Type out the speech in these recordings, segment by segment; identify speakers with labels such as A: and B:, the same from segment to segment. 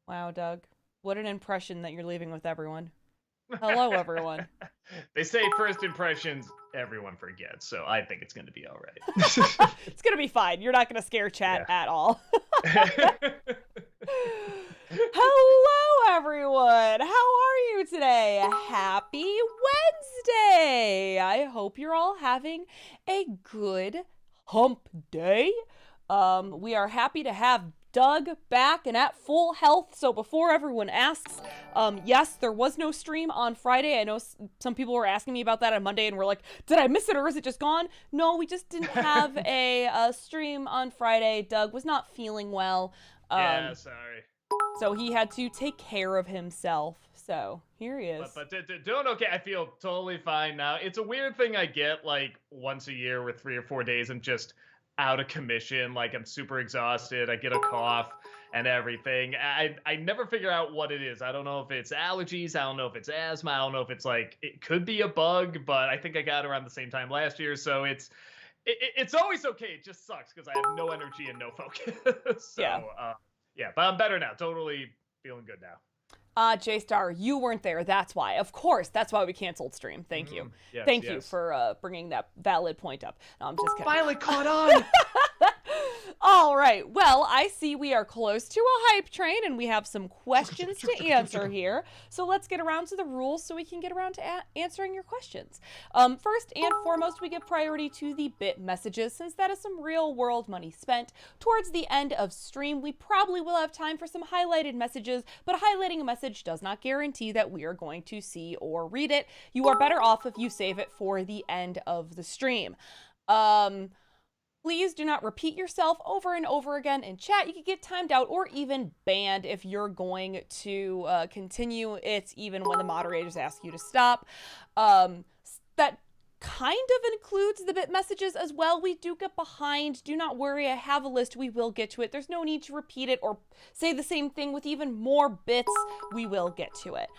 A: Wow, Doug. What an impression that you're leaving with everyone. Hello, everyone.
B: They say first impressions everyone forgets, so I think it's going to be all right.
A: It's gonna be fine. You're not gonna scare chat
B: Yeah.
A: at all. Hello, everyone. How are you today? Happy Wednesday. I hope you're all having a good hump day. We are happy to have Doug back and at full health. So before everyone asks, yes, there was no stream on Friday. I know some people were asking me about that on Monday and we're like, did I miss it or is it just gone? No, we just didn't have a stream on Friday. Doug was not feeling well.
B: Yeah, sorry.
A: So he had to take care of himself. So here he is.
B: But doing okay. I feel totally fine now. It's a weird thing I get like once a year with 3 or 4 days I'm just out of commission. Like I'm super exhausted. I get a cough and everything. I never figure out what it is. I don't know if it's allergies. I don't know if it's asthma. I don't know if it's like it could be a bug. But I think I got it around the same time last year. So it's always okay. It just sucks because I have no energy and no focus. So
A: Yeah.
B: Yeah, but I'm better now. Totally feeling good now.
A: J-Star, you weren't there. That's why. Of course, that's why we canceled stream. Thank you.
B: Yes,
A: Thank you
B: yes.
A: for bringing that valid point up. No, I'm just kidding.
B: Finally caught on.
A: All right. Well, I see we are close to a hype train and we have some questions to answer here. So let's get around to the rules so we can get around to answering your questions. First and foremost, we give priority to the bit messages since that is some real world money spent. Towards the end of stream, we probably will have time for some highlighted messages, but highlighting a message does not guarantee that we are going to see or read it. You are better off if you save it for the end of the stream. Please do not repeat yourself over and over again in chat. You could get timed out or even banned if you're going to continue it even when the moderators ask you to stop. That kind of includes the bit messages as well. We do get behind. Do not worry. I have a list. We will get to it. There's no need to repeat it or say the same thing with even more bits. We will get to it.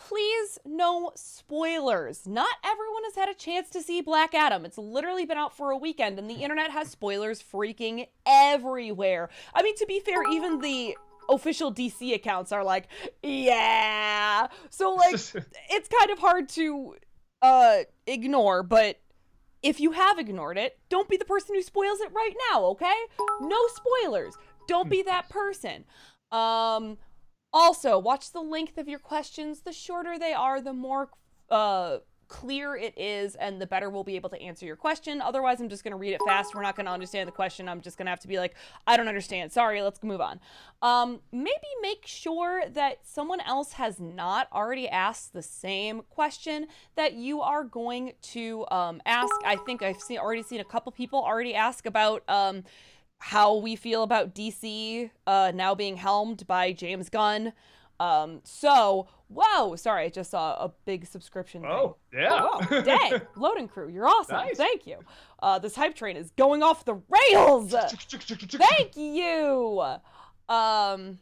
A: Please, no spoilers. Not everyone has had a chance to see Black Adam. It's literally been out for a weekend, and the internet has spoilers freaking everywhere. I mean, to be fair, even the official DC accounts are like, yeah. So, like, it's kind of hard to ignore, but if you have ignored it, don't be the person who spoils it right now, okay? No spoilers. Don't be that person. Also, watch the length of your questions. The shorter they are, the more clear it is, and the better we'll be able to answer your question. Otherwise, I'm just going to read it fast. We're not going to understand the question. I'm just going to have to be like, I don't understand. Sorry, let's move on. Maybe make sure that someone else has not already asked the same question that you are going to ask. I think I've already seen a couple people already ask about how we feel about DC now being helmed by James Gunn. Whoa, sorry, I just saw a big subscription thing.
B: Oh, yeah.
A: Oh, dang, Loading Crew, you're awesome.
B: Nice.
A: Thank you. This hype train is going off the rails. Thank you. Now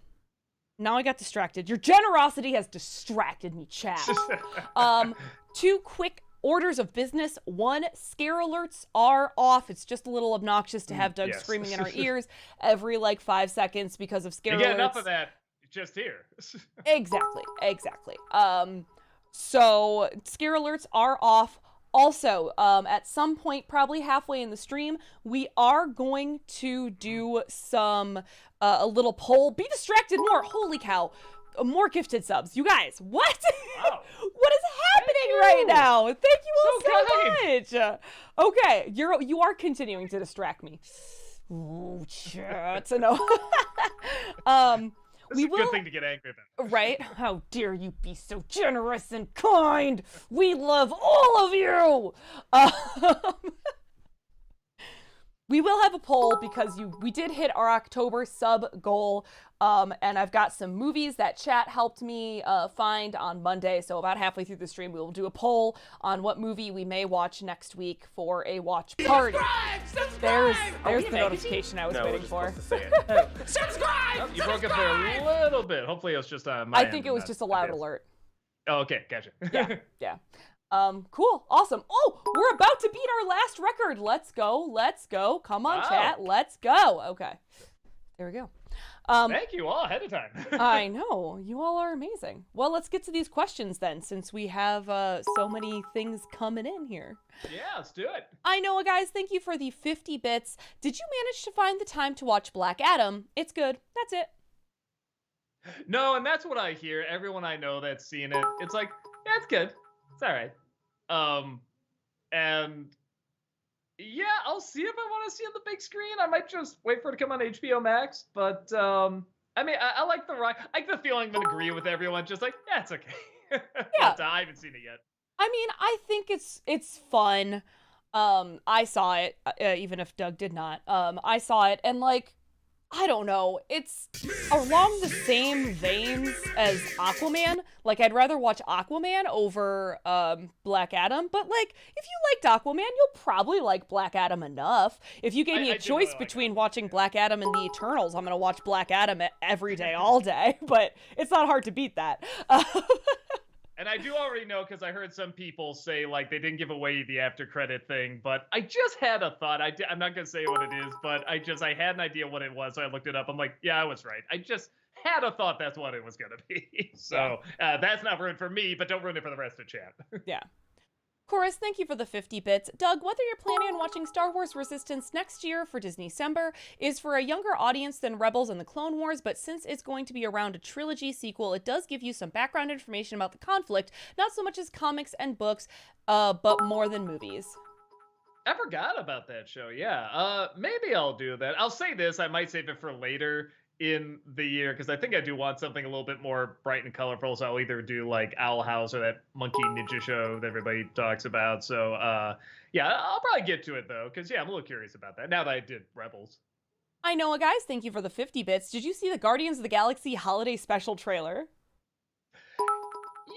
A: I got distracted. Your generosity has distracted me, chat. 2 quick orders of business. 1, scare alerts are off. It's just a little obnoxious to have Doug
B: Yes.
A: screaming in our ears every like 5 seconds because of scare
B: You
A: alerts.
B: get enough of that just here.
A: Exactly. So scare alerts are off. Also, at some point, probably halfway in the stream, we are going to do some a little poll. Be distracted more. Holy cow. More gifted subs. You guys, what?
B: Wow.
A: What is happening right now? Thank you all
B: So
A: so much. Okay, you are continuing to distract me. Ooh, chat. So no.
B: It's a good thing to get angry about.
A: Right? How dare you be so generous and kind? We love all of you. We will have a poll because we did hit our October sub goal, and I've got some movies that chat helped me find on Monday. So about halfway through the stream, we will do a poll on what movie we may watch next week for a watch party.
C: Subscribe!
A: There's the notification I was waiting for.
C: Subscribe!
B: You broke up there a little bit. Hopefully it was just my
A: I
B: end
A: think
B: and
A: it was
B: not
A: just a loud
B: his.
A: alert.
B: Oh, okay, gotcha.
A: Yeah. Cool. Awesome. Oh, we're about to beat our last record. Let's go. Come on,
B: Wow.
A: chat. Let's go. Okay. There we go.
B: Thank you all ahead of time.
A: I know. You all are amazing. Well, let's get to these questions then, since we have so many things coming in here.
B: Yeah, let's do it.
A: I know, guys. Thank you for the 50 bits. Did you manage to find the time to watch Black Adam? It's good. That's it.
B: No, and that's what I hear. Everyone I know that's seen it, it's like, yeah, it's good. It's all right. And yeah, I'll see if I want to see it on the big screen. I might just wait for it to come on HBO Max. But I mean, I like I like the feeling of agree with everyone. Just like, yeah, it's okay.
A: Yeah.
B: But I haven't seen it yet.
A: I mean, I think it's fun. I saw it, even if Doug did not. I saw it, and like, I don't know, it's along the same veins as Aquaman. Like, I'd rather watch Aquaman over Black Adam, but like, if you liked Aquaman, you'll probably like Black Adam enough. If you gave me a choice between watching Black Adam and the Eternals, I'm gonna watch Black Adam every day, all day, but it's not hard to beat that.
B: And I do already know, because I heard some people say, like, they didn't give away the after credit thing, but I just had a thought. I'm not going to say what it is, but I had an idea what it was, so I looked it up. I'm like, yeah, I was right. I just had a thought that's what it was going to be. So that's not ruined for me, but don't ruin it for the rest of chat.
A: Yeah. Chorus, thank you for the 50 bits. Doug, whether you're planning on watching Star Wars Resistance next year for Disney-cember is for a younger audience than Rebels and the Clone Wars, but since it's going to be around a trilogy sequel, it does give you some background information about the conflict, not so much as comics and books, but more than movies.
B: I forgot about that show, yeah. Maybe I'll do that. I'll say this, I might save it for later in the year, because I think I do want something a little bit more bright and colorful, so I'll either do like Owl House or that Monkey Ninja show that everybody talks about. So yeah, I'll probably get to it though, because yeah, I'm a little curious about that now that I did Rebels.
A: I know, guys, thank you for the 50 bits. Did you see the Guardians of the Galaxy holiday special trailer?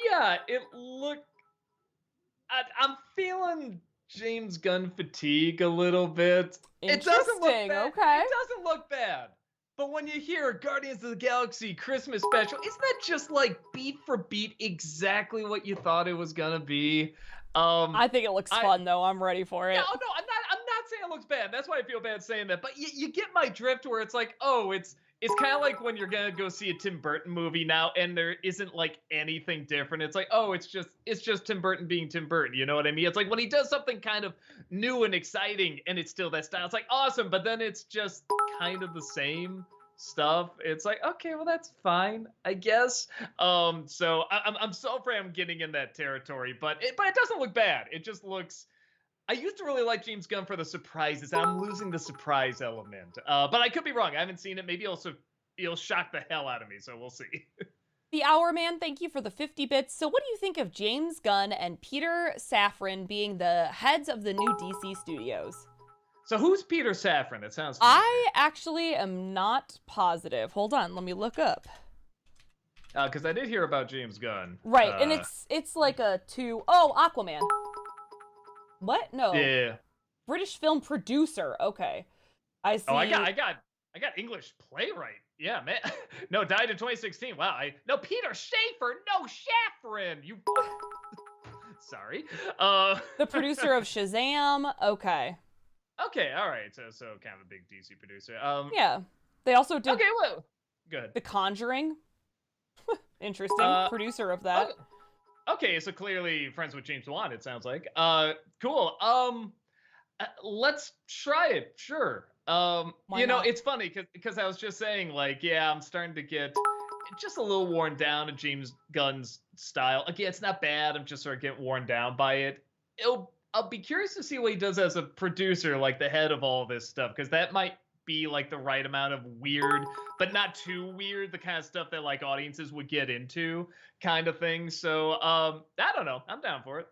B: Yeah, it looked... I'm feeling James Gunn fatigue a little bit. It doesn't look bad.
A: Okay.
B: It doesn't look bad. But when you hear Guardians of the Galaxy Christmas special, isn't that just like beat for beat exactly what you thought it was gonna be?
A: I think it looks fun though. I'm ready for it.
B: No, I'm not saying it looks bad. That's why I feel bad saying that. But you get my drift, where it's like, oh, it's kind of like when you're gonna go see a Tim Burton movie now, and there isn't like anything different. It's like, oh, it's just Tim Burton being Tim Burton. You know what I mean? It's like when he does something kind of new and exciting, and it's still that style. It's like awesome, but then it's just kind of the same stuff. It's like, okay, well, that's fine, I guess. So I'm so afraid I'm getting in that territory, but it doesn't look bad. It just looks... I used to really like James Gunn for the surprises. I'm losing the surprise element. But I could be wrong. I haven't seen it. Maybe he'll shock the hell out of me, so we'll see.
A: The Hour Man, thank you for the 50 bits. So what do you think of James Gunn and Peter Safran being the heads of the new DC studios?
B: So who's Peter Safran? That sounds familiar.
A: I actually am not positive. Hold on, let me look up.
B: Because I did hear about James Gunn.
A: Right, and it's like a Aquaman. What? No.
B: Yeah.
A: British film producer. Okay. I see.
B: Oh, I got English playwright. Yeah, man. No, died in 2016. Wow. Peter Schaefer. No, Shafran. You. Sorry.
A: The producer of Shazam. Okay.
B: Okay. All right. So kind of a big DC producer.
A: Yeah. They also did.
B: Okay. Well. Good.
A: The Conjuring. Interesting. Producer of that.
B: Okay, so clearly friends with James Wan, it sounds like. Cool. Let's try it. Sure.
A: Why not?
B: It's funny because I was just saying, like, yeah, I'm starting to get just a little worn down of James Gunn's style. Again, it's not bad. I'm just sort of getting worn down by it. I'll be curious to see what he does as a producer, like the head of all this stuff, because that might be like the right amount of weird, but not too weird, the kind of stuff that like audiences would get into, kind of thing. So I don't know, I'm down for it.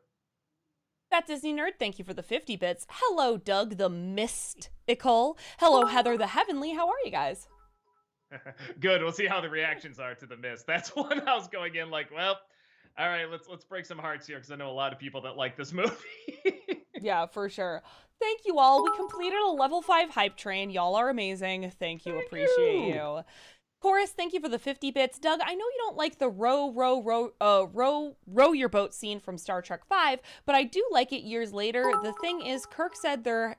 A: That Disney Nerd, thank you for the 50 bits. Hello, Doug the Mystical. Hello, Heather the Heavenly. How are you guys?
B: Good. We'll see how the reactions are to the Mist. That's one I was going in like, well, all right, let's break some hearts here, because I know a lot of people that like this movie.
A: Yeah, for sure. Thank you all. We completed a level 5 hype train. Y'all are amazing. Thank you. Appreciate you. Chorus, thank you for the 50 bits. Doug, I know you don't like the row your boat scene from Star Trek V, but I do like it years later. The thing is, Kirk said there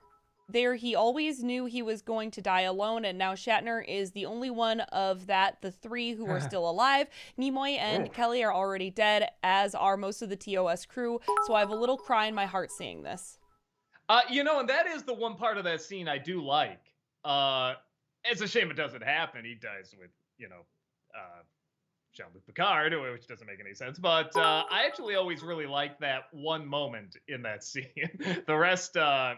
A: there he always knew he was going to die alone, and now Shatner is the only one of the three who are still alive. Nimoy and Kelly are already dead, as are most of the TOS crew, so I have a little cry in my heart seeing this.
B: And that is the one part of that scene I do like. It's a shame it doesn't happen. He dies with, Jean-Luc Picard, which doesn't make any sense. But I actually always really liked that one moment in that scene. The rest, I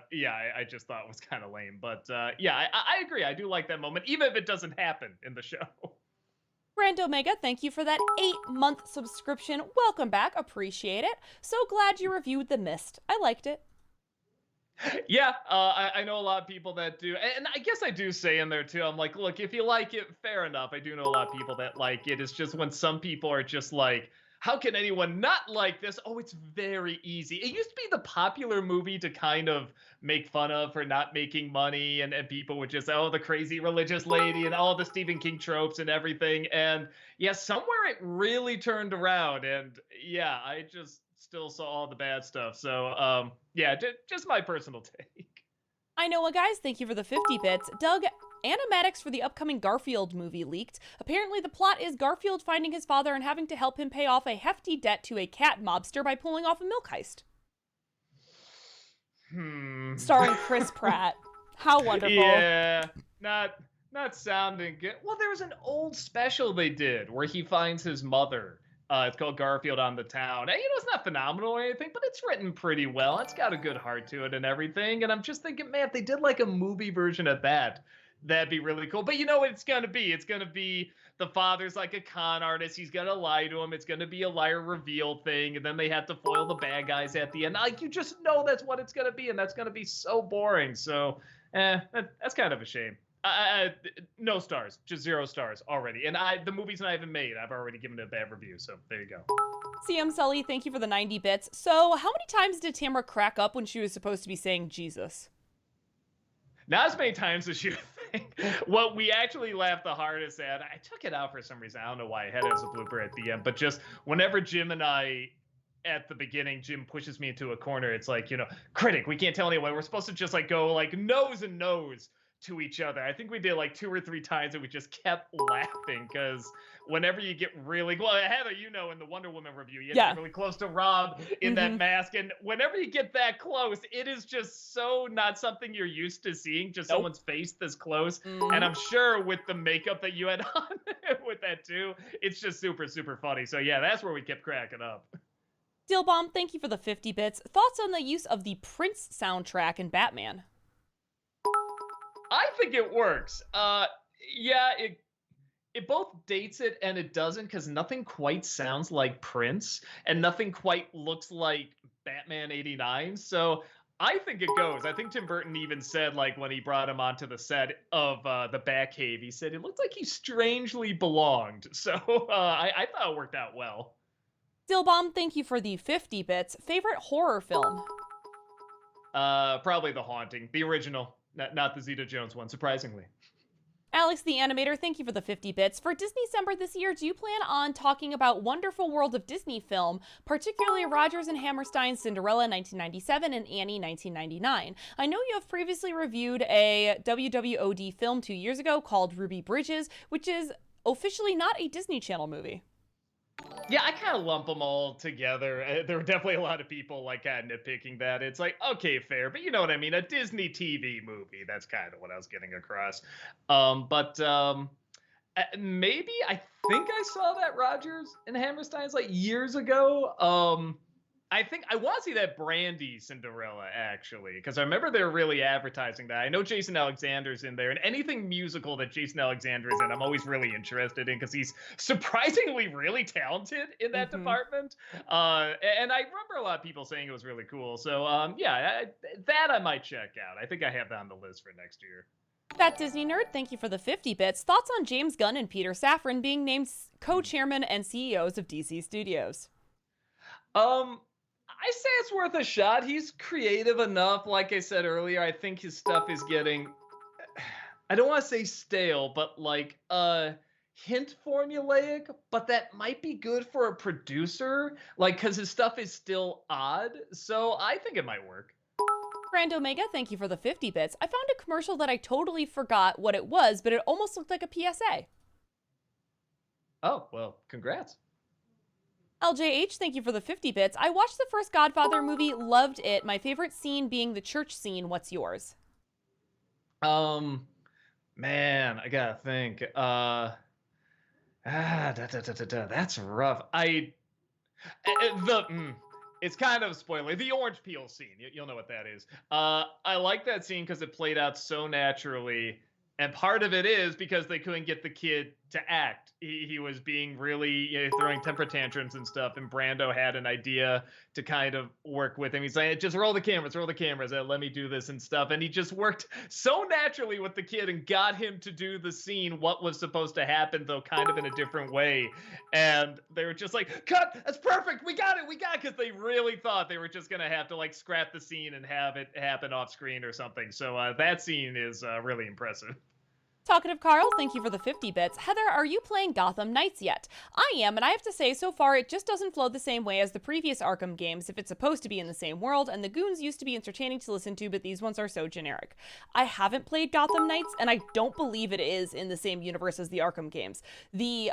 B: just thought was kind of lame. But I agree. I do like that moment, even if it doesn't happen in the show.
A: Grand Omega, thank you for that 8-month subscription. Welcome back. Appreciate it. So glad you reviewed The Mist. I liked it.
B: Yeah, I know a lot of people that do. And I guess I do say in there, too, I'm like, look, if you like it, fair enough. I do know a lot of people that like it. It's just when some people are just like, how can anyone not like this? Oh, it's very easy. It used to be the popular movie to kind of make fun of for not making money. And people would just say, oh, the crazy religious lady and all the Stephen King tropes and everything. And yeah, somewhere it really turned around. And yeah, I just still saw all the bad stuff. So just my personal take.
A: I know, guys, thank you for the 50 bits. Doug, animatics for the upcoming Garfield movie leaked. Apparently the plot is Garfield finding his father and having to help him pay off a hefty debt to a cat mobster by pulling off a milk heist. Starring Chris Pratt. How wonderful.
B: Yeah, not sounding good. Well, there was an old special they did where he finds his mother. It's called Garfield on the Town. And, it's not phenomenal or anything, but it's written pretty well. It's got a good heart to it and everything. And I'm just thinking, man, if they did like a movie version of that, that'd be really cool. But you know what it's going to be? It's going to be the father's like a con artist. He's going to lie to him. It's going to be a liar reveal thing. And then they have to foil the bad guys at the end. Like, you just know that's what it's going to be. And that's going to be so boring. So, that's kind of a shame. No stars, just 0 stars already. And the movies I haven't made, I've already given it a bad review. So there you go.
A: CM Sully, thank you for the 90 bits. So how many times did Tamara crack up when she was supposed to be saying Jesus?
B: Not as many times as you think. What we actually laughed the hardest at, I took it out for some reason. I don't know why I had it as a blooper at the end, but just whenever Jim and I, at the beginning, Jim pushes me into a corner, it's like, critic, we can't tell anyone. We're supposed to just like go like nose and nose to each other. I think we did like 2 or 3 times and we just kept laughing because whenever you get really, well, Heather, in the Wonder Woman review, you get really close to Rob in that mask. And whenever you get that close, it is just so not something you're used to seeing, just someone's face this close. And I'm sure with the makeup that you had on with that too, it's just super, super funny. So yeah, that's where we kept cracking up.
A: Dillbomb, thank you for the 50 bits. Thoughts on the use of the Prince soundtrack in Batman?
B: I think it works. It both dates it and it doesn't, because nothing quite sounds like Prince and nothing quite looks like Batman 89. So I think it goes. I think Tim Burton even said, like, when he brought him onto the set of the Batcave, he said it looked like he strangely belonged. So I thought it worked out well.
A: Dillbomb, thank you for the 50 bits. Favorite horror film?
B: Probably The Haunting, the original. Not the Zeta Jones one, surprisingly.
A: Alex the Animator, thank you for the 50 bits. For Disney-cember this year, do you plan on talking about Wonderful World of Disney film, particularly Rodgers and Hammerstein's Cinderella 1997 and Annie 1999? I know you have previously reviewed a WWOD film 2 years ago called Ruby Bridges, which is officially not a Disney Channel movie.
B: Yeah, I kind of lump them all together. There were definitely a lot of people like kind of nitpicking that. It's like, okay, fair, but you know what I mean? A Disney TV movie. That's kind of what I was getting across. Maybe I think I saw that Rodgers and Hammerstein's like years ago. I think I want to see that Brandy Cinderella, actually, because I remember they were really advertising that. I know Jason Alexander's in there, and anything musical that Jason Alexander is in, I'm always really interested in because he's surprisingly really talented in that department. And I remember a lot of people saying it was really cool. So, that I might check out. I think I have that on the list for next year.
A: That Disney Nerd, thank you for the 50 bits. Thoughts on James Gunn and Peter Safran being named co-chairman and CEOs of DC Studios?
B: I say it's worth a shot. He's creative enough. Like I said earlier, I think his stuff is getting, I don't want to say stale, but like hint formulaic, but that might be good for a producer, like, because his stuff is still odd. So I think it might work.
A: Grand Omega, thank you for the 50 bits. I found a commercial that I totally forgot what it was, but it almost looked like a PSA.
B: Oh, well, congrats.
A: LJH, thank you for the 50 bits. I watched the first Godfather movie, loved it. My favorite scene being the church scene. What's yours?
B: Man, I gotta think. That's rough. It's kind of a spoiler. The orange peel scene. You'll know what that is. I like that scene because it played out so naturally, and part of it is because they couldn't get the kid to act. He was being really throwing temper tantrums and stuff, and Brando had an idea to kind of work with him. He's like, just roll the cameras, let me do this and stuff. And he just worked so naturally with the kid and got him to do the scene, what was supposed to happen, though kind of in a different way. And they were just like, cut, that's perfect, we got it, because they really thought they were just going to have to like scrap the scene and have it happen off screen or something. So that scene is really impressive.
A: Talkative Carl, thank you for the 50 bits. Heather, are you playing Gotham Knights yet? I am, and I have to say, so far, it just doesn't flow the same way as the previous Arkham games if it's supposed to be in the same world, and the goons used to be entertaining to listen to, but these ones are so generic. I haven't played Gotham Knights, and I don't believe it is in the same universe as the Arkham games. The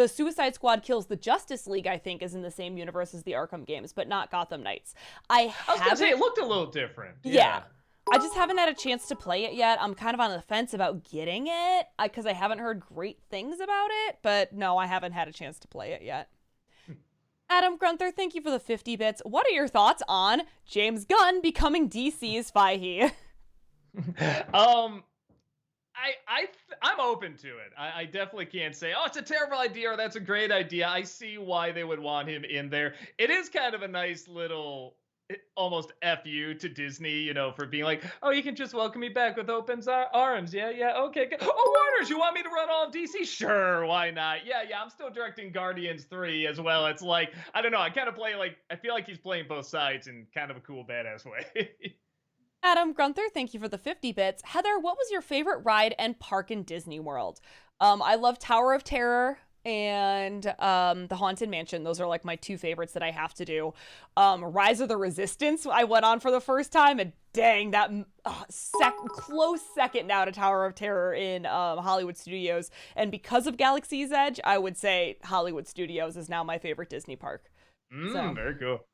A: Suicide Squad kills the Justice League, I think, is in the same universe as the Arkham games, but not Gotham Knights.
B: I was gonna say, it looked a little different.
A: Yeah. I just haven't had a chance to play it yet. I'm kind of on the fence about getting it because I haven't heard great things about it. But no, I haven't had a chance to play it yet. Adam Grunther, thank you for the 50 bits. What are your thoughts on James Gunn becoming DC's Fahey?
B: I'm open to it. I definitely can't say, oh, it's a terrible idea or that's a great idea. I see why they would want him in there. It is kind of a nice little almost FU to Disney, for being like, oh, you can just welcome me back with open arms. Yeah, okay. Oh, Warners, you want me to run all of DC? Sure, why not? Yeah, I'm still directing Guardians 3 as well. It's like, I don't know, I kind of play like, I feel like he's playing both sides in kind of a cool, badass way.
A: Adam Grunther, thank you for the 50 bits. Heather, what was your favorite ride and park in Disney World? I love Tower of Terror and the Haunted Mansion. Those are like my two favorites that I have to do. Rise of the Resistance I went on for the first time, and dang, that close second now to Tower of Terror in Hollywood Studios. And because of Galaxy's Edge, I would say Hollywood Studios is now my favorite Disney park.
B: Very cool.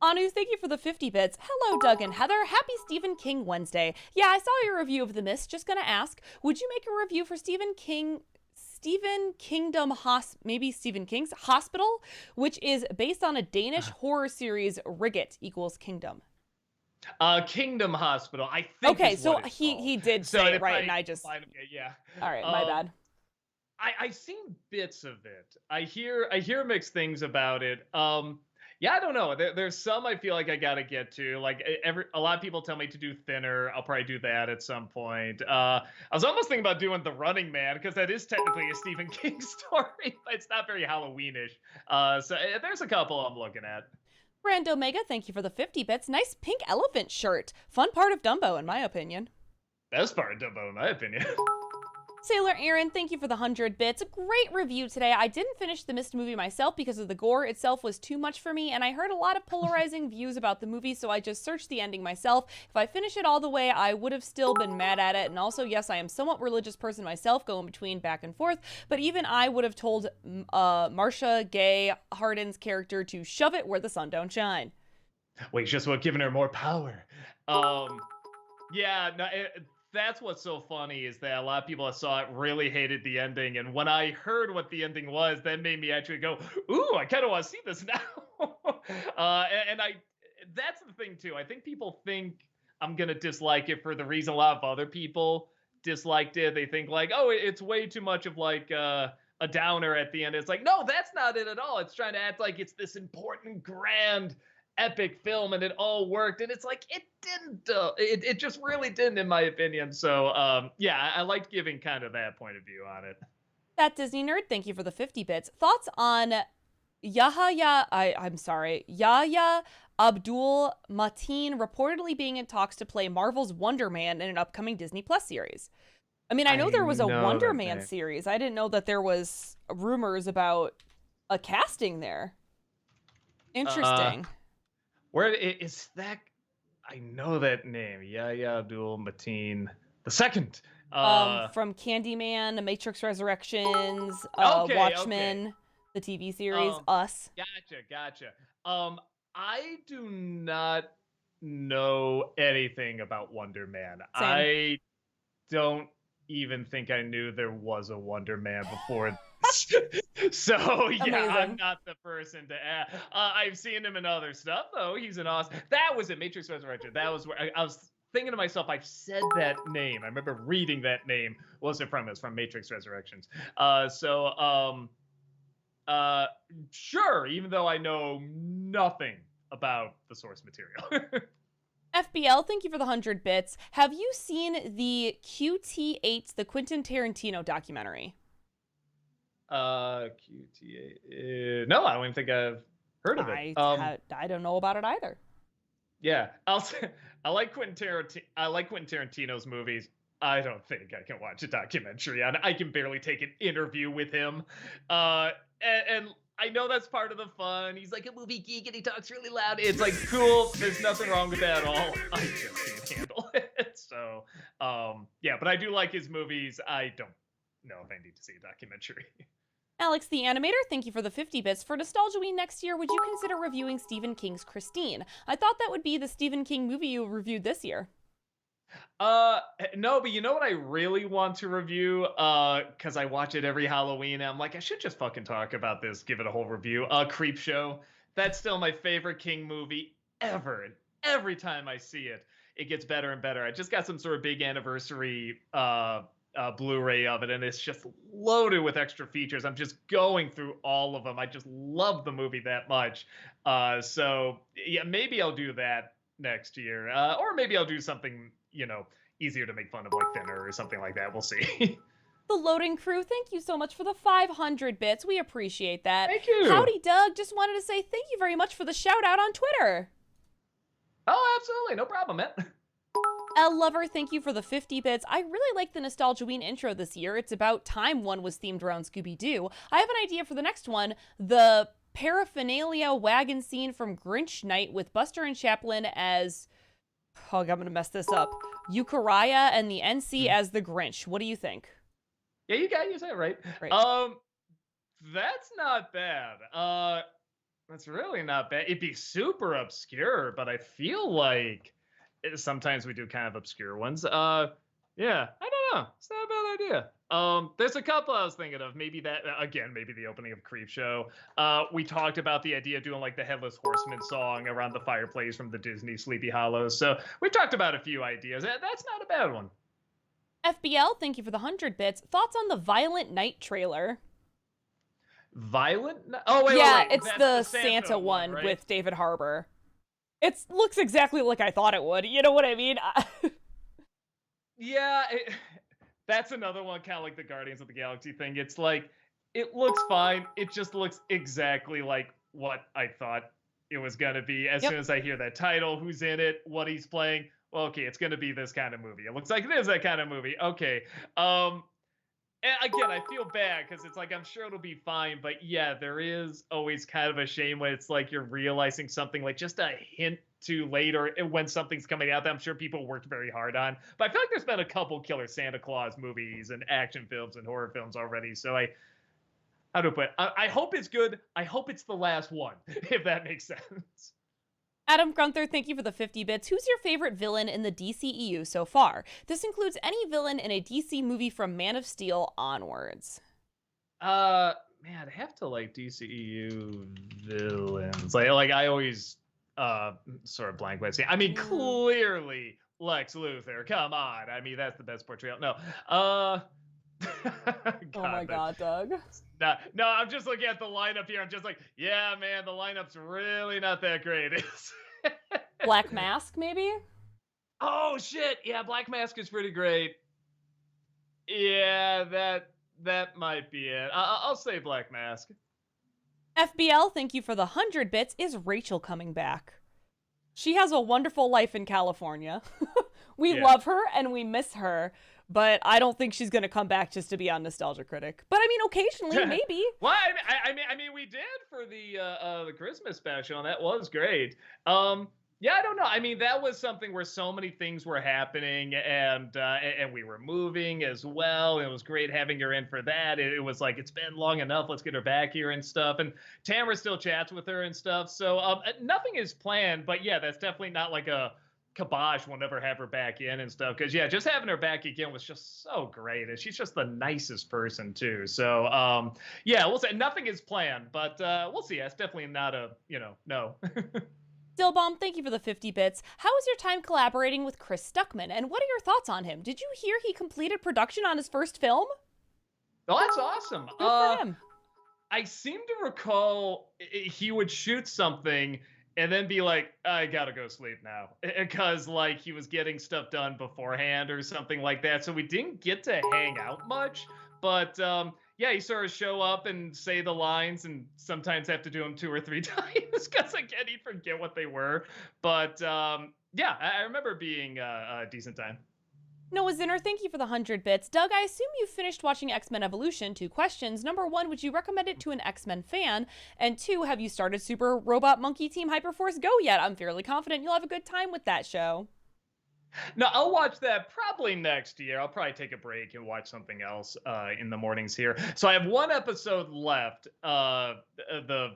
A: Anu, thank you for the 50 bits. Hello, Doug and Heather. Happy Stephen King Wednesday. Yeah, I saw your review of The Mist. Just gonna ask, would you make a review for Stephen King's Hospital, which is based on a Danish horror series, Riggit equals Kingdom?
B: Kingdom Hospital, I think.
A: Okay, so he did say it right, and I just
B: yeah.
A: All right, my bad.
B: I've seen bits of it. I hear mixed things about it. Yeah, I don't know. There's some I feel like I gotta get to. Like a lot of people tell me to do Thinner. I'll probably do that at some point. I was almost thinking about doing The Running Man because that is technically a Stephen King story, but it's not very Halloweenish. So there's a couple I'm looking at.
A: Grand Omega, thank you for the 50 bits. Nice pink elephant shirt. Fun part of Dumbo, in my opinion.
B: Best part of Dumbo, in my opinion.
A: Sailor Aaron, thank you for the 100 bits. A great review today. I didn't finish the Mist movie myself because of the gore itself was too much for me, and I heard a lot of polarizing views about the movie, so I just searched the ending myself. If I finish it all the way, I would have still been mad at it, and also, yes, I am somewhat religious person myself, going between back and forth, but even I would have told Marcia Gay Harden's character to shove it where the sun don't shine.
B: Wait, just what, giving her more power. Yeah, no, that's what's so funny is that a lot of people that saw it really hated the ending, and when I heard what the ending was, that made me actually go, ooh, I kind of want to see this now. That's the thing too. I think people think I'm gonna dislike it for the reason a lot of other people disliked it. They think like, oh, it's way too much of like a downer at the end. It's like, no, that's not it at all. It's trying to act like it's this important, grand, epic film, and it all worked, and it's like it didn't. It just really didn't, in my opinion. So yeah, I liked giving kind of that point of view on it.
A: That Disney nerd, thank you for the 50 bits. Thoughts on Yahya Abdul Mateen reportedly being in talks to play Marvel's Wonder Man in an upcoming Disney Plus series? I mean, I know there was a Wonder Man series. I didn't know that there was rumors about a casting there. Interesting.
B: Where is that? I know that name. Yahya Abdul Mateen the second.
A: From Candyman, Matrix Resurrections,
B: Okay, okay.
A: Watchmen, the TV series,
B: Um,
A: Us.
B: gotcha. I do not know anything about Wonder Man.
A: Same.
B: I don't even think I knew there was a Wonder Man before this. So yeah, I'm
A: Amazing.
B: not the person to ask. I've seen him in other stuff though. He's an awesome. That was in Matrix Resurrection. That was where I was thinking to myself. I've said that name. I remember reading that name. Wasn't from us from Matrix Resurrections. Uh, sure. Even though I know nothing about the source material.
A: FBL, thank you for the 100 bits. Have you seen the QT8, the Quentin Tarantino documentary?
B: QTA. No, I don't even think I've heard of it.
A: I don't know about it either.
B: Yeah, I'll say, I like Quentin Tarantino's movies. I don't think I can watch a documentary on it. I can barely take an interview with him. And I know that's part of the fun. He's like a movie geek and he talks really loud. It's like cool. There's nothing wrong with that at all. I just can't handle it. So, yeah, but I do like his movies. I don't know if I need to see a documentary.
A: Alex the Animator, thank you for the 50 bits. For Nostalgiaween next year, would you consider reviewing Stephen King's Christine? I thought that would be the Stephen King movie you reviewed this year.
B: No, but you know what I really want to review? Because I watch it every Halloween. And I'm like, I should just fucking talk about this, give it a whole review. Creepshow. That's still my favorite King movie ever. And every time I see it, it gets better and better. I just got some sort of big anniversary Blu-ray of it, and it's just loaded with extra features. I'm just going through all of them. I just love the movie that much. So yeah, maybe I'll do that next year, or maybe I'll do something easier to make fun of, like Thinner or something like that. We'll see.
A: The Loading Crew, thank you so much for the 500 bits. We appreciate that.
B: Thank you.
A: Howdy Doug, just wanted to say thank you very much for the shout out on Twitter.
B: Oh, absolutely, no problem, man.
A: L Lover, thank you for the 50 bits. I really like the Nostalgiaween intro this year. It's about time one was themed around Scooby-Doo. I have an idea for the next one. The paraphernalia wagon scene from Grinch Night with Buster and Chaplin as... Oh, I'm going to mess this up. Euchariah and the NC as the Grinch. What do you think?
B: Yeah, you said it right.
A: Great.
B: That's not bad. That's really not bad. It'd be super obscure, but I feel like sometimes we do kind of obscure ones. Yeah, I don't know. It's not a bad idea. There's a couple I was thinking of. Maybe that again, maybe the opening of Creepshow. We talked about the idea of doing like the Headless Horseman song around the fireplace from the Disney Sleepy Hollows. So we've talked about a few ideas. That's not a bad one.
A: FBL, thank you for the 100 bits. Thoughts on the Violent Night trailer?
B: Violent? Oh, wait,
A: yeah,
B: wait.
A: It's the Santa one
B: right?
A: with David Harbour. It looks exactly like I thought it would. You know what I mean?
B: Yeah, that's another one, kind of like the Guardians of the Galaxy thing. It's like, it looks fine. It just looks exactly like what I thought it was going to be. As soon as I hear that title, who's in it, what he's playing, well, okay, it's going to be this kind of movie. It looks like it is that kind of movie. Okay. And again, I feel bad because it's like, I'm sure it'll be fine. But yeah, there is always kind of a shame when it's like you're realizing something like just a hint too late, or when something's coming out that I'm sure people worked very hard on. But I feel like there's been a couple killer Santa Claus movies and action films and horror films already. So how do I put it? I hope it's good. I hope it's the last one, if that makes sense.
A: Adam Gunther, thank you for the 50 bits. Who's your favorite villain in the DCEU so far? This includes any villain in a DC movie from Man of Steel onwards.
B: Man, I have to like DCEU villains. Like I always sort of blank by saying. I mean, clearly Lex Luthor. Come on. I mean, that's the best portrayal. No. God,
A: oh my God, Doug.
B: No, I'm just looking at the lineup here. I'm just like, yeah, man, the lineup's really not that great.
A: Black Mask, maybe?
B: Oh, shit. Yeah, Black Mask is pretty great. Yeah, that might be it. I'll say Black Mask.
A: FBL, thank you for the 100 bits. Is Rachel coming back? She has a wonderful life in California. We love her and we miss her. But I don't think she's gonna come back just to be on Nostalgia Critic. But I mean, occasionally, maybe.
B: Well, I mean, we did for the Christmas special, and that was great. Yeah, I don't know. I mean, that was something where so many things were happening, and we were moving as well. It was great having her in for that. It was like it's been long enough. Let's get her back here and stuff. And Tamara still chats with her and stuff. So nothing is planned, but yeah, that's definitely not like a kibosh. We'll never have her back in and stuff. Because yeah, just having her back again was just so great, and she's just the nicest person too. So yeah, we'll say nothing is planned, but we'll see. That's definitely not a no.
A: Dillbomb, thank you for the 50 bits. How was your time collaborating with Chris Stuckman, and what are your thoughts on him? Did you hear he completed production on his first film?
B: Oh, that's awesome.
A: Good for him.
B: I seem to recall he would shoot something and then be like, I gotta go sleep now. Because, like, he was getting stuff done beforehand or something like that. So we didn't get to hang out much. But, yeah, he sort of show up and say the lines and sometimes have to do them 2 or 3 times because, again, he'd forget what they were. But, yeah, I remember being a decent time.
A: Noah Zinner, thank you for the 100 bits. Doug, I assume you finished watching X-Men Evolution. 2 questions. Number 1, would you recommend it to an X-Men fan? And 2, have you started Super Robot Monkey Team Hyperforce Go yet? I'm fairly confident you'll have a good time with that show.
B: No, I'll watch that probably next year. I'll probably take a break and watch something else in the mornings here. So I have 1 episode left, the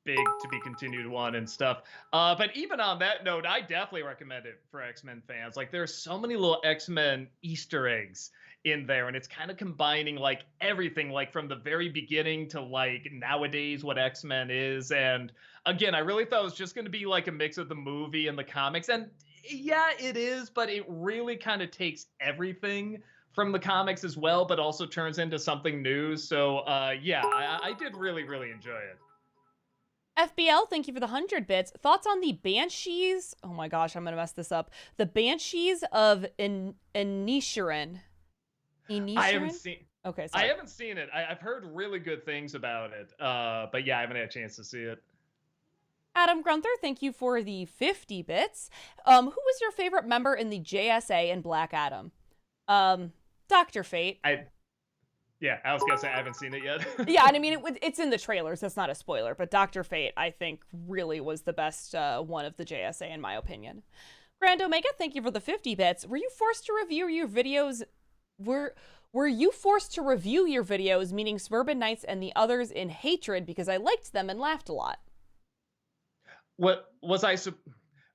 B: big to be continued one and stuff. But even on that note, I definitely recommend it for X-Men fans. Like there's so many little X-Men Easter eggs in there, and it's kind of combining like everything, like from the very beginning to like nowadays what X-Men is. And again, I really thought it was just going to be like a mix of the movie and the comics, and yeah, it is, but it really kind of takes everything from the comics as well, but also turns into something new. So yeah, I did really, really enjoy it.
A: FBL, thank you for the 100 bits. Thoughts on the Banshees? Oh my gosh, I'm going to mess this up. The Banshees of Inisherin.
B: I haven't seen.
A: Okay, sorry.
B: I haven't seen it. I've heard really good things about it, but yeah, I haven't had a chance to see it.
A: Adam Grunther, thank you for the 50 bits. Who was your favorite member in the JSA and Black Adam? Dr. Fate.
B: Yeah, I was gonna say I haven't seen it yet.
A: Yeah, and I mean, it's in the trailers. That's not a spoiler. But Dr. Fate, I think, really was the best one of the JSA, in my opinion. Grand Omega, thank you for the 50 bits. Were you forced to review your videos? Were you forced to review your videos, meaning Suburban Nights and the others, in hatred because I liked them and laughed a lot?
B: What was I?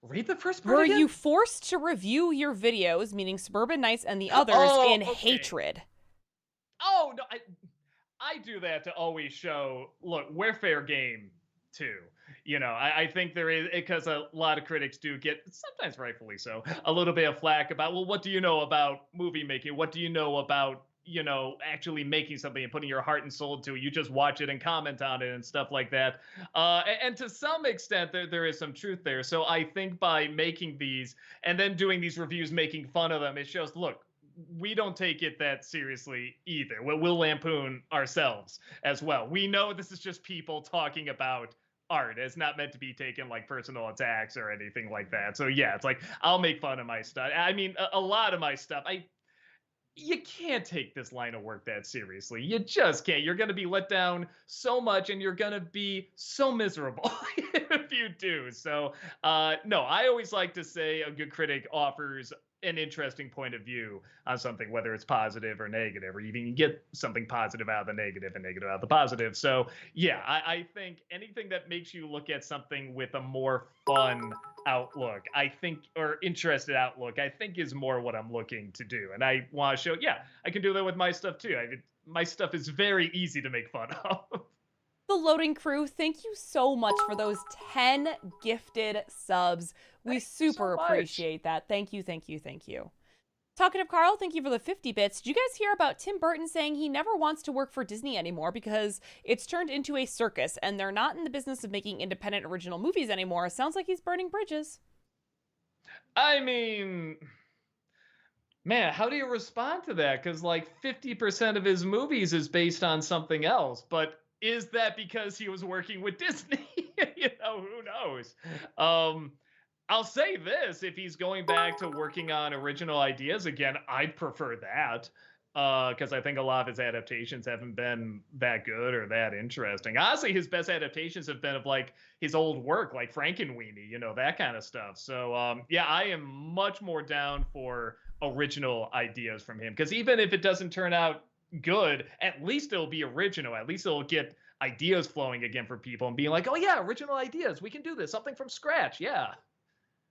B: Read the first part
A: Were
B: again?
A: you forced to review your videos, meaning Suburban Nights and the others, in hatred?
B: Oh, no, I do that to always show, look, we're fair game, too. You know, I think there is, because a lot of critics do get, sometimes rightfully so, a little bit of flack about, well, what do you know about movie making? What do you know about, you know, actually making something and putting your heart and soul to it? You just watch it and comment on it and stuff like that. And to some extent, there is some truth there. So I think by making these and then doing these reviews, making fun of them, it shows, look, we don't take it that seriously either. We'll lampoon ourselves as well. We know this is just people talking about art. It's not meant to be taken like personal attacks or anything like that. So yeah, it's like I'll make fun of my stuff. I mean, a lot of my stuff, you can't take this line of work that seriously. You just can't. You're going to be let down so much, and you're going to be so miserable if you do. So no, I always like to say a good critic offers an interesting point of view on something, whether it's positive or negative, or even you get something positive out of the negative and negative out of the positive. So yeah, I think anything that makes you look at something with a more fun outlook, I think, or interested outlook, I think is more what I'm looking to do. And I want to show, yeah, I can do that with my stuff too. My stuff is very easy to make fun of.
A: The Loading Crew, thank you so much for those 10 gifted subs. We super appreciate that. Thank you, thank you, thank you. Talkative Carl, thank you for the 50 bits. Did you guys hear about Tim Burton saying he never wants to work for Disney anymore because it's turned into a circus and they're not in the business of making independent original movies anymore? Sounds like he's burning bridges.
B: I mean, man, how do you respond to that? Because like 50% of his movies is based on something else, but is that because he was working with Disney? You know, who knows? I'll say this, if he's going back to working on original ideas again, I'd prefer that. because I think a lot of his adaptations haven't been that good or that interesting. Honestly, his best adaptations have been of like his old work, like Frankenweenie, that kind of stuff. So yeah, I am much more down for original ideas from him, because even if it doesn't turn out good, at least it'll be original. At least it'll get ideas flowing again for people and being like, oh yeah, original ideas. We can do this, something from scratch. Yeah.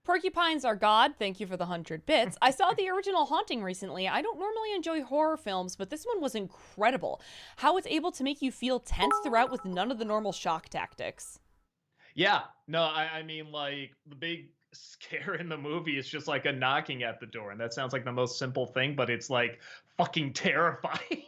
A: Porcupines Are God, thank you for the 100 bits. I saw the original Haunting recently. I don't normally enjoy horror films, but this one was incredible. How it's able to make you feel tense throughout with none of the normal shock tactics.
B: Yeah. No, I mean, like, the big scare in the movie is just like a knocking at the door. And that sounds like the most simple thing, but it's like fucking terrifying.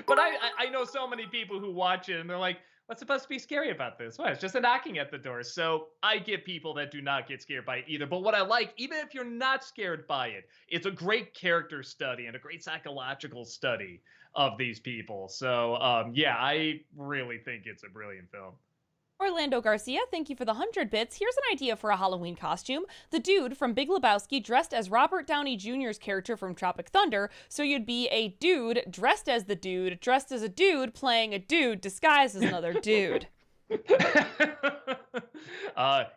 B: But I know so many people who watch it and they're like, what's supposed to be scary about this? Well, it's just a knocking at the door. So I get people that do not get scared by it either. But what I like, even if you're not scared by it, it's a great character study and a great psychological study of these people. So yeah, I really think it's a brilliant film.
A: Orlando Garcia, thank you for the 100 bits. Here's an idea for a Halloween costume. The dude from Big Lebowski dressed as Robert Downey Jr.'s character from Tropic Thunder, so you'd be a dude dressed as the dude, dressed as a dude, playing a dude disguised as another dude.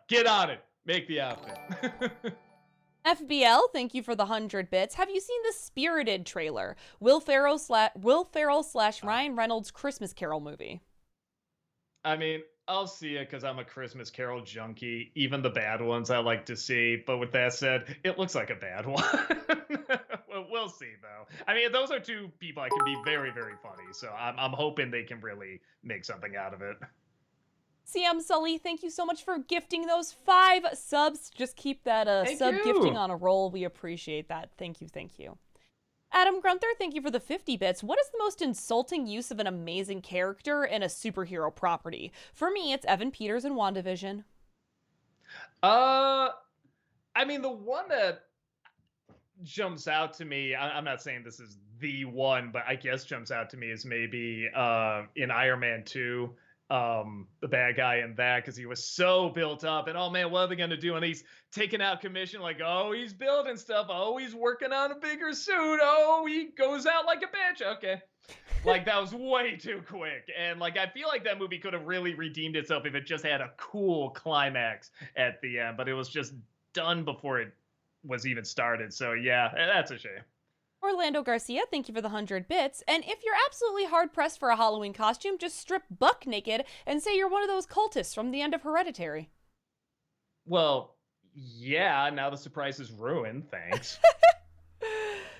B: Get on it. Make the outfit.
A: FBL, thank you for the 100 bits. Have you seen the Spirited trailer? Will Ferrell / Ryan Reynolds Christmas Carol movie.
B: I mean, I'll see it because I'm a Christmas Carol junkie. Even the bad ones I like to see. But with that said, it looks like a bad one. Well, we'll see, though. I mean, those are two people that can be very, very funny. So I'm hoping they can really make something out of it.
A: CM Sully, thank you so much for gifting those 5 subs. Just keep that sub gifting on a roll. We appreciate that. Thank you, thank you. Adam Grunther, thank you for the 50 bits. What is the most insulting use of an amazing character in a superhero property? For me, it's Evan Peters in WandaVision.
B: I mean, the one that jumps out to me, I'm not saying this is the one, but I guess jumps out to me is maybe in Iron Man 2. The bad guy in that, because he was so built up and, oh man, what are they going to do? And he's taking out commission, like, oh, he's building stuff, oh, he's working on a bigger suit, oh, he goes out like a bitch. Okay, like, that was way too quick. And like, I feel like that movie could have really redeemed itself if it just had a cool climax at the end, but it was just done before it was even started. So yeah, that's a shame.
A: Orlando Garcia, thank you for the 100 bits. And if you're absolutely hard-pressed for a Halloween costume, just strip buck naked and say you're one of those cultists from the end of Hereditary.
B: Well, yeah, now the surprise is ruined, thanks.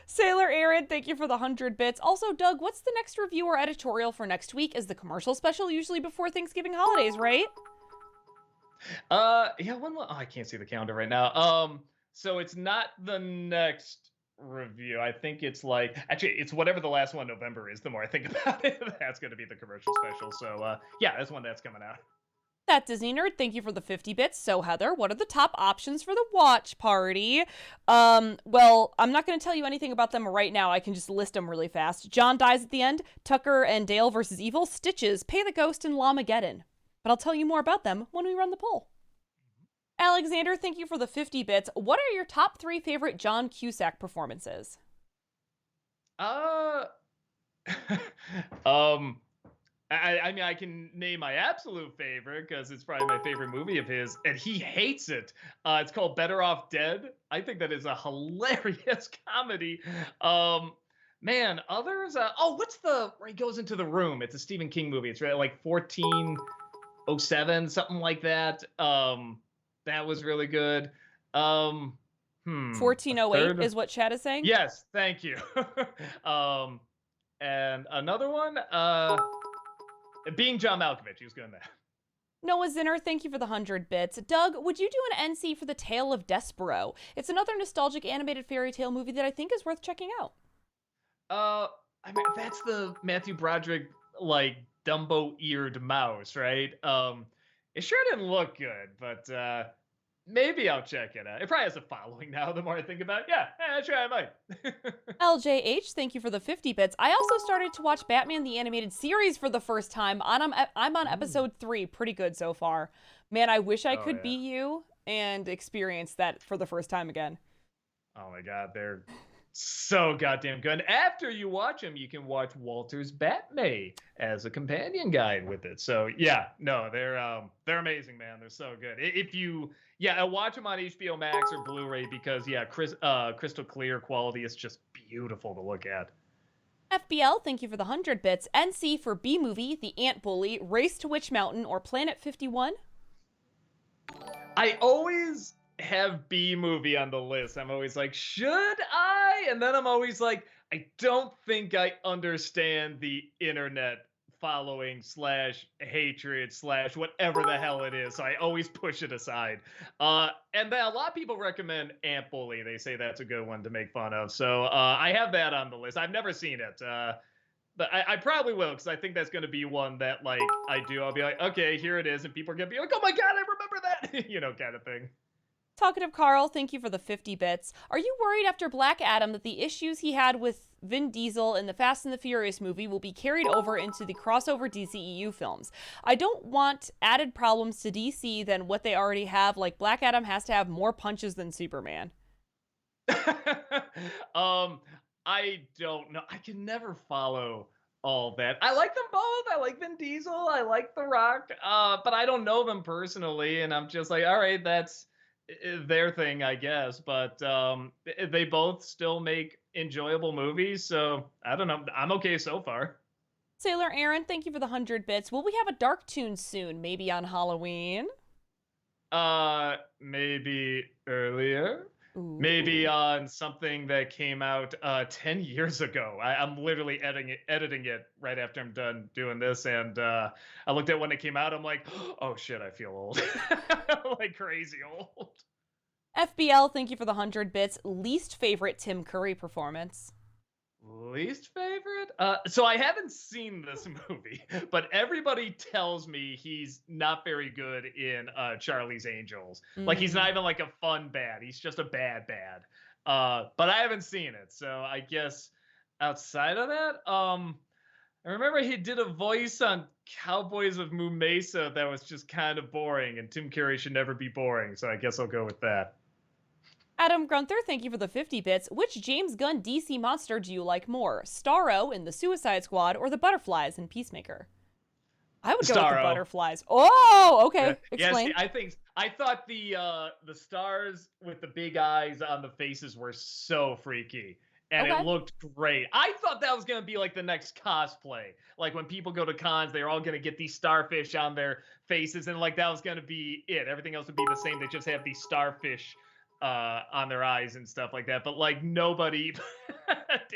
A: Sailor Aaron, thank you for the 100 bits. Also, Doug, what's the next review or editorial for next week? Is the commercial special usually before Thanksgiving holidays, right?
B: Yeah, I can't see the calendar right now. So it's not the next review. I think it's like, actually, it's whatever the last one November is. The more I think about it, that's going to be the commercial special. So yeah, that's one that's coming out.
A: That Disney Nerd, thank you for the 50 bits. So Heather, what are the top options for the watch party? Well, I'm not going to tell you anything about them right now. I can just list them really fast. John dies at the end, Tucker and Dale versus Evil, Stitches, Pay the Ghost, and Lamageddon. But I'll tell you more about them when we run the poll. Alexander, thank you for the 50 bits. What are your top 3 favorite John Cusack performances?
B: I mean, I can name my absolute favorite because it's probably my favorite movie of his, and he hates it. It's called Better Off Dead. I think that is a hilarious comedy. Man, others. What's where he goes into the room? It's a Stephen King movie. It's like 1407, something like that. That was really good.
A: 1408 is what chat is saying?
B: Yes, thank you. And another one, being John Malkovich, he was good in that.
A: Noah Zinner, thank you for the 100 bits. Doug, would you do an NC for The Tale of Despero? It's another nostalgic animated fairy tale movie that I think is worth checking out.
B: I mean, that's the Matthew Broderick, like, Dumbo-eared mouse, right? It sure didn't look good, but maybe I'll check it out. It probably has a following now, the more I think about it. Yeah, sure I might.
A: LJH, thank you for the 50 bits. I also started to watch Batman the Animated Series for the first time. I'm on episode 3. Pretty good so far. Man, I wish I could be you and experience that for the first time again.
B: Oh my god, they're So goddamn good. After you watch them, you can watch Walter's Batmay as a companion guide with it. So yeah, no, they're amazing, man. They're so good. If you watch them on HBO Max or Blu-ray because crystal clear quality is just beautiful to look at.
A: FBL, thank you for the 100 bits. NC for B Movie, The Ant Bully, Race to Witch Mountain, or Planet 51.
B: I always have B Movie on the list. I'm always like, should I? And then I'm always like, I don't think I understand the internet following / hatred / whatever the hell it is. So I always push it aside. And then a lot of people recommend Ant Bully. They say that's a good one to make fun of. So I have that on the list. I've never seen it. But I probably will, because I think that's going to be one that, like, I'll be like, okay, here it is. And people are going to be like, oh my God, I remember that, kind of thing.
A: Talkative Carl, thank you for the 50 bits. Are you worried after Black Adam that the issues he had with Vin Diesel in the Fast and the Furious movie will be carried over into the crossover DCEU films? I don't want added problems to DC than what they already have, like Black Adam has to have more punches than Superman.
B: I don't know. I can never follow all that. I like them both. I like Vin Diesel. I like The Rock. But I don't know them personally, and I'm just like, all right, that's their thing, I guess. But they both still make enjoyable movies, so I don't know. I'm okay so far.
A: Sailor Aaron, thank you for the 100 bits. Will we have a Dark Tune soon? Maybe on Halloween?
B: Maybe earlier.
A: Ooh.
B: Maybe on something that came out 10 years ago. I'm literally editing it right after I'm done doing this. And I looked at when it came out. I'm like, oh, shit, I feel old. Like crazy old.
A: FBL, thank you for the 100 bits. Least favorite Tim Curry performance?
B: Least favorite? So I haven't seen this movie, but everybody tells me he's not very good in Charlie's Angels. Like, he's not even like a fun bad. He's just a bad. But I haven't seen it. So I guess outside of that, I remember he did a voice on Cowboys of Moo Mesa that was just kind of boring, and Tim Curry should never be boring. So I guess I'll go with that.
A: Adam Grunther, thank you for the 50 bits. Which James Gunn DC monster do you like more? Starro in The Suicide Squad or the Butterflies in Peacemaker? I would go with the Butterflies. Oh, okay. Explain.
B: Yeah, I thought the stars with the big eyes on the faces were so freaky. And It looked great. I thought that was going to be like the next cosplay. Like when people go to cons, they're all going to get these starfish on their faces. And like that was going to be it. Everything else would be the same. They just have these starfish on their eyes and stuff like that, but like nobody did.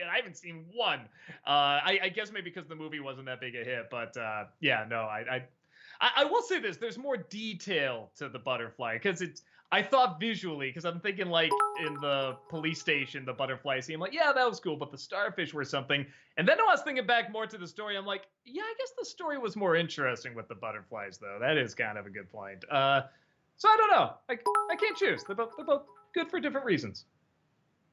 B: I haven't seen one. I guess maybe because the movie wasn't that big a hit, but yeah, no, I will say this: there's more detail to the butterfly because I thought visually, because I'm thinking like in the police station, the butterfly scene, I'm like, yeah, that was cool, but the starfish were something. And then I was thinking back more to the story. I'm like, yeah, I guess the story was more interesting with the butterflies, though. That is kind of a good point. So I don't know. I can't choose. They're both good for different reasons.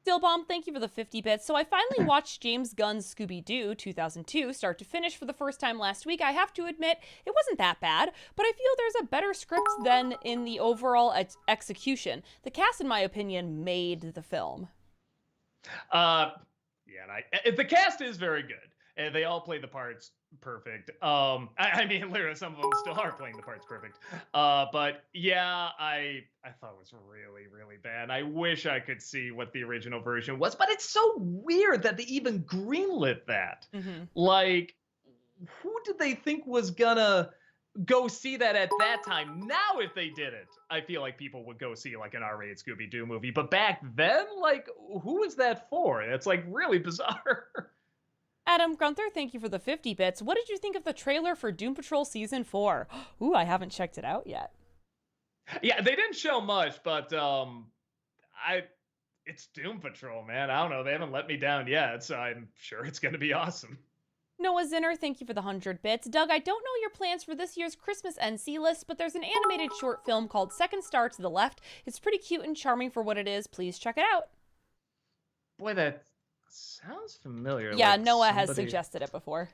A: Stillbomb, thank you for the 50 bits. So I finally watched James Gunn's Scooby-Doo 2002 start to finish for the first time last week. I have to admit, it wasn't that bad, but I feel there's a better script than in the overall execution. The cast, in my opinion, made the film.
B: Yeah, the cast is very good. And they all play the parts perfect. I mean, literally, some of them still are playing the parts perfect. But yeah, I thought it was really, really bad. I wish I could see what the original version was, but it's so weird that they even greenlit that. Mm-hmm. Like, who did they think was gonna go see that at that time? Now, if they did it, I feel like people would go see like an R-rated Scooby-Doo movie. But back then, like, who was that for? It's like really bizarre.
A: Adam Grunther, thank you for the 50 bits. What did you think of the trailer for Doom Patrol Season 4? Ooh, I haven't checked it out yet.
B: Yeah, they didn't show much, but it's Doom Patrol, man. I don't know. They haven't let me down yet, so I'm sure it's going to be awesome.
A: Noah Zinner, thank you for the 100 bits. Doug, I don't know your plans for this year's Christmas NC list, but there's an animated short film called Second Star to the Left. It's pretty cute and charming for what it is. Please check it out.
B: Boy, that sounds familiar.
A: Yeah, like Noah has suggested it before.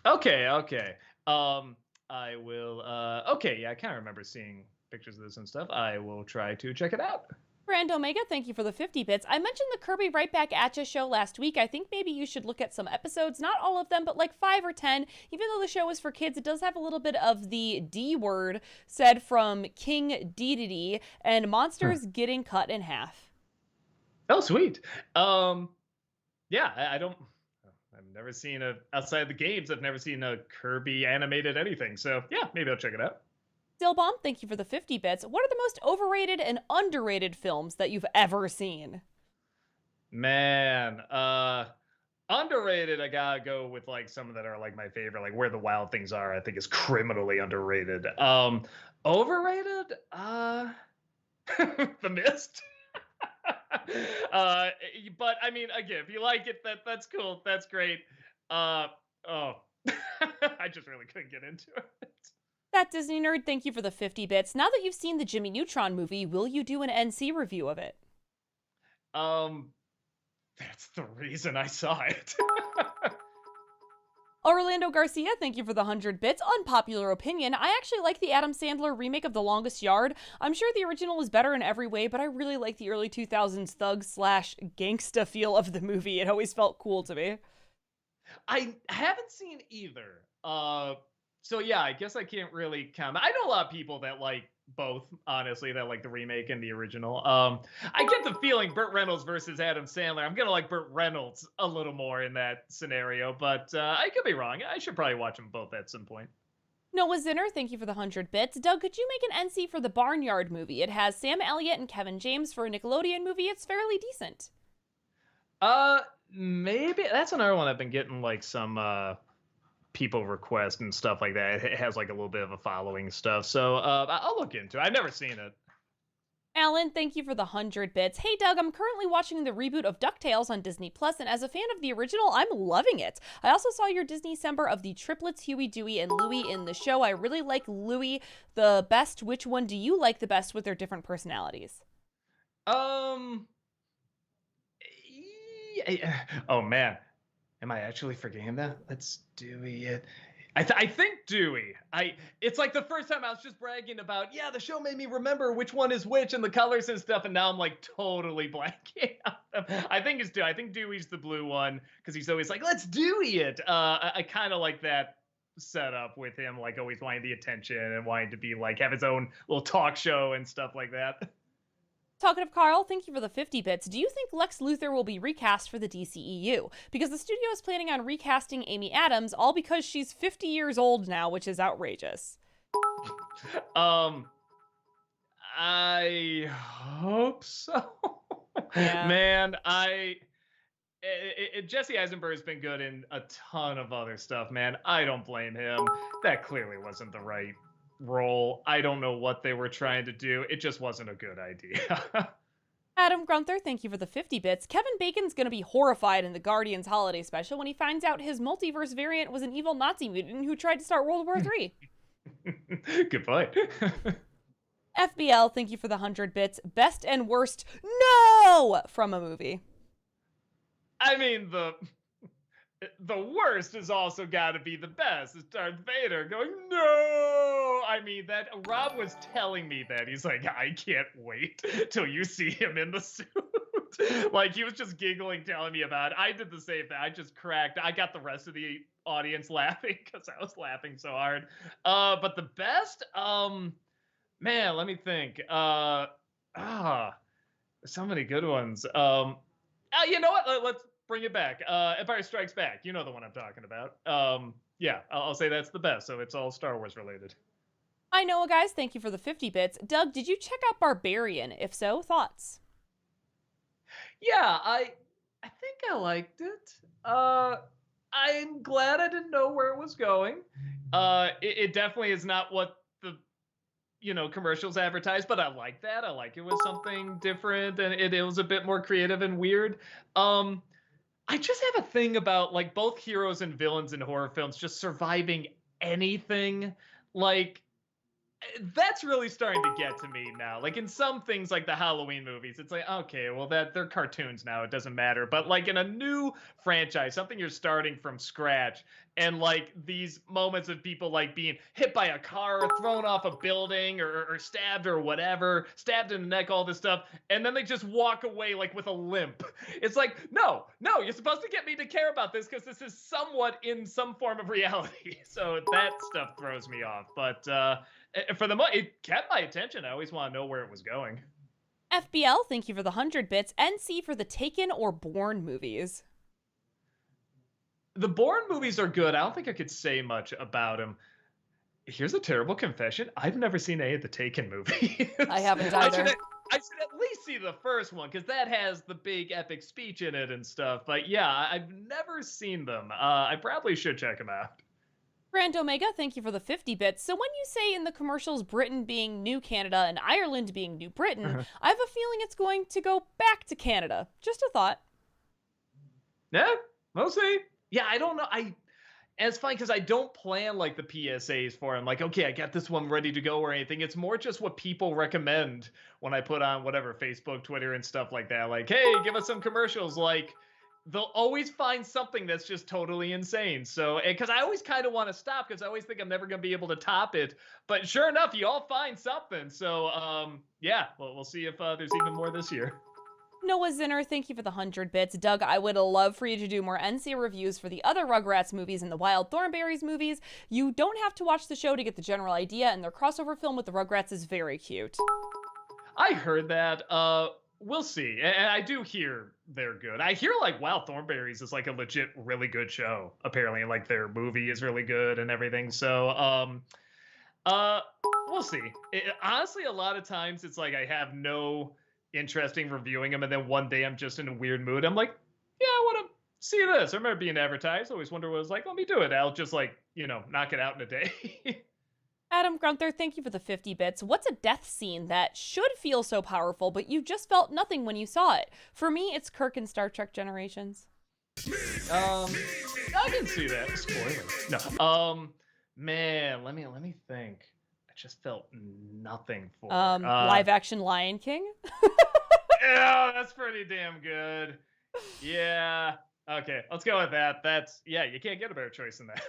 B: Okay. I will. Okay, yeah, I kind of remember seeing pictures of this and stuff. I will try to check it out.
A: Grand Omega, thank you for the 50 bits. I mentioned the Kirby Right Back At Ya show last week. I think maybe you should look at some episodes, not all of them, but like 5 or 10. Even though the show is for kids, it does have a little bit of the D word said from King Dedede and monsters getting cut in half.
B: Oh, sweet. Yeah, I don't. I've never seen outside the games. I've never seen a Kirby animated anything. So yeah, maybe I'll check it out.
A: Dillbomb, thank you for the 50 bits. What are the most overrated and underrated films that you've ever seen?
B: Man, underrated. I gotta go with like some that are like my favorite, like Where the Wild Things Are. I think is criminally underrated. Overrated. The Mist. But I mean, again, if you like it, that's cool. That's great. Oh, I just really couldn't get into it.
A: That Disney nerd, thank you for the 50 bits. Now that you've seen the Jimmy Neutron movie, will you do an NC review of it?
B: That's the reason I saw it.
A: Orlando Garcia, thank you for the 100 bits. Unpopular opinion, I actually like the Adam Sandler remake of The Longest Yard. I'm sure the original is better in every way, but I really like the early 2000s thug/gangsta feel of the movie. It always felt cool to me.
B: I haven't seen either. So yeah, I guess I can't really comment. I know a lot of people that like both, honestly, that like the remake and the original. I get the feeling Burt Reynolds versus Adam Sandler. I'm gonna like Burt Reynolds a little more in that scenario, but I could be wrong. I should probably watch them both at some point.
A: Noah Zinner, thank you for the 100 bits. Doug, could you make an NC for the Barnyard movie? It has Sam Elliott and Kevin James for a Nickelodeon movie. It's fairly decent.
B: Maybe that's another one I've been getting like some people request and stuff like that. It has like a little bit of a following stuff, so I'll look into it. I've never seen it.
A: Alan, thank you for the 100 bits. Hey Doug, I'm currently watching the reboot of DuckTales on Disney Plus, and as a fan of the original, I'm loving it. I also saw your Disney-cember of the triplets Huey, Dewey, and Louie in the show. I really like Louie the best. Which one do you like the best with their different personalities?
B: Oh man, am I actually forgetting that? Let's Dewey it. I think Dewey. It's like the first time I was just bragging about, yeah, the show made me remember which one is which and the colors and stuff, and now I'm like totally blanking out them. I think it's Dewey. I think Dewey's the blue one because he's always like, let's Dewey it. I kind of like that setup with him, like always wanting the attention and wanting to be like have his own little talk show and stuff like that.
A: Talkative Carl, thank you for the 50 bits. Do you think Lex Luthor will be recast for the DCEU? Because the studio is planning on recasting Amy Adams, all because she's 50 years old now, which is outrageous.
B: I hope so.
A: Yeah.
B: Man, Jesse Eisenberg's been good in a ton of other stuff, man. I don't blame him. That clearly wasn't the right role. I don't know what they were trying to do. It just wasn't a good idea.
A: Adam Grunther, thank you for the 50 bits. Kevin Bacon's gonna be horrified in the Guardians holiday special when he finds out his multiverse variant was an evil Nazi mutant who tried to start World War III.
B: Good point.
A: FBL, thank you for the 100 bits. Best and worst, no, from a movie.
B: I mean, the worst has also got to be the best. It's Darth Vader going, no! I mean, that Rob was telling me that. He's like, I can't wait till you see him in the suit. Like, he was just giggling, telling me about it. I did the same thing. I just cracked. I got the rest of the audience laughing because I was laughing so hard. But the best, man, let me think. So many good ones. You know what? Let's bring it back. Empire Strikes Back. You know the one I'm talking about. Yeah, I'll say that's the best. So it's all Star Wars related.
A: I know, guys. Thank you for the 50 bits. Doug, did you check out Barbarian? If so, thoughts?
B: Yeah, I think I liked it. I'm glad I didn't know where it was going. It definitely is not what the commercials advertised, but I like that. I like it was something different and it was a bit more creative and weird. I just have a thing about like both heroes and villains in horror films just surviving anything. Like that's really starting to get to me now. Like in some things, like the Halloween movies, it's like, okay, well, they're cartoons now, it doesn't matter. But like in a new franchise, something you're starting from scratch, and like these moments of people like being hit by a car or thrown off a building or stabbed or whatever, stabbed in the neck, all this stuff, and then they just walk away like with a limp. It's like, no, you're supposed to get me to care about this because this is somewhat in some form of reality. So that stuff throws me off. But for it kept my attention. I always want to know where it was going.
A: FBL, thank you for the 100 bits. NC for the Taken or Bourne movies.
B: The Bourne movies are good. I don't think I could say much about them. Here's a terrible confession. I've never seen any of the Taken movies.
A: I haven't either.
B: I should at least see the first one because that has the big epic speech in it and stuff. But yeah, I've never seen them. I probably should check them out.
A: Grand Omega, thank you for the 50 bits. So when you say in the commercials Britain being New Canada and Ireland being New Britain, I have a feeling it's going to go back to Canada. Just a thought.
B: Yeah, we'll see. Yeah, I don't know. And it's funny because I don't plan like the PSAs for them. Like, okay, I got this one ready to go or anything. It's more just what people recommend when I put on whatever, Facebook, Twitter, and stuff like that. Like, hey, give us some commercials. Like, they'll always find something that's just totally insane. So, because I always kind of want to stop because I always think I'm never going to be able to top it. But sure enough, you all find something. So, yeah, well, we'll see if there's even more this year.
A: Noah Zinner, thank you for the 100 bits. Doug, I would love for you to do more NC reviews for the other Rugrats movies and the Wild Thornberrys movies. You don't have to watch the show to get the general idea, and their crossover film with the Rugrats is very cute.
B: I heard that. We'll see. And I do hear they're good. I hear like Wild Thornberrys is like a legit really good show, apparently. And like their movie is really good and everything. So we'll see. Honestly, a lot of times it's like I have no interest in reviewing them, and then one day I'm just in a weird mood. I'm like, yeah, I want to see this. I remember being advertised. I always wonder what it was like. Let me do it. I'll just like, knock it out in a day.
A: Adam Grunther, thank you for the 50 bits. What's a death scene that should feel so powerful, but you just felt nothing when you saw it? For me, it's Kirk in Star Trek Generations.
B: I can see that. Spoilers. No. Man, let me think. I just felt nothing for
A: live action Lion King.
B: Yeah, that's pretty damn good. Yeah. Okay, let's go with that. You can't get a better choice than that.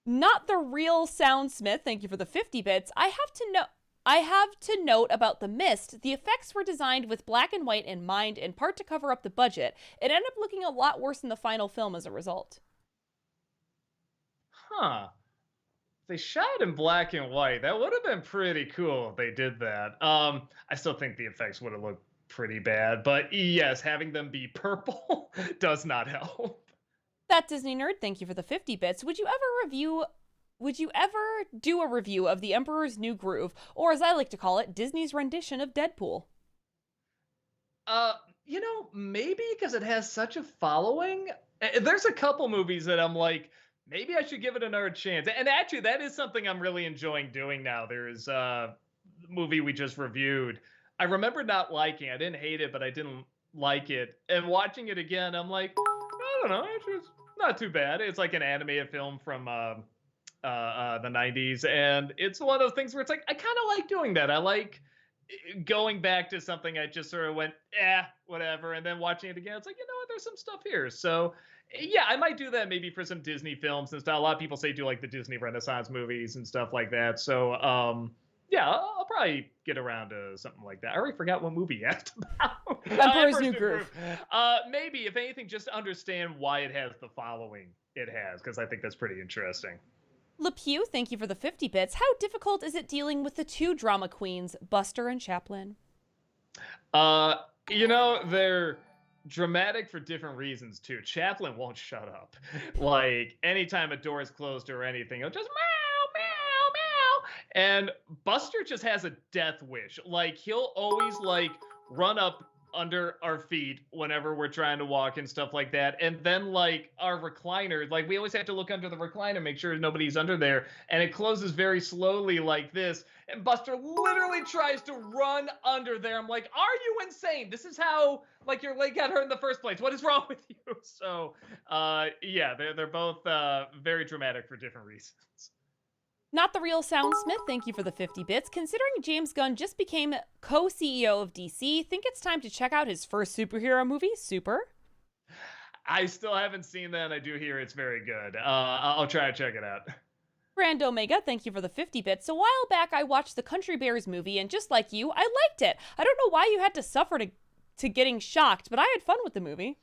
A: Not the real Soundsmith, thank you for the 50 bits. I have to note about The Mist. The effects were designed with black and white in mind, in part to cover up the budget. It ended up looking a lot worse in the final film as a result.
B: Huh. They shot in black and white. That would have been pretty cool if they did that. I still think the effects would have looked pretty bad, but yes, having them be purple does not help.
A: That Disney Nerd, thank you for the 50 bits. Would you ever do a review of The Emperor's New Groove, or as I like to call it, Disney's rendition of Deadpool?
B: Maybe because it has such a following. There's a couple movies that I'm like, maybe I should give it another chance. And actually, that is something I'm really enjoying doing now. There's a movie we just reviewed. I remember not liking it. I didn't hate it, but I didn't like it. And watching it again, I'm like, I don't know. It's not too bad. It's like an animated film from the 90s. And it's one of those things where it's like, I kind of like doing that. I like going back to something I just sort of went, whatever. And then watching it again, it's like, what? There's some stuff here. So yeah, I might do that maybe for some Disney films and stuff. A lot of people say do like the Disney Renaissance movies and stuff like that. So yeah, I'll probably get around to something like that. I already forgot what movie you asked about.
A: Emperor's New Groove.
B: Maybe, if anything, just to understand why it has the following it has, because I think that's pretty interesting.
A: LePew, thank you for the 50 bits. How difficult is it dealing with the two drama queens, Buster and Chaplin?
B: They're dramatic for different reasons, too. Chaplin won't shut up. Like, anytime a door is closed or anything, he'll just meow, meow, meow. And Buster just has a death wish. Like, he'll always, run up under our feet whenever we're trying to walk and stuff like that. And then, our recliner, we always have to look under the recliner, make sure nobody's under there. And it closes very slowly like this. And Buster literally tries to run under there. I'm like, are you insane? This is how, your leg got hurt in the first place. What is wrong with you? So, yeah, they're both very dramatic for different reasons.
A: Not the Real Soundsmith, thank you for the 50 bits. Considering James Gunn just became co-CEO of DC, think it's time to check out his first superhero movie, Super?
B: I still haven't seen that, and I do hear it's very good. I'll try to check it out.
A: Grand Omega, thank you for the 50 bits. A while back, I watched the Country Bears movie, and just like you, I liked it. I don't know why you had to suffer to getting shocked, but I had fun with the movie.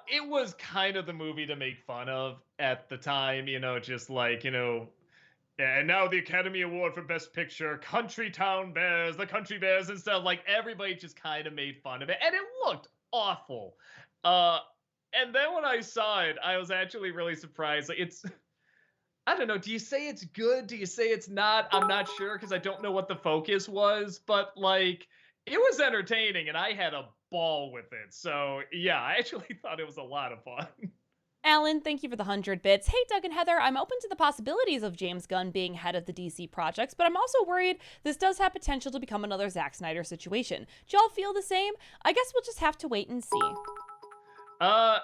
B: It was kind of the movie to make fun of at the time, just like, and now the Academy Award for Best Picture, Country Town Bears, the Country Bears and stuff. Like, everybody just kind of made fun of it, and it looked awful. And then when I saw it, I was actually really surprised. Like, I don't know, do you say it's good? Do you say it's not? I'm not sure, because I don't know what the focus was, but, like, it was entertaining, and I had a ball with it. So, yeah, I actually thought it was a lot of fun.
A: Alan, thank you for the 100 bits. Hey, Doug and Heather, I'm open to the possibilities of James Gunn being head of the DC projects, but I'm also worried this does have potential to become another Zack Snyder situation. Do y'all feel the same? I guess we'll just have to wait and see.
B: I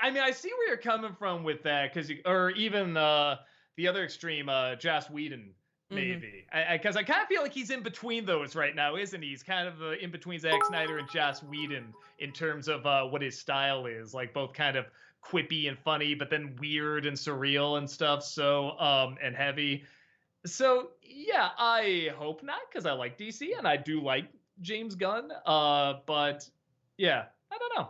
B: mean, I see where you're coming from with that, or even the other extreme, Joss Whedon, maybe. Because I kind of feel like he's in between those right now, isn't he? He's kind of in between Zack Snyder and Joss Whedon in terms of what his style is, like both kind of quippy and funny, but then weird and surreal and stuff. So, and heavy. So, yeah, I hope not, because I like DC and I do like James Gunn. But yeah, I don't know.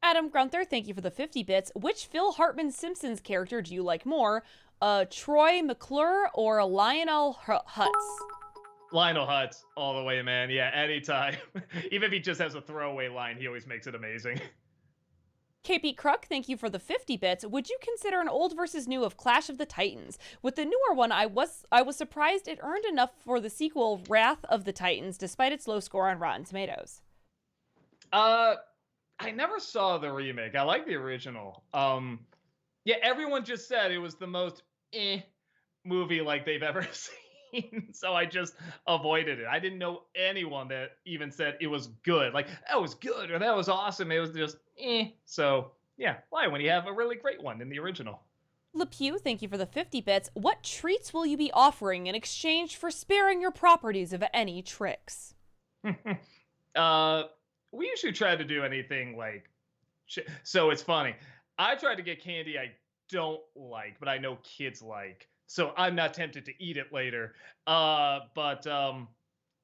A: Adam Grunther, thank you for the 50 bits. Which Phil Hartman Simpsons character do you like more? Troy McClure or Lionel Hutz?
B: Lionel Hutz, all the way, man. Yeah, anytime. Even if he just has a throwaway line, he always makes it amazing.
A: KP Kruk, thank you for the 50 bits. Would you consider an old versus new of Clash of the Titans? With the newer one, I was surprised it earned enough for the sequel Wrath of the Titans, despite its low score on Rotten Tomatoes.
B: I never saw the remake. I like the original. Yeah, everyone just said it was the most movie like they've ever seen, so I just avoided it. I didn't know anyone that even said it was good. Like, that was good or that was awesome. It was just So, yeah, why when you have a really great one in the original?
A: LePew, thank you for the 50 bits. What treats will you be offering in exchange for sparing your properties of any tricks?
B: We usually try to do anything like, so it's funny. I tried to get candy I don't like, but I know kids like, so I'm not tempted to eat it later. But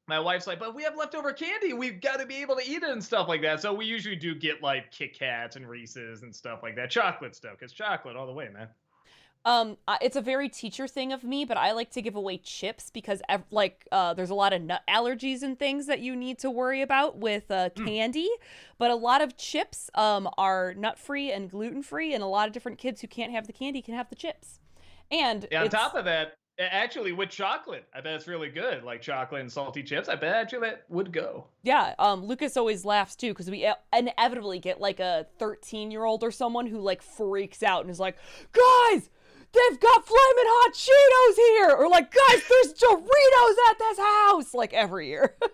B: my wife's like, but we have leftover candy. We've got to be able to eat it and stuff like that. So we usually do get like Kit Kats and Reese's and stuff like that. Chocolate stuff, because chocolate all the way, man.
A: It's a very teacher thing of me, but I like to give away chips because there's a lot of nut allergies and things that you need to worry about with candy. But a lot of chips are nut-free and gluten-free, and a lot of different kids who can't have the candy can have the chips. And
B: on top of that, actually with chocolate, I bet it's really good. Like chocolate and salty chips, I bet actually that would go.
A: Yeah, Lucas always laughs too because we inevitably get like a 13-year-old or someone who like freaks out and is like, guys, they've got Flamin' Hot Cheetos here! Or like, guys, there's Doritos at this house! Like, every year.
B: Oh,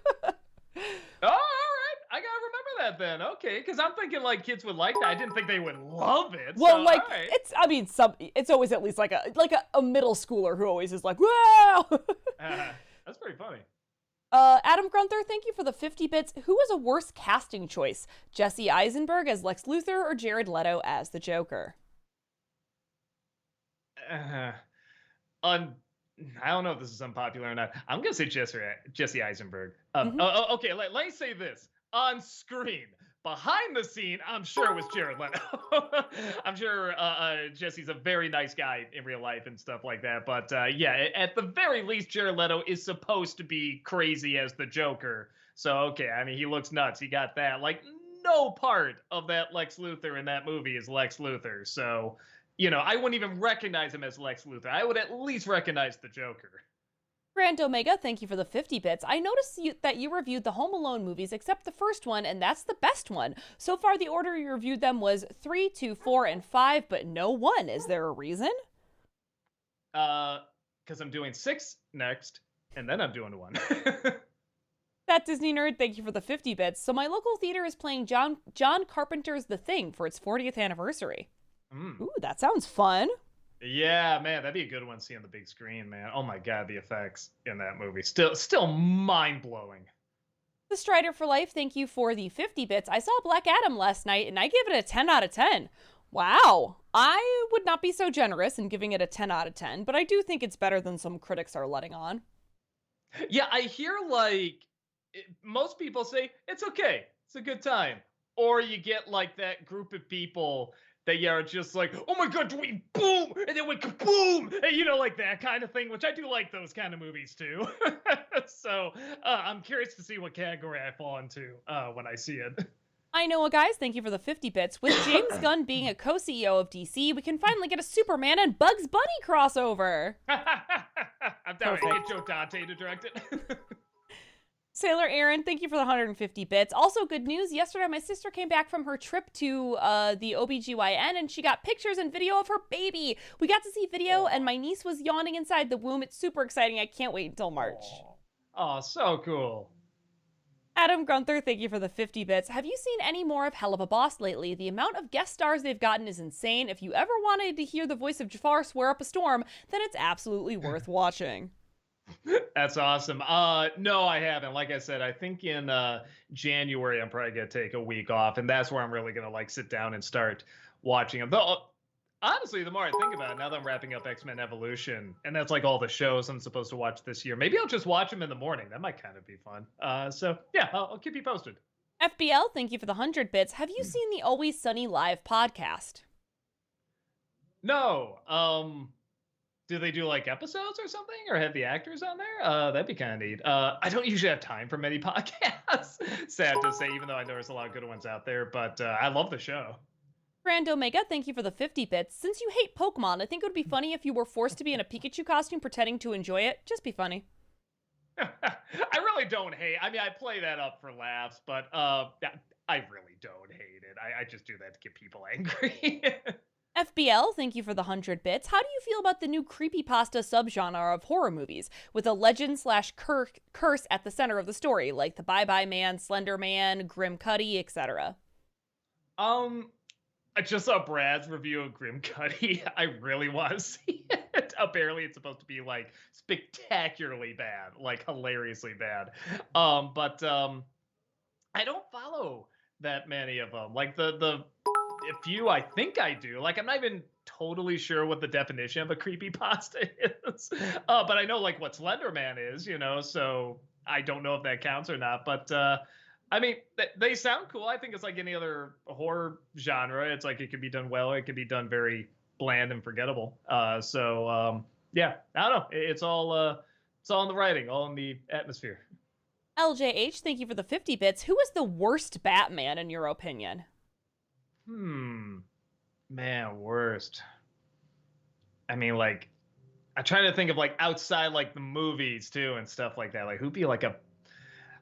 B: all right. I gotta remember that then. Okay, because I'm thinking like kids would like that. I didn't think they would love it.
A: Well,
B: so,
A: like,
B: right.
A: it's always at least like a middle schooler who always is like, wow!
B: That's pretty funny.
A: Adam Grunther, thank you for the 50 bits. Who was a worse casting choice? Jesse Eisenberg as Lex Luthor or Jared Leto as the Joker?
B: I don't know if this is unpopular or not. I'm gonna say Jesse Eisenberg. Okay, let me say this. On screen, behind the scene, I'm sure it was Jared Leto. I'm sure Jesse's a very nice guy in real life and stuff like that. But yeah, at the very least, Jared Leto is supposed to be crazy as the Joker. So okay, I mean, he looks nuts. He got that. Like, no part of that Lex Luthor in that movie is Lex Luthor. So, I wouldn't even recognize him as Lex Luthor. I would at least recognize the Joker.
A: Grand Omega, thank you for the 50 bits. I noticed that you reviewed the Home Alone movies except the first one, and that's the best one. So far, the order you reviewed them was 3, 2, 4, and 5, but no 1. Is there a reason?
B: Because I'm doing 6 next, and then I'm doing 1.
A: That Disney nerd, thank you for the 50 bits. So my local theater is playing John Carpenter's The Thing for its 40th anniversary. Ooh, that sounds fun.
B: Yeah, man, that'd be a good one. Seeing the big screen, man. Oh my god, the effects in that movie still mind blowing.
A: The Strider for Life, thank you for the 50 bits. I saw Black Adam last night and I gave it a 10 out of 10. Wow. I would not be so generous in giving it a 10 out of 10, but I do think it's better than some critics are letting on.
B: Yeah, I hear like most people say it's okay, it's a good time, or you get like that group of people that are just like, oh my god, do we boom, and then we kaboom, and like that kind of thing, which I do like those kind of movies too. So I'm curious to see what category I fall into when I see it.
A: I know, guys, thank you for the 50 bits. With James Gunn being a co-CEO of DC, we can finally get a Superman and Bugs Bunny crossover.
B: I'm down to get Joe Dante to direct it.
A: Sailor Aaron, thank you for the 150 bits. Also, good news. Yesterday, my sister came back from her trip to the OBGYN, and she got pictures and video of her baby. We got to see video, and my niece was yawning inside the womb. It's super exciting. I can't wait until March.
B: Oh, so cool.
A: Adam Gunther, thank you for the 50 bits. Have you seen any more of Hell of a Boss lately? The amount of guest stars they've gotten is insane. If you ever wanted to hear the voice of Jafar swear up a storm, then it's absolutely worth watching.
B: That's awesome. No, I haven't. Like I said, I think in January I'm probably gonna take a week off, and that's where I'm really gonna like sit down and start watching them. Though honestly, the more I think about it, now that I'm wrapping up X-Men Evolution, and that's like all the shows I'm supposed to watch this year, maybe I'll just watch them in the morning. That might kind of be fun. So yeah, I'll keep you posted.
A: FBL, thank you for the 100 bits. Have you seen the Always Sunny live podcast?
B: No. Do they do like episodes or something, or have the actors on there? That'd be kind of neat. I don't usually have time for many podcasts, sad to say, even though I know there's a lot of good ones out there, but I love the show.
A: Grand Omega, thank you for the 50 bits. Since you hate Pokemon, I think it would be funny if you were forced to be in a Pikachu costume pretending to enjoy it. Just be funny.
B: I really don't hate. I mean, I play that up for laughs, but I really don't hate it. I just do that to get people angry.
A: FBL, thank you for the 100 bits. How do you feel about the new creepypasta subgenre of horror movies, with a legend/curse at the center of the story, like the Bye Bye Man, Slender Man, Grim Cuddy, etc.?
B: I just saw Brad's review of Grim Cuddy. I really want to see it. Apparently, it's supposed to be like spectacularly bad, like hilariously bad. But I don't follow that many of them. Like the few I think I do. Like I'm not even totally sure what the definition of a creepypasta is. But I know like what Slender Man is, so I don't know if that counts or not. But I mean, they sound cool. I think it's like any other horror genre. It's like it can be done well. It can be done very bland and forgettable. Yeah, I don't know. It's all in the writing, all in the atmosphere.
A: LJH, thank you for the 50 bits. Who is the worst Batman in your opinion?
B: Man, worst. I mean, like, I'm trying to think of like outside like the movies too and stuff like that. Like, who'd be like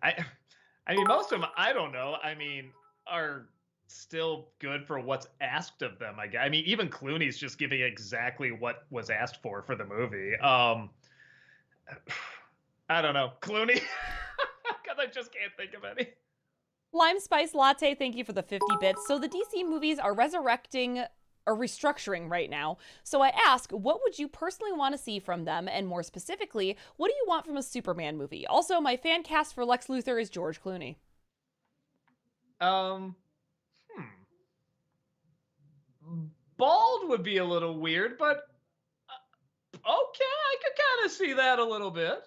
B: I mean, most of them, I don't know. I mean, are still good for what's asked of them. I mean, even Clooney's just giving exactly what was asked for the movie. I don't know. Clooney? Because I just can't think of any.
A: Lime Spice Latte, thank you for the 50 bits. So the DC movies are resurrecting or restructuring right now. So I ask, what would you personally want to see from them? And more specifically, what do you want from a Superman movie? Also, my fan cast for Lex Luthor is George Clooney.
B: Bald would be a little weird, but okay, I could kind of see that a little bit.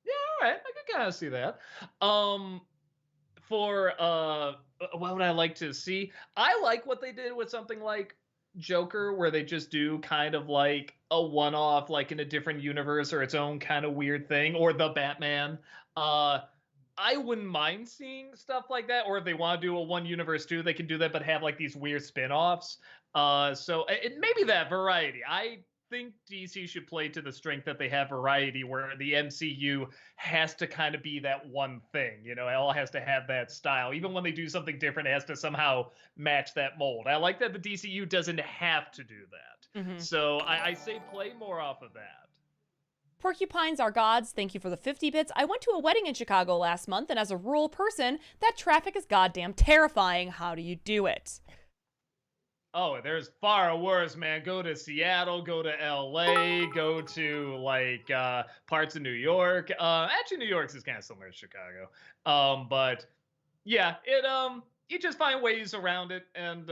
B: Yeah, all right, I could kind of see that. For what would I like to see? I like what they did with something like Joker, where they just do kind of like a one-off, like in a different universe or its own kind of weird thing, or the Batman. I wouldn't mind seeing stuff like that, or if they want to do a one universe too, they can do that, but have like these weird spin-offs. So maybe that variety. I think DC should play to the strength that they have variety, where the MCU has to kind of be that one thing. It all has to have that style. Even when they do something different, it has to somehow match that mold. I like that the DCU doesn't have to do that. Mm-hmm. So I say play more off of that.
A: Porcupines are gods, thank you for the 50 bits. I went to a wedding in Chicago last month, and as a rural person, that traffic is goddamn terrifying. How do you do it?
B: there's far worse, man. Go to Seattle, go to LA, go to like parts of New York. Actually, New York's is kind of similar to Chicago. But yeah, you just find ways around it and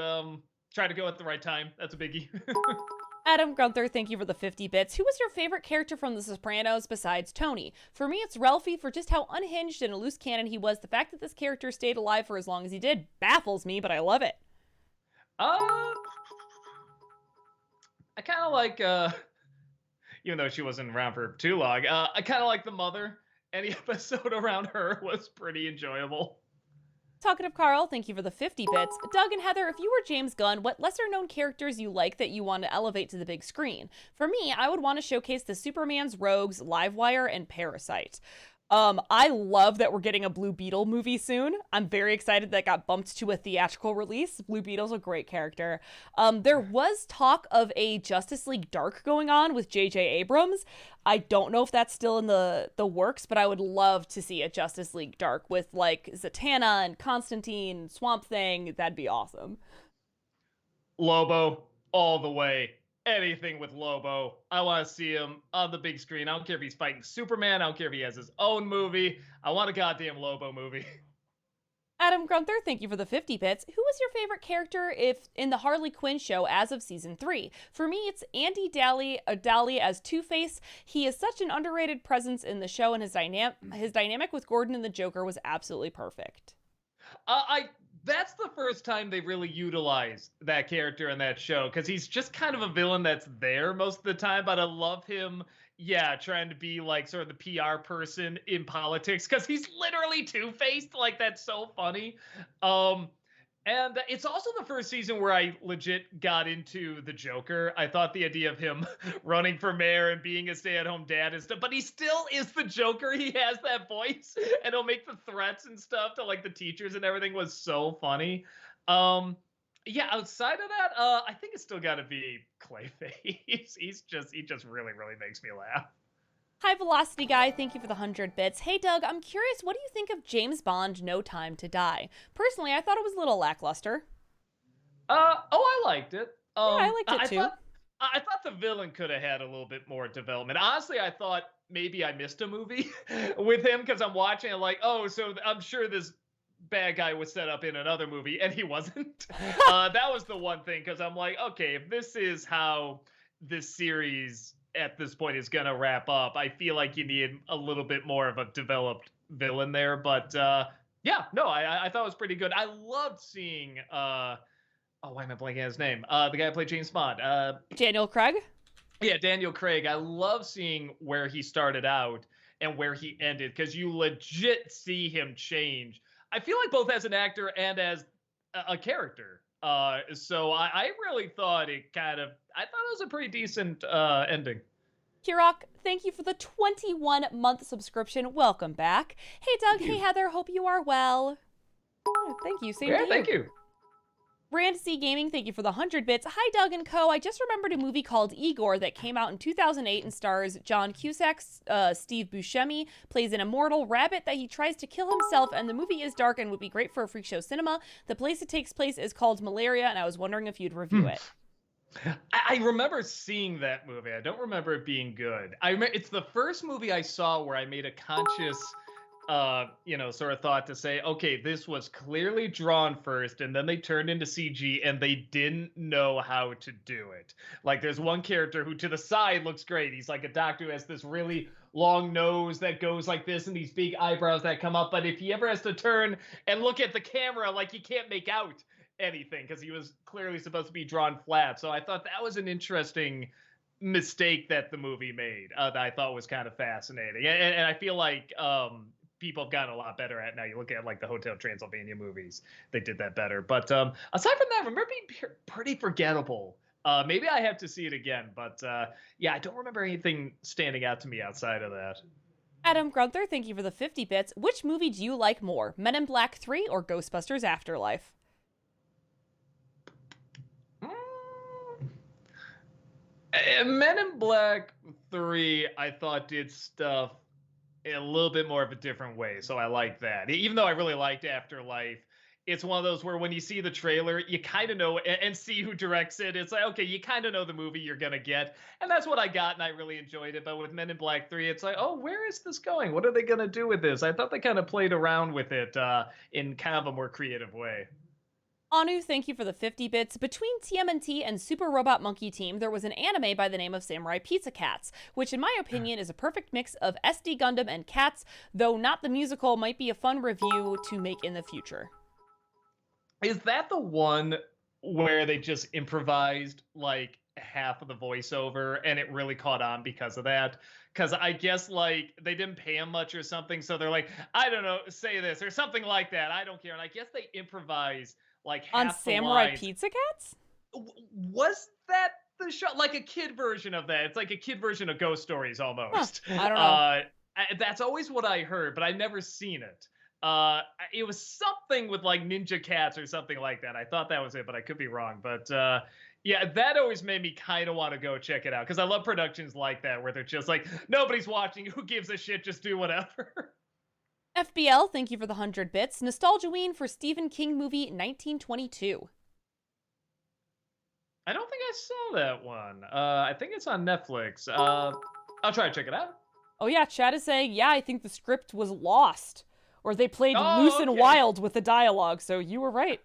B: try to go at the right time. That's a biggie.
A: Adam Gunther, thank you for the 50 bits. Who was your favorite character from The Sopranos besides Tony? For me, it's Ralphie for just how unhinged and a loose cannon he was. The fact that this character stayed alive for as long as he did baffles me, but I love it.
B: I kind of like, even though she wasn't around for too long, I kind of like the mother. Any episode around her was pretty enjoyable.
A: Talkative Carl, thank you for the 50 bits. Doug and Heather, if you were James Gunn, what lesser known characters you like that you want to elevate to the big screen? For me, I would want to showcase the Supermans, Rogues, Livewire, and Parasite. I love that we're getting a Blue Beetle movie soon. I'm very excited that got bumped to a theatrical release. Blue Beetle's a great character. There was talk of a Justice League Dark going on with J.J. Abrams. I don't know if that's still in the works, but I would love to see a Justice League Dark with like Zatanna and Constantine, Swamp Thing. That'd be awesome.
B: Lobo, all the way. Anything with Lobo. I want to see him on the big screen. I don't care if he's fighting Superman. I don't care if he has his own movie. I want a goddamn Lobo movie.
A: Adam Grunther, thank you for the 50 bits. Who was your favorite character if in the Harley Quinn show as of season 3? For me, it's Andy Daly as Two-Face. He is such an underrated presence in the show, and his dynamic with Gordon and the Joker was absolutely perfect.
B: That's the first time they really utilized that character in that show, because he's just kind of a villain that's there most of the time, but I love him, trying to be like sort of the PR person in politics, because he's literally two-faced. Like, that's so funny. And it's also the first season where I legit got into the Joker. I thought the idea of him running for mayor and being a stay-at-home dad and stuff, but he still is the Joker. He has that voice, and he'll make the threats and stuff to like the teachers and everything was so funny. Outside of that, I think it's still got to be Clayface. He just really, really makes me laugh.
A: High Velocity Guy, thank you for the 100 bits. Hey Doug, I'm curious, what do you think of James Bond No Time to Die? Personally, I thought it was a little lackluster.
B: I liked it.
A: I liked it too.
B: I thought the villain could have had a little bit more development. Honestly, I thought maybe I missed a movie with him, because I'm watching it like, so I'm sure this bad guy was set up in another movie, and he wasn't. That was the one thing, because I'm like, okay, if this is how this series at this point is gonna wrap up, I feel like you need a little bit more of a developed villain there. But I thought it was pretty good. I loved seeing why am I blanking on his name? The guy who played James Bond.
A: Daniel Craig?
B: Yeah, Daniel Craig. I love seeing where he started out and where he ended, because you legit see him change. I feel like both as an actor and as a character. So I really thought I thought it was a pretty decent ending.
A: Kirok, thank you for the 21-month subscription. Welcome back. Hey Doug, hey Heather, hope you are well. Thank you. Same to you.
B: Thank you.
A: Rand C Gaming, thank you for the 100 bits. Hi, Doug and Co. I just remembered a movie called Igor that came out in 2008 and stars John Cusack. Steve Buscemi plays an immortal rabbit that he tries to kill himself, and the movie is dark and would be great for a freak show cinema. The place it takes place is called Malaria, and I was wondering if you'd review it.
B: I remember seeing that movie. I don't remember it being good. It's the first movie I saw where I made a conscious sort of thought to say, okay, this was clearly drawn first, and then they turned into CG, and they didn't know how to do it. Like, there's one character who to the side looks great. He's like a doctor who has this really long nose that goes like this and these big eyebrows that come up. But if he ever has to turn and look at the camera, like, he can't make out anything, because he was clearly supposed to be drawn flat. So I thought that was an interesting mistake that the movie made that I thought was kind of fascinating. And I feel like people have gotten a lot better at it now. You look at like the Hotel Transylvania movies, they did that better. But aside from that, I remember being pretty forgettable. Maybe I have to see it again, but I don't remember anything standing out to me outside of that.
A: Adam Grunther, thank you for the 50 bits. Which movie do you like more, Men in Black 3 or Ghostbusters Afterlife?
B: Men in Black 3, I thought did stuff in a little bit more of a different way, so I like that. Even though I really liked Afterlife, it's one of those where when you see the trailer, you kind of know and see who directs it. It's like, okay, you kind of know the movie you're going to get. And that's what I got, and I really enjoyed it. But with Men in Black 3, it's like, oh, where is this going? What are they going to do with this? I thought they kind of played around with it in kind of a more creative way.
A: Anu, thank you for the 50 bits. Between TMNT and Super Robot Monkey Team, there was an anime by the name of Samurai Pizza Cats, which in my opinion is a perfect mix of SD Gundam and cats, though not the musical, might be a fun review to make in the future.
B: Is that the one where they just improvised like half of the voiceover and it really caught on because of that? Because I guess like they didn't pay him much or something, so they're like, I don't know, say this or something like that. I don't care. And I guess they improvised like half
A: on
B: the
A: Samurai
B: lines.
A: Pizza Cats?
B: Was that the show? Like a kid version of that? It's like a kid version of Ghost Stories almost.
A: Huh, I don't know.
B: That's always what I heard, but I've never seen it. It was something with like ninja cats or something like that. I thought that was it, but I could be wrong. But yeah, that always made me kind of want to go check it out because I love productions like that where they're just like, nobody's watching, who gives a shit, just do whatever.
A: FBL, thank you for the 100 bits. Nostalgiaween for Stephen King movie 1922.
B: I don't think I saw that one. I think it's on Netflix. I'll try to check it out.
A: Oh yeah, chat is saying, yeah, I think the script was lost. Or they played loose and
B: okay.
A: wild with the dialogue, so you were right.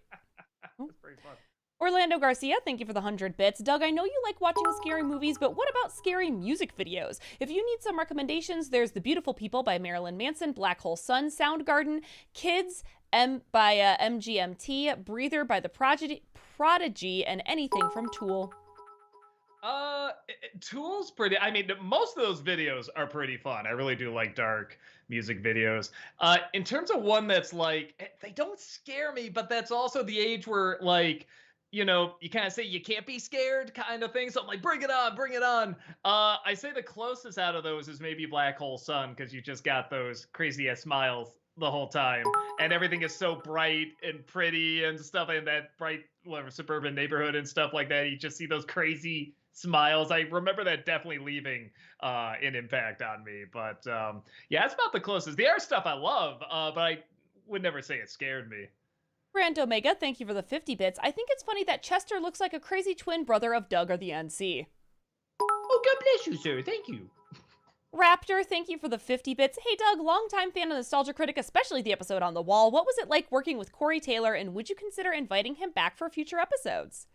B: That's pretty fun.
A: Orlando Garcia, thank you for the 100 bits. Doug, I know you like watching scary movies, but what about scary music videos? If you need some recommendations, there's The Beautiful People by Marilyn Manson, Black Hole Sun, Soundgarden, Kids by MGMT, Breather by The Prodigy, and anything from Tool.
B: Tool's pretty. I mean, most of those videos are pretty fun. I really do like dark music videos. In terms of one that's like, they don't scare me, but that's also the age where like, you know, you kind of say you can't be scared kind of thing. So I'm like, bring it on, bring it on. I say the closest out of those is maybe Black Hole Sun because you just got those crazy ass smiles the whole time, and everything is so bright and pretty and stuff in that bright whatever suburban neighborhood and stuff like that. You just see those crazy smiles. I remember that definitely leaving an impact on me. But yeah, it's about the closest. The air stuff I love, but I would never say it scared me.
A: Brand Omega, thank you for the 50 bits. I think it's funny that Chester looks like a crazy twin brother of Doug or the NC.
B: Oh, God bless you, sir. Thank you.
A: Raptor, thank you for the 50 bits. Hey Doug, longtime fan of Nostalgia Critic, especially the episode on the wall. What was it like working with Corey Taylor, and would you consider inviting him back for future episodes?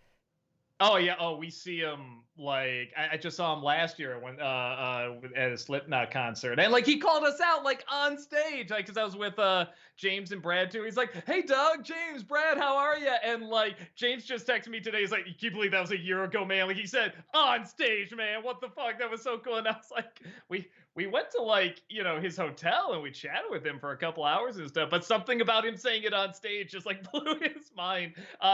B: Oh yeah. Oh, we see him like I just saw him last year when at a Slipknot concert, and like he called us out like on stage, like because I was with James and Brad too. He's like, "Hey, Doug, James, Brad, how are you?" And like James just texted me today. He's like, "You can't believe that was a year ago, man." Like he said, "On stage, man. What the fuck? That was so cool." And I was like, we went to like his hotel and we chatted with him for a couple hours and stuff. But something about him saying it on stage just like blew his mind.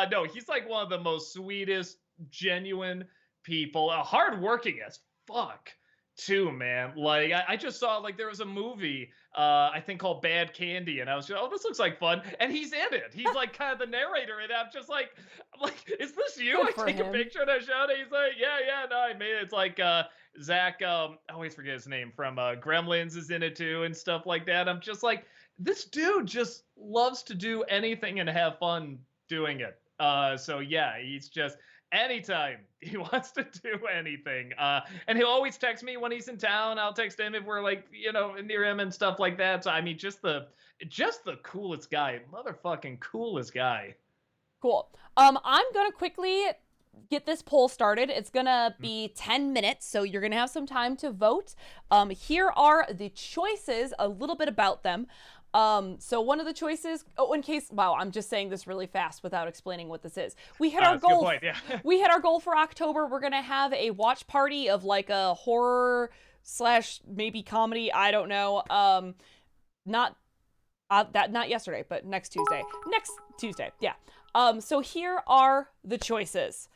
B: No, he's like one of the most sweetest, genuine people, hardworking as fuck too, man. Like I just saw like there was a movie I think called Bad Candy, and I was just, oh, this looks like fun, and he's in it. He's like kind of the narrator, and I'm just like, is this you?
A: Good
B: I take a picture and I showed it. He's like, yeah, no, I made it. It's like Zach, I always forget his name, from Gremlins is in it too and stuff like that. I'm just like, this dude just loves to do anything and have fun doing it. So yeah, he's just anytime he wants to do anything. And he'll always text me when he's in town. I'll text him if we're like, near him and stuff like that. So I mean, just the coolest guy, motherfucking coolest guy.
A: Cool. I'm gonna quickly get this poll started. It's gonna be 10 minutes, so you're gonna have some time to vote. Here are the choices, a little bit about them. So one of the choices, I'm just saying this really fast without explaining what this is. We hit our goal.
B: Point, yeah.
A: We hit our goal for October. We're going to have a watch party of like a horror / maybe comedy. I don't know. Not yesterday, but next Tuesday. Yeah. So here are the choices.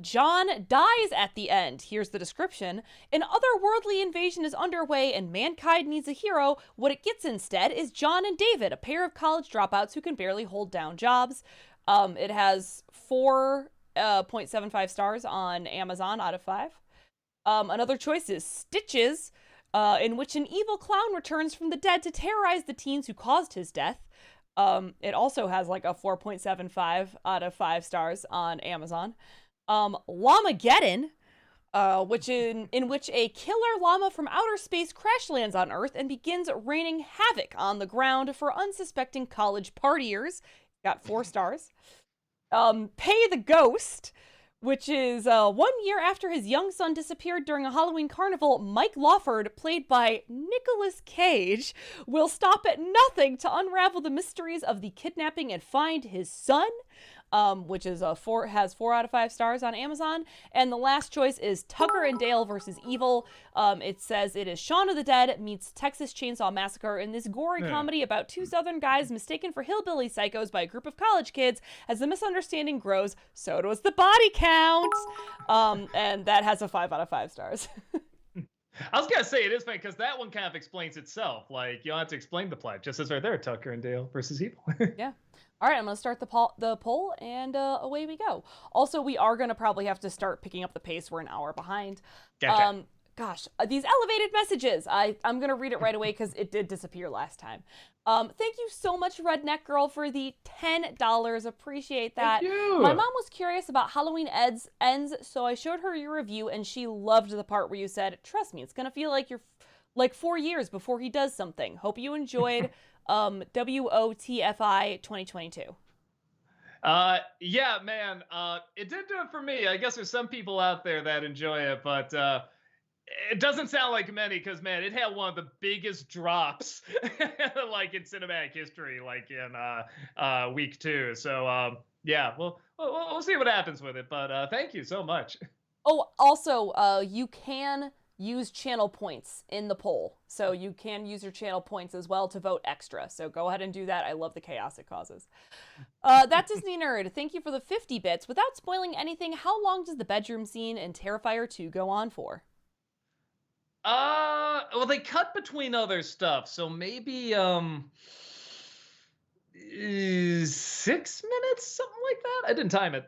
A: John dies at the end. Here's the description. An otherworldly invasion is underway and mankind needs a hero. What it gets instead is John and David, a pair of college dropouts who can barely hold down jobs. It has 4.75 stars on Amazon out of 5. Another choice is Stitches, in which an evil clown returns from the dead to terrorize the teens who caused his death. It also has like a 4.75 out of 5 stars on Amazon. Llamageddon, in which a killer llama from outer space crash lands on Earth and begins raining havoc on the ground for unsuspecting college partiers. Got 4 stars. Pay the Ghost, which is 1 year after his young son disappeared during a Halloween carnival. Mike Lawford, played by Nicolas Cage, will stop at nothing to unravel the mysteries of the kidnapping and find his son, which is has 4 out of 5 stars on Amazon. And the last choice is Tucker and Dale versus Evil. It says it is Shaun of the Dead meets Texas Chainsaw Massacre in this gory comedy about 2 Southern guys mistaken for hillbilly psychos by a group of college kids. As the misunderstanding grows, so does the body count. And that has a 5 out of 5 stars.
B: I was gonna say it is funny because that one kind of explains itself. Like you don't have to explain the plot; just says right there, Tucker and Dale versus Evil.
A: Yeah. All right, I'm gonna start the poll, and away we go. Also, we are gonna probably have to start picking up the pace. We're an hour behind.
B: Gotcha.
A: Gosh, these elevated messages. I'm gonna read it right away because it did disappear last time. Thank you so much, Redneck Girl, for the $10. Appreciate that.
B: Thank you.
A: My mom was curious about Halloween ends, so I showed her your review, and she loved the part where you said, "Trust me, it's gonna feel like you're like 4 years before he does something." Hope you enjoyed WOTFI 2022.
B: Yeah, man. It did do it for me. I guess there's some people out there that enjoy it, but it doesn't sound like many because, man, it had one of the biggest drops like in cinematic history, like in week 2. So yeah, we'll see what happens with it. But thank you so much.
A: Oh, also, you can use channel points in the poll. So you can use your channel points as well to vote extra. So go ahead and do that. I love the chaos it causes. That Disney Nerd, thank you for the 50 bits. Without spoiling anything, how long does the bedroom scene in Terrifier 2 go on for?
B: Well, they cut between other stuff, so maybe 6 minutes, something like that. I didn't time it.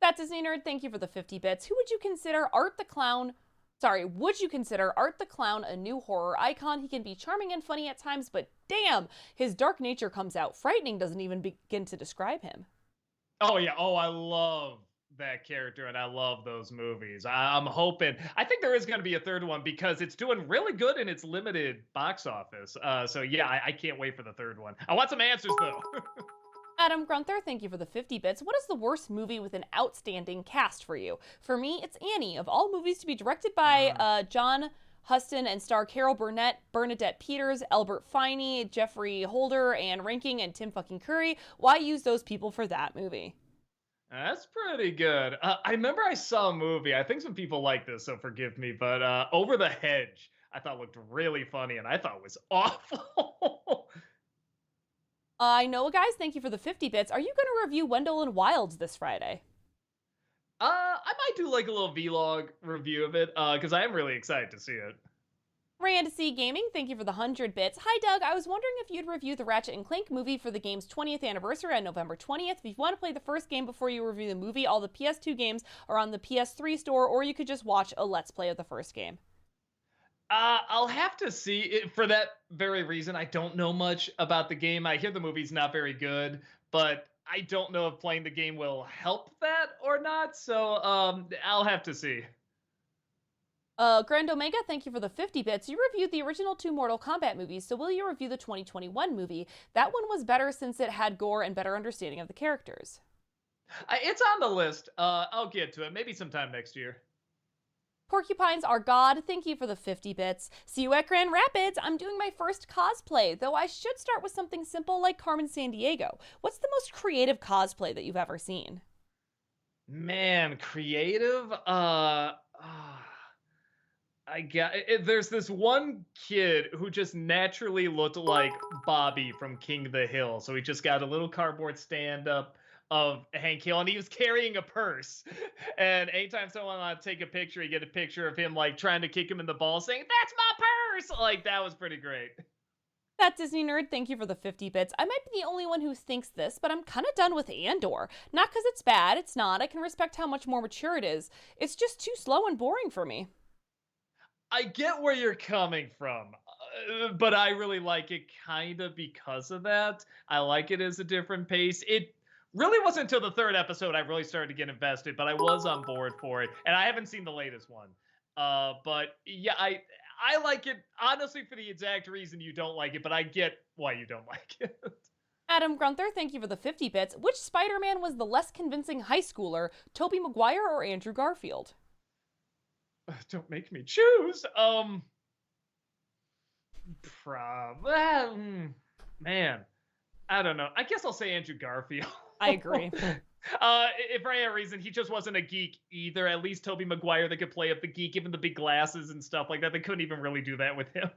A: That Disney Nerd, thank you for the 50 bits. Who would you consider Art the Clown? Sorry, would you consider Art the Clown a new horror icon? He can be charming and funny at times, but damn, his dark nature comes out. Frightening doesn't even begin to describe him.
B: Oh yeah. Oh, I love that character and I love those movies. I'm hoping. I think there is going to be a third one because it's doing really good in its limited box office. So yeah, I can't wait for the third one. I want some answers though.
A: Adam Grunther, thank you for the 50 bits. What is the worst movie with an outstanding cast for you? For me, it's Annie. Of all movies to be directed by John Huston and star Carol Burnett, Bernadette Peters, Albert Finney, Jeffrey Holder, Anne Rankin, and Tim fucking Curry, why use those people for that movie?
B: That's pretty good. I remember I saw a movie. I think some people like this, so forgive me. But Over the Hedge, I thought looked really funny, and I thought it was awful.
A: Noah, guys, thank you for the 50 bits. Are you going to review Wendell and Wilds this Friday?
B: I might do like a little vlog review of it, because I am really excited to see it.
A: Randy Gaming, thank you for the 100 bits. Hi, Doug. I was wondering if you'd review the Ratchet & Clank movie for the game's 20th anniversary on November 20th. If you want to play the first game before you review the movie, all the PS2 games are on the PS3 store, or you could just watch a Let's Play of the first game.
B: I'll have to see it for that very reason. I don't know much about the game. I hear the movie's not very good, but I don't know if playing the game will help that or not. So I'll have to see.
A: Grand Omega, thank you for the 50 bits. You reviewed the original 2 Mortal Kombat movies, so will you review the 2021 movie? That one was better since it had gore and better understanding of the characters.
B: It's on the list. I'll get to it. Maybe sometime next year.
A: Porcupines are God, thank you for the 50 bits. See you at Grand Rapids. I'm doing my first cosplay, though I should start with something simple like Carmen Sandiego. What's the most creative cosplay that you've ever seen?
B: Man, creative? There's this one kid who just naturally looked like Bobby from King of the Hill. So he just got a little cardboard stand up of Hank Hill, and he was carrying a purse. And anytime someone wanted to take a picture, you get a picture of him like trying to kick him in the balls, saying, "That's my purse!" Like that was pretty great.
A: That Disney Nerd, thank you for the 50 bits. I might be the only one who thinks this, but I'm kind of done with Andor. Not because it's bad, it's not. I can respect how much more mature it is. It's just too slow and boring for me.
B: I get where you're coming from. but I really like it kind of because of that. I like it as a different pace. It really wasn't until the third episode I really started to get invested, but I was on board for it, and I haven't seen the latest one. But yeah, I like it honestly for the exact reason you don't like it, but I get why you don't like it.
A: Adam Grunther, thank you for the 50 bits. Which Spider-Man was the less convincing high schooler, Tobey Maguire or Andrew Garfield?
B: Don't make me choose. Man, I don't know. I guess I'll say Andrew Garfield.
A: I agree.
B: If for any reason he just wasn't a geek either, at least Tobey Maguire, they could play up the geek, given the big glasses and stuff like that. They couldn't even really do that with him.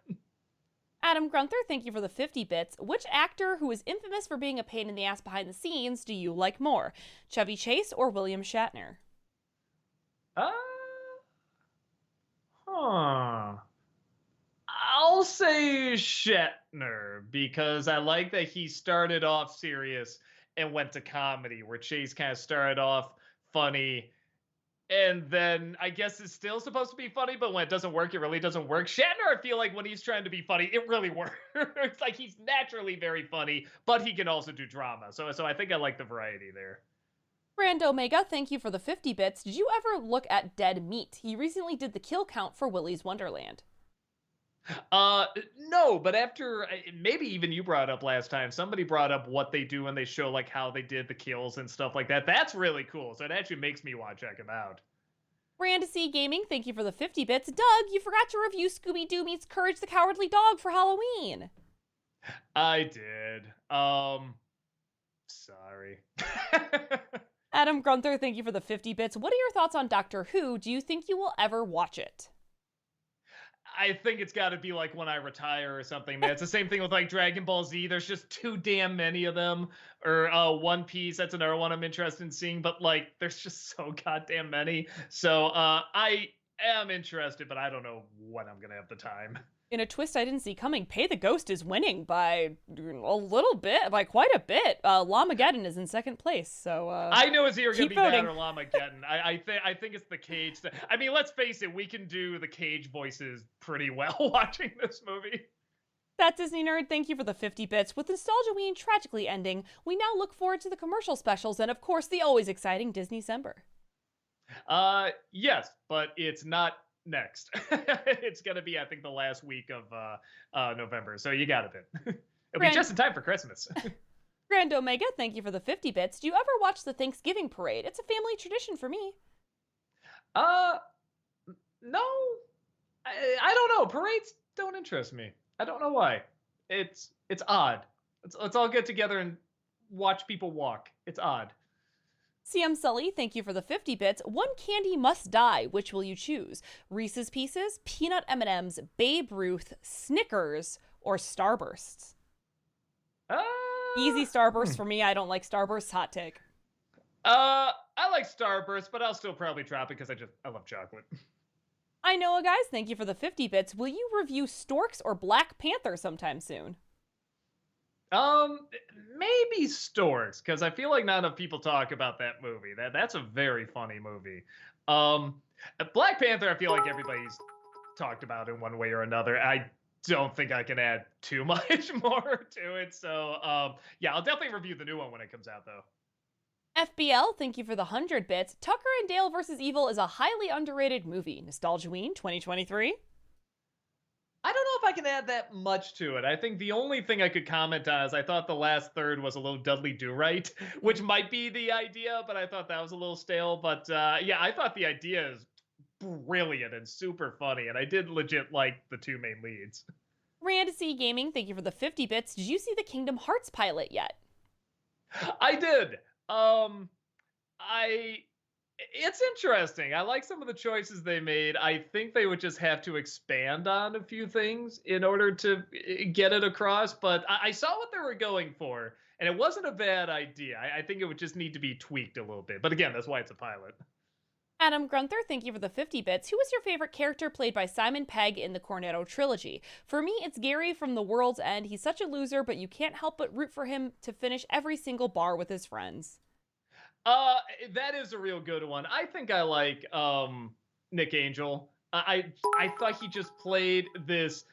A: Adam Grunther, thank you for the 50 bits. Which actor who is infamous for being a pain in the ass behind the scenes do you like more, Chevy Chase or William Shatner?
B: I'll say Shatner, because I like that he started off serious and went to comedy, where Chase kind of started off funny and then I guess is still supposed to be funny, but when it doesn't work, it really doesn't work. Shatner, I feel like when he's trying to be funny, it really works. Like he's naturally very funny, but he can also do drama. So I think I like the variety there.
A: Brand Omega, thank you for the 50 bits. Did you ever look at Dead Meat? He recently did the kill count for Willy's Wonderland.
B: No, but after maybe even you brought up last time, somebody brought up what they do when they show like how they did the kills and stuff like that. That's really cool. So it actually makes me want to check him out.
A: Brand C Gaming, thank you for the 50 bits. Doug, you forgot to review Scooby-Doo Meets Courage the Cowardly Dog for Halloween.
B: I did. Sorry.
A: Adam Grunther, thank you for the 50 bits. What are your thoughts on Doctor Who? Do you think you will ever watch it?
B: I think it's got to be like when I retire or something, man. It's the same thing with like Dragon Ball Z. There's just too damn many of them. Or One Piece, that's another one I'm interested in seeing. But like, there's just so goddamn many. So I am interested, but I don't know when I'm gonna have the time.
A: In a twist I didn't see coming, Pay the Ghost is winning by a little bit, by quite a bit. Llamageddon is in second place, so
B: I know it's either gonna be
A: voting.
B: that or Llamageddon. I think it's the Cage. I mean, let's face it, we can do the Cage voices pretty well watching this movie.
A: That Disney Nerd, thank you for the 50 bits. With Nostalgiaween tragically ending, we now look forward to the commercial specials and, of course, the always exciting Disney-cember.
B: Yes, but it's not next. It's gonna be, I think, the last week of November, so you got it. It'll be just in time for Christmas.
A: Grand Omega, thank you for the 50 bits. Do you ever watch the Thanksgiving parade? It's a family tradition for me.
B: No. I don't know. Parades don't interest me. I don't know why. It's odd. Let's all get together and watch people walk. It's odd.
A: CM Sully, thank you for the 50 bits. One candy must die. Which will you choose? Reese's Pieces, Peanut M&Ms, Babe Ruth, Snickers, or Starbursts? Easy Starburst for me. I don't like Starbursts. Hot take.
B: I like Starburst, but I'll still probably drop it because I love chocolate.
A: I know, guys. Thank you for the 50 bits. Will you review Storks or Black Panther sometime soon?
B: Maybe Storks, because I feel like not enough people talk about that movie. That's a very funny movie. Black Panther, I feel like everybody's talked about in one way or another. I don't think I can add too much more to it. So, yeah, I'll definitely review the new one when it comes out, though.
A: FBL, thank you for the 100 bits. Tucker and Dale vs. Evil is a highly underrated movie. Nostalgiaween 2023.
B: I don't know if I can add that much to it. I think the only thing I could comment on is I thought the last third was a little Dudley Do-Right, which might be the idea, but I thought that was a little stale. But yeah, I thought the idea is brilliant and super funny, and I did legit like the two main leads.
A: Rand C Gaming, thank you for the 50 bits. Did you see the Kingdom Hearts pilot yet?
B: I did. It's interesting. I like some of the choices they made. I think they would just have to expand on a few things in order to get it across, but I saw what they were going for, and it wasn't a bad idea. I think it would just need to be tweaked a little bit. But again, that's why it's a pilot.
A: Adam Grunther, thank you for the 50 bits. Who was your favorite character played by Simon Pegg in the Cornetto trilogy? For me, it's Gary from The World's End. He's such a loser, but you can't help but root for him to finish every single bar with his friends.
B: That is a real good one. I think I like Nick Angel. I thought he just played this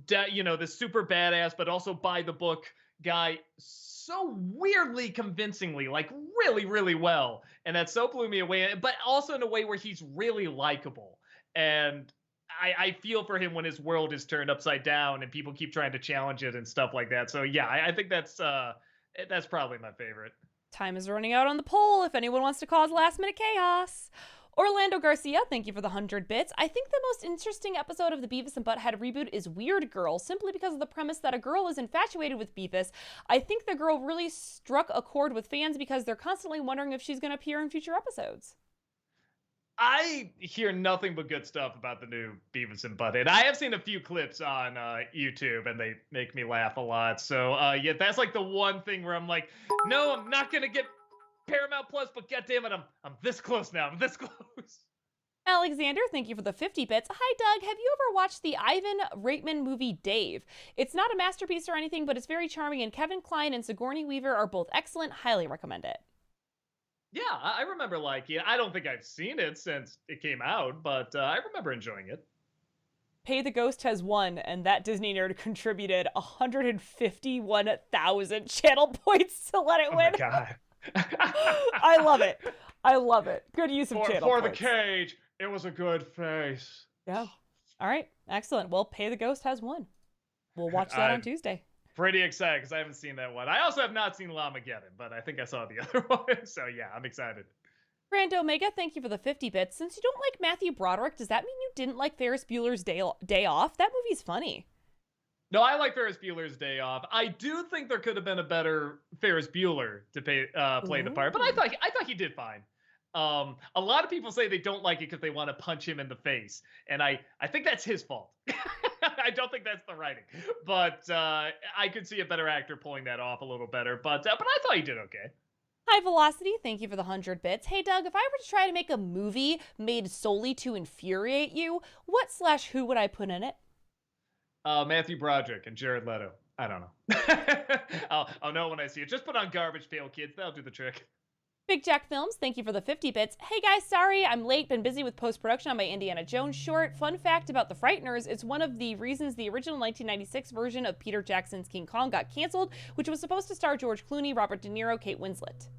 B: this super badass, but also by the book guy so weirdly convincingly, like really, really well. And that so blew me away, but also in a way where he's really likable. And I feel for him when his world is turned upside down and people keep trying to challenge it and stuff like that. So yeah, I think that's probably my favorite.
A: Time is running out on the poll if anyone wants to cause last minute chaos. Orlando Garcia, thank you for the 100 bits. I think the most interesting episode of the Beavis and Butthead reboot is Weird Girl, simply because of the premise that a girl is infatuated with Beavis. I think the girl really struck a chord with fans because they're constantly wondering if she's going to appear in future episodes.
B: I hear nothing but good stuff about the new Beavis and Butthead. I have seen a few clips on YouTube, and they make me laugh a lot. So, yeah, that's like the one thing where I'm like, no, I'm not going to get Paramount Plus, but goddammit, I'm this close now. I'm this close.
A: Alexander, thank you for the 50 bits. Hi, Doug. Have you ever watched the Ivan Reitman movie Dave? It's not a masterpiece or anything, but it's very charming, and Kevin Kline and Sigourney Weaver are both excellent. Highly recommend it.
B: Yeah, I remember liking it. I don't think I've seen it since it came out, but I remember enjoying it.
A: Pay the Ghost has won, and that Disney nerd contributed 151,000 channel points to let it win.
B: Oh my God.
A: I love it. I love it. Good use of channel
B: for
A: points.
B: The cage, it was a good face.
A: Yeah. All right. Excellent. Well, Pay the Ghost has won. We'll watch that on Tuesday.
B: Pretty excited because I haven't seen that one. I also have not seen Llamageddon, but I think I saw the other one. So yeah, I'm excited.
A: Grand Omega, thank you for the 50 bits. Since you don't like Matthew Broderick, does that mean you didn't like Ferris Bueller's Day Off? That movie's funny.
B: No, I like Ferris Bueller's Day Off. I do think there could have been a better Ferris Bueller to play the part, but I thought he did fine. A lot of people say they don't like it because they want to punch him in the face, and I think that's his fault. I don't think that's the writing, but I could see a better actor pulling that off a little better. But I thought he did okay.
A: High Velocity, thank you for the 100 bits. Hey Doug, if I were to try to make a movie made solely to infuriate you, what/who would I put in it?
B: Matthew Broderick and Jared Leto. I don't know. I'll know when I see it. Just put on Garbage Pail Kids. That'll do the trick.
A: Big Jack Films, thank you for the 50 bits. Hey guys, sorry I'm late, been busy with post-production on my Indiana Jones short. Fun fact about The Frighteners, it's one of the reasons the original 1996 version of Peter Jackson's King Kong got canceled, which was supposed to star George Clooney, Robert De Niro, Kate Winslet.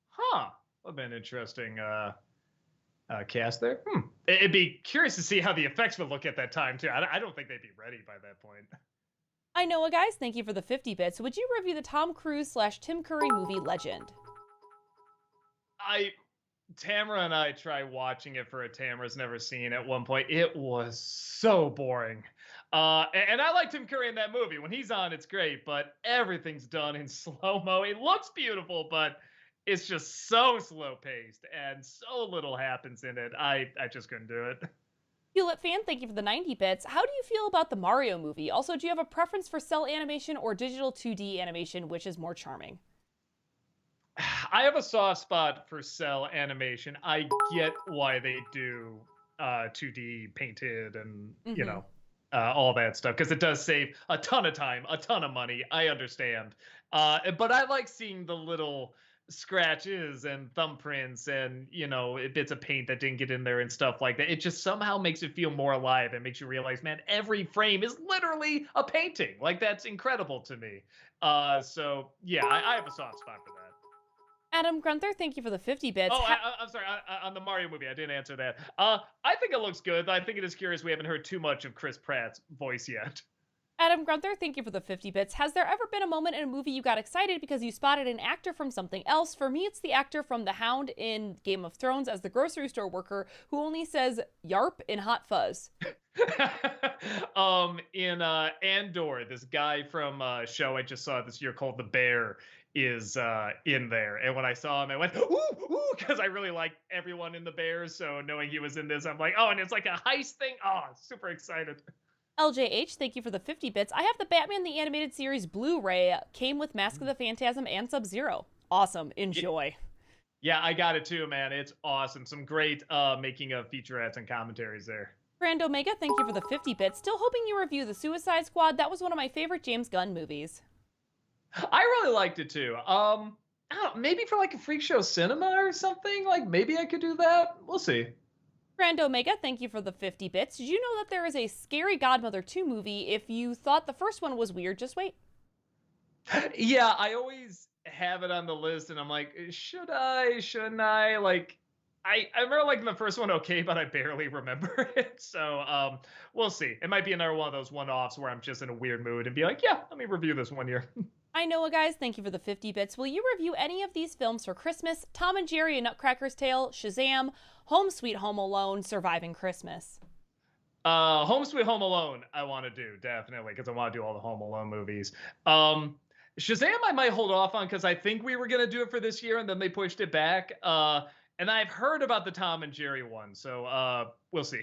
B: Huh. Would have been an interesting cast there. It'd be curious to see how the effects would look at that time, too. I don't think they'd be ready by that point.
A: I know, guys, thank you for the 50 bits. Would you review the Tom Cruise/Tim Curry movie Legend?
B: Tamara and I tried watching it for a Tamara's never seen at one point. It was so boring. And I like Tim Curry in that movie. When he's on, it's great, but everything's done in slow-mo. It looks beautiful, but it's just so slow-paced and so little happens in it. I just couldn't do it.
A: Hewlett Fan, thank you for the 90 bits. How do you feel about the Mario movie? Also, do you have a preference for cell animation or digital 2D animation, which is more charming?
B: I have a soft spot for cell animation. I get why they do 2D painted and, all that stuff, because it does save a ton of time, a ton of money. I understand. But I like seeing the little scratches and thumbprints and, bits of paint that didn't get in there and stuff like that. It just somehow makes it feel more alive and makes you realize, man, every frame is literally a painting. Like, that's incredible to me. So, yeah, I have a soft spot for that.
A: Adam Grunther, thank you for the 50 bits.
B: Oh, I'm sorry. On the Mario movie, I didn't answer that. I think it looks good. I think it is curious we haven't heard too much of Chris Pratt's voice yet.
A: Adam Grunther, thank you for the 50 bits. Has there ever been a moment in a movie you got excited because you spotted an actor from something else? For me, it's the actor from The Hound in Game of Thrones as the grocery store worker who only says yarp in Hot Fuzz.
B: In Andor, this guy from a show I just saw this year called The Bear is in there, and when I saw him I went ooh, because I really like everyone in The Bear, so knowing he was in this, I'm like, oh, and it's like a heist thing. Oh, super excited.
A: LJH, thank you for the 50 bits. I have the Batman the Animated Series Blu-ray, came with Mask of the Phantasm and Sub-Zero. Awesome, enjoy.
B: Yeah, I got it too, man. It's awesome. Some great making of featurettes and commentaries there.
A: Grand Omega, thank you for the 50 bits. Still hoping you review The Suicide Squad. That was one of my favorite James Gunn movies.
B: I really liked it too. I don't know, maybe for like a Freak Show Cinema or something. Like maybe I could do that. We'll see.
A: Grand Omega, thank you for the 50 bits. Did you know that there is a Scary Godmother 2 movie? If you thought the first one was weird, just wait.
B: Yeah, I always have it on the list, and I'm like, should I? Shouldn't I? Like, I remember liking the first one okay, but I barely remember it. So we'll see. It might be another one of those one-offs where I'm just in a weird mood and be like, yeah, let me review this one year.
A: I know, guys, thank you for the 50 bits. Will you review any of these films for Christmas? Tom and Jerry, A Nutcracker's Tale, Shazam, Home Sweet Home Alone, Surviving Christmas.
B: Home Sweet Home Alone, I want to do definitely because I want to do all the Home Alone movies. Shazam, I might hold off on because I think we were gonna do it for this year and then they pushed it back. And I've heard about the Tom and Jerry one, so we'll see.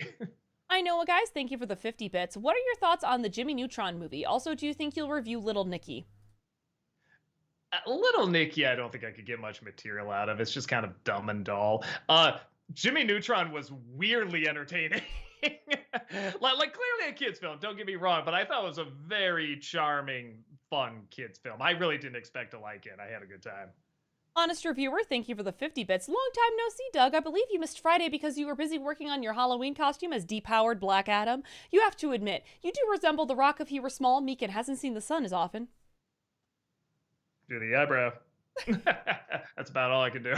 A: I know, guys, thank you for the 50 bits. What are your thoughts on the Jimmy Neutron movie? Also, do you think you'll review Little Nicky?
B: Little Nicky, I don't think I could get much material out of. It's just kind of dumb and dull. Jimmy Neutron was weirdly entertaining. like clearly a kid's film, don't get me wrong, but I thought it was a very charming, fun kid's film. I really didn't expect to like it. I had a good time.
A: Honest reviewer, thank you for the 50 bits. Long time no see, Doug. I believe you missed Friday because you were busy working on your Halloween costume as depowered Black Adam. You have to admit, you do resemble The Rock if he were small, meek, and hasn't seen the sun as often.
B: Do the eyebrow. That's about all I can do.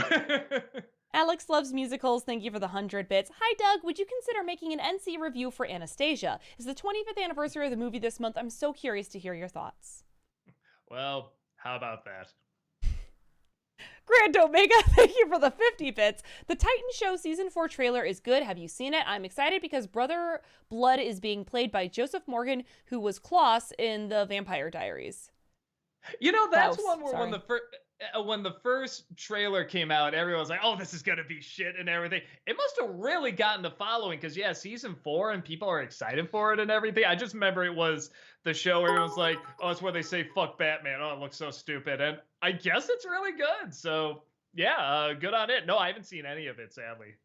A: Alex loves musicals. Thank you for the 100 bits. Hi, Doug. Would you consider making an NC review for Anastasia? It's the 25th anniversary of the movie this month. I'm so curious to hear your thoughts.
B: Well, how about that?
A: Grand Omega, thank you for the 50 bits. The Titan Show Season 4 trailer is good. Have you seen it? I'm excited because Brother Blood is being played by Joseph Morgan, who was Klaus in The Vampire Diaries.
B: You know, that's
A: Klaus,
B: one where
A: sorry.
B: when the first trailer came out, everyone was like, "Oh, this is gonna be shit" and everything. It must have really gotten the following because yeah, season 4 and people are excited for it and everything. I just remember it was the show where everyone's like, "Oh, it's where they say fuck Batman." Oh, it looks so stupid, and I guess it's really good. So yeah, good on it. No, I haven't seen any of it, sadly.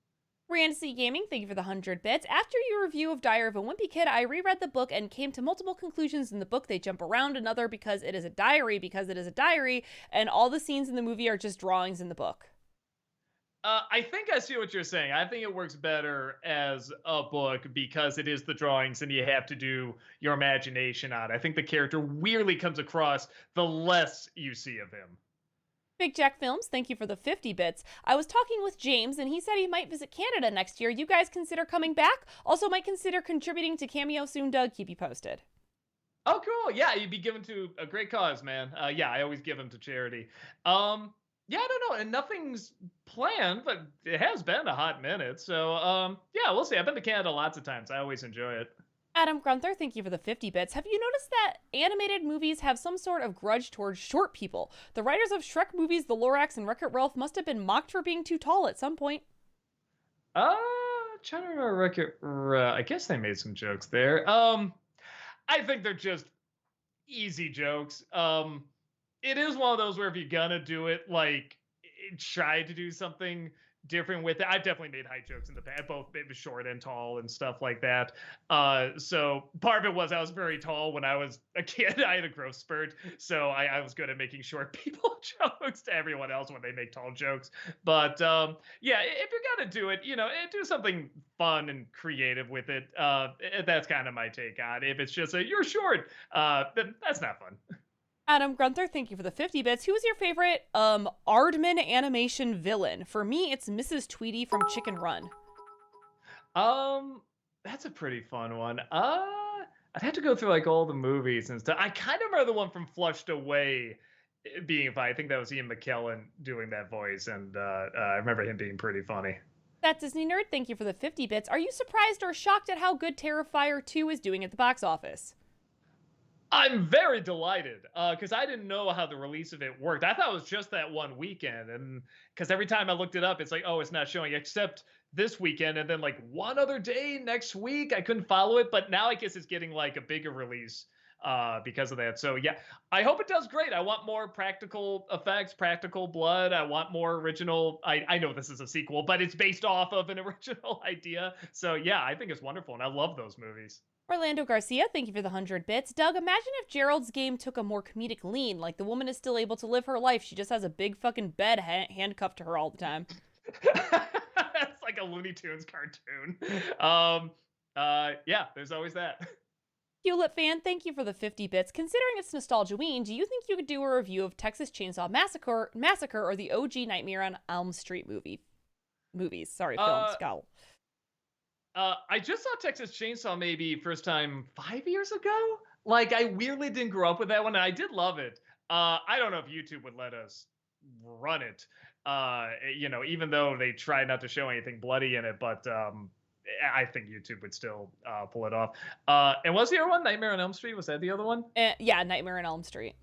A: Rancy Gaming, thank you for the 100 bits. After your review of Diary of a Wimpy Kid, I reread the book and came to multiple conclusions in the book. They jump around another because it is a diary, and all the scenes in the movie are just drawings in the book.
B: I think I see what you're saying. I think it works better as a book because it is the drawings and you have to do your imagination on it. I think the character weirdly comes across the less you see of him.
A: Big Jack Films, thank you for the 50 bits. I was talking with James, and he said he might visit Canada next year. You guys consider coming back? Also might consider contributing to Cameo soon, Doug. Keep you posted.
B: Oh, cool. Yeah, you'd be given to a great cause, man. Yeah, I always give them to charity. Yeah, I don't know. And nothing's planned, but it has been a hot minute. So, yeah, we'll see. I've been to Canada lots of times. I always enjoy it.
A: Adam Grunther, thank you for the 50 bits. Have you noticed that animated movies have some sort of grudge towards short people? The writers of Shrek movies, The Lorax, and Wreck-It Ralph must have been mocked for being too tall at some point.
B: Trying to remember Wreck-It Ralph. I guess they made some jokes there. I think they're just easy jokes. It is one of those where if you're gonna do it, like, try to do something different with it. I've definitely made height jokes in the past, both maybe short and tall and stuff like that. So part of it was I was very tall when I was a kid. I had a growth spurt, so I was good at making short people jokes to everyone else when they make tall jokes. But yeah, if you're gonna do it, do something fun and creative with it. That's kind of my take on it. If it's just you're short, then that's not fun.
A: Adam Grunther, thank you for the 50 bits. Who is your favorite Aardman animation villain? For me, it's Mrs. Tweety from Chicken Run.
B: That's a pretty fun one. I'd have to go through like all the movies and stuff. I kind of remember the one from Flushed Away being fun. I think that was Ian McKellen doing that voice, and I remember him being pretty funny.
A: That Disney Nerd, thank you for the 50 bits. Are you surprised or shocked at how good Terrifier 2 is doing at the box office?
B: I'm very delighted because I didn't know how the release of it worked. I thought it was just that one weekend, and because every time I looked it up, it's like, oh, it's not showing except this weekend, and then like one other day next week. I couldn't follow it, but now I guess it's getting like a bigger release because of that. So yeah, I hope it does great. I want more practical effects, practical blood. I want more original. I know this is a sequel, but it's based off of an original idea. So yeah, I think it's wonderful, and I love those movies.
A: Orlando Garcia, thank you for the 100 bits. Doug, imagine if Gerald's game took a more comedic lean, like the woman is still able to live her life. She just has a big fucking bed handcuffed to her all the time.
B: It's like a Looney Tunes cartoon. Yeah, there's always that.
A: Hewlett fan, thank you for the 50 bits. Considering it's nostalgia-ween, do you think you could do a review of Texas Chainsaw Massacre or the OG Nightmare on Elm Street movies? Sorry, films. Go.
B: I just saw Texas Chainsaw maybe first time 5 years ago. Like, I weirdly didn't grow up with that one, and I did love it. I don't know if YouTube would let us run it, even though they try not to show anything bloody in it, but I think YouTube would still pull it off. And was the other one Nightmare on Elm Street? Was that the other one?
A: Yeah, Nightmare on Elm Street.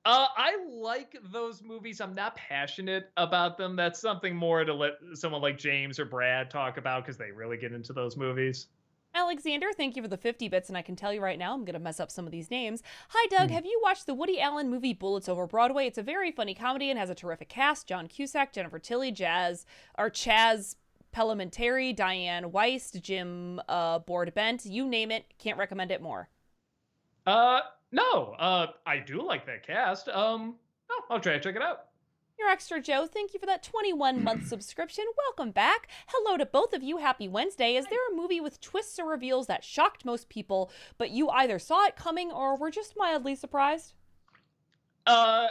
B: I like those movies. I'm not passionate about them. That's something more to let someone like James or Brad talk about because they really get into those movies.
A: Alexander, thank you for the 50 bits, and I can tell you right now, I'm going to mess up some of these names. Hi, Doug. Have you watched the Woody Allen movie Bullets Over Broadway? It's a very funny comedy and has a terrific cast. John Cusack, Jennifer Tilly, Chaz Pellementary, Diane Weist, Jim Broadbent, you name it. Can't recommend it more.
B: No, I do like that cast. I'll try to check it out.
A: Your Extra Joe, thank you for that 21-month subscription. Welcome back. Hello to both of you. Happy Wednesday. Is there a movie with twists or reveals that shocked most people, but you either saw it coming or were just mildly surprised?
B: I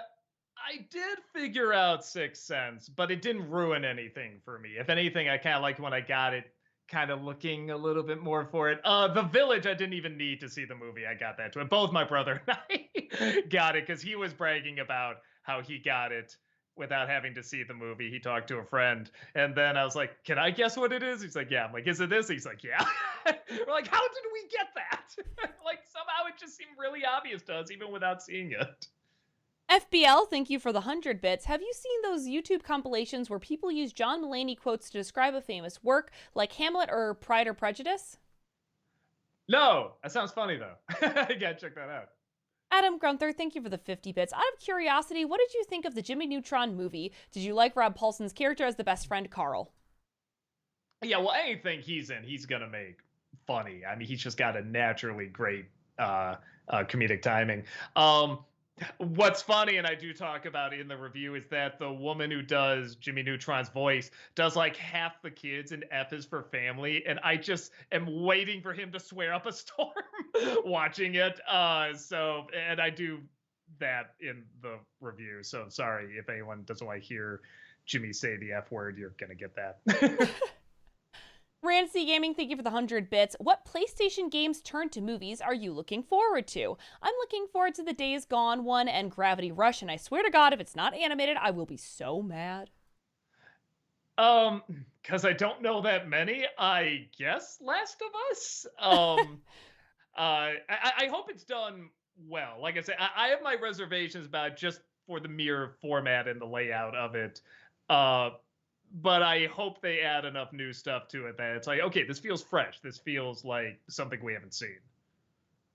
B: did figure out Sixth Sense, but it didn't ruin anything for me. If anything, I kind of liked when I got it, kind of looking a little bit more for it. The Village, I didn't even need to see the movie. I got that to it. Both my brother and I got it because he was bragging about how he got it without having to see the movie. He talked to a friend, and then I was like, can I guess what it is? He's like, yeah. I'm like, is it this? He's like, yeah. We're like, how did we get that? Like, somehow it just seemed really obvious to us, even without seeing it.
A: FBL, thank you for the 100 bits. Have you seen those YouTube compilations where people use John Mulaney quotes to describe a famous work, like Hamlet or Pride or Prejudice?
B: No, that sounds funny, though. I gotta check that out.
A: Adam Grunther, thank you for the 50 bits. Out of curiosity, what did you think of the Jimmy Neutron movie? Did you like Rob Paulson's character as the best friend, Carl?
B: Yeah, well, anything he's in, he's gonna make funny. I mean, he's just got a naturally great comedic timing. What's funny, and I do talk about it in the review, is that the woman who does Jimmy Neutron's voice does like half the kids in F is for Family, and I just am waiting for him to swear up a storm watching it. And I do that in the review. So sorry if anyone doesn't want to hear Jimmy say the F word, you're gonna get that.
A: Rancy Gaming, thank you for the 100 bits. What PlayStation games turned to movies are you looking forward to? I'm looking forward to the Days Gone one and Gravity Rush, and I swear to God, if it's not animated, I will be so mad.
B: Because I don't know that many. I guess Last of Us. I hope it's done well. Like I said, I have my reservations about it just for the mere format and the layout of it. But I hope they add enough new stuff to it that it's like, okay, this feels fresh. This feels like something we haven't seen.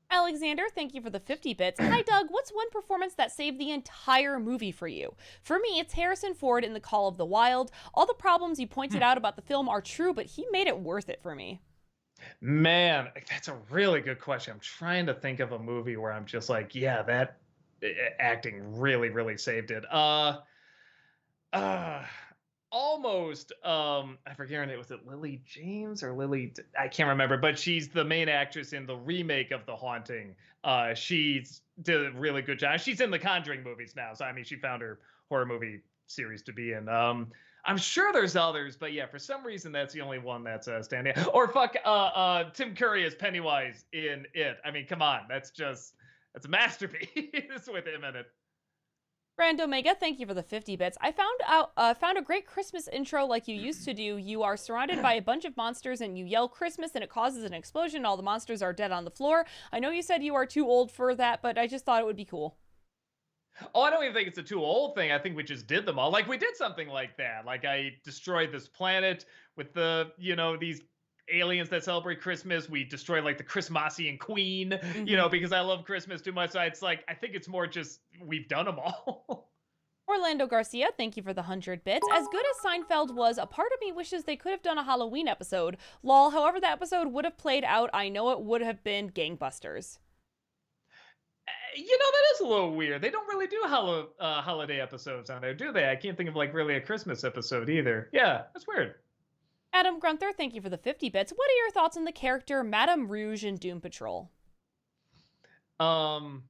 A: Alexander, thank you for the 50 bits. Hi, Doug. What's one performance that saved the entire movie for you? For me, it's Harrison Ford in The Call of the Wild. All the problems you pointed out about the film are true, but he made it worth it for me.
B: Man, that's a really good question. I'm trying to think of a movie where I'm just like, yeah, that acting really, really saved it. Almost, I forget her name. Was it Lily James or Lily? I can't remember, but she's the main actress in the remake of The Haunting. She's did a really good job. She's in the Conjuring movies now. So, I mean, she found her horror movie series to be in. I'm sure there's others, but yeah, for some reason, that's the only one that's standing out. Or Tim Curry as Pennywise in It. I mean, come on. That's a masterpiece with him in it.
A: Brand Omega, thank you for the 50 bits. I found a great Christmas intro like you used to do. You are surrounded by a bunch of monsters and you yell Christmas and it causes an explosion. All the monsters are dead on the floor. I know you said you are too old for that, but I just thought it would be cool.
B: Oh, I don't even think it's a too old thing. I think we just did them all. Like, we did something like that. Like, I destroyed this planet with these aliens that celebrate Christmas. We destroy like the Christmasian queen, because I love Christmas too much. So it's like, I think it's more just we've done them all.
A: Orlando Garcia, thank you for the 100 bits. As good as Seinfeld was, a part of me wishes they could have done a Halloween episode. Lol, however that episode would have played out, I know it would have been gangbusters.
B: That is a little weird. They don't really do holiday episodes on there, do they? I can't think of like really a Christmas episode either. Yeah, that's weird.
A: Adam Grunther, thank you for the 50 bits. What are your thoughts on the character Madame Rouge in Doom Patrol?
B: Um,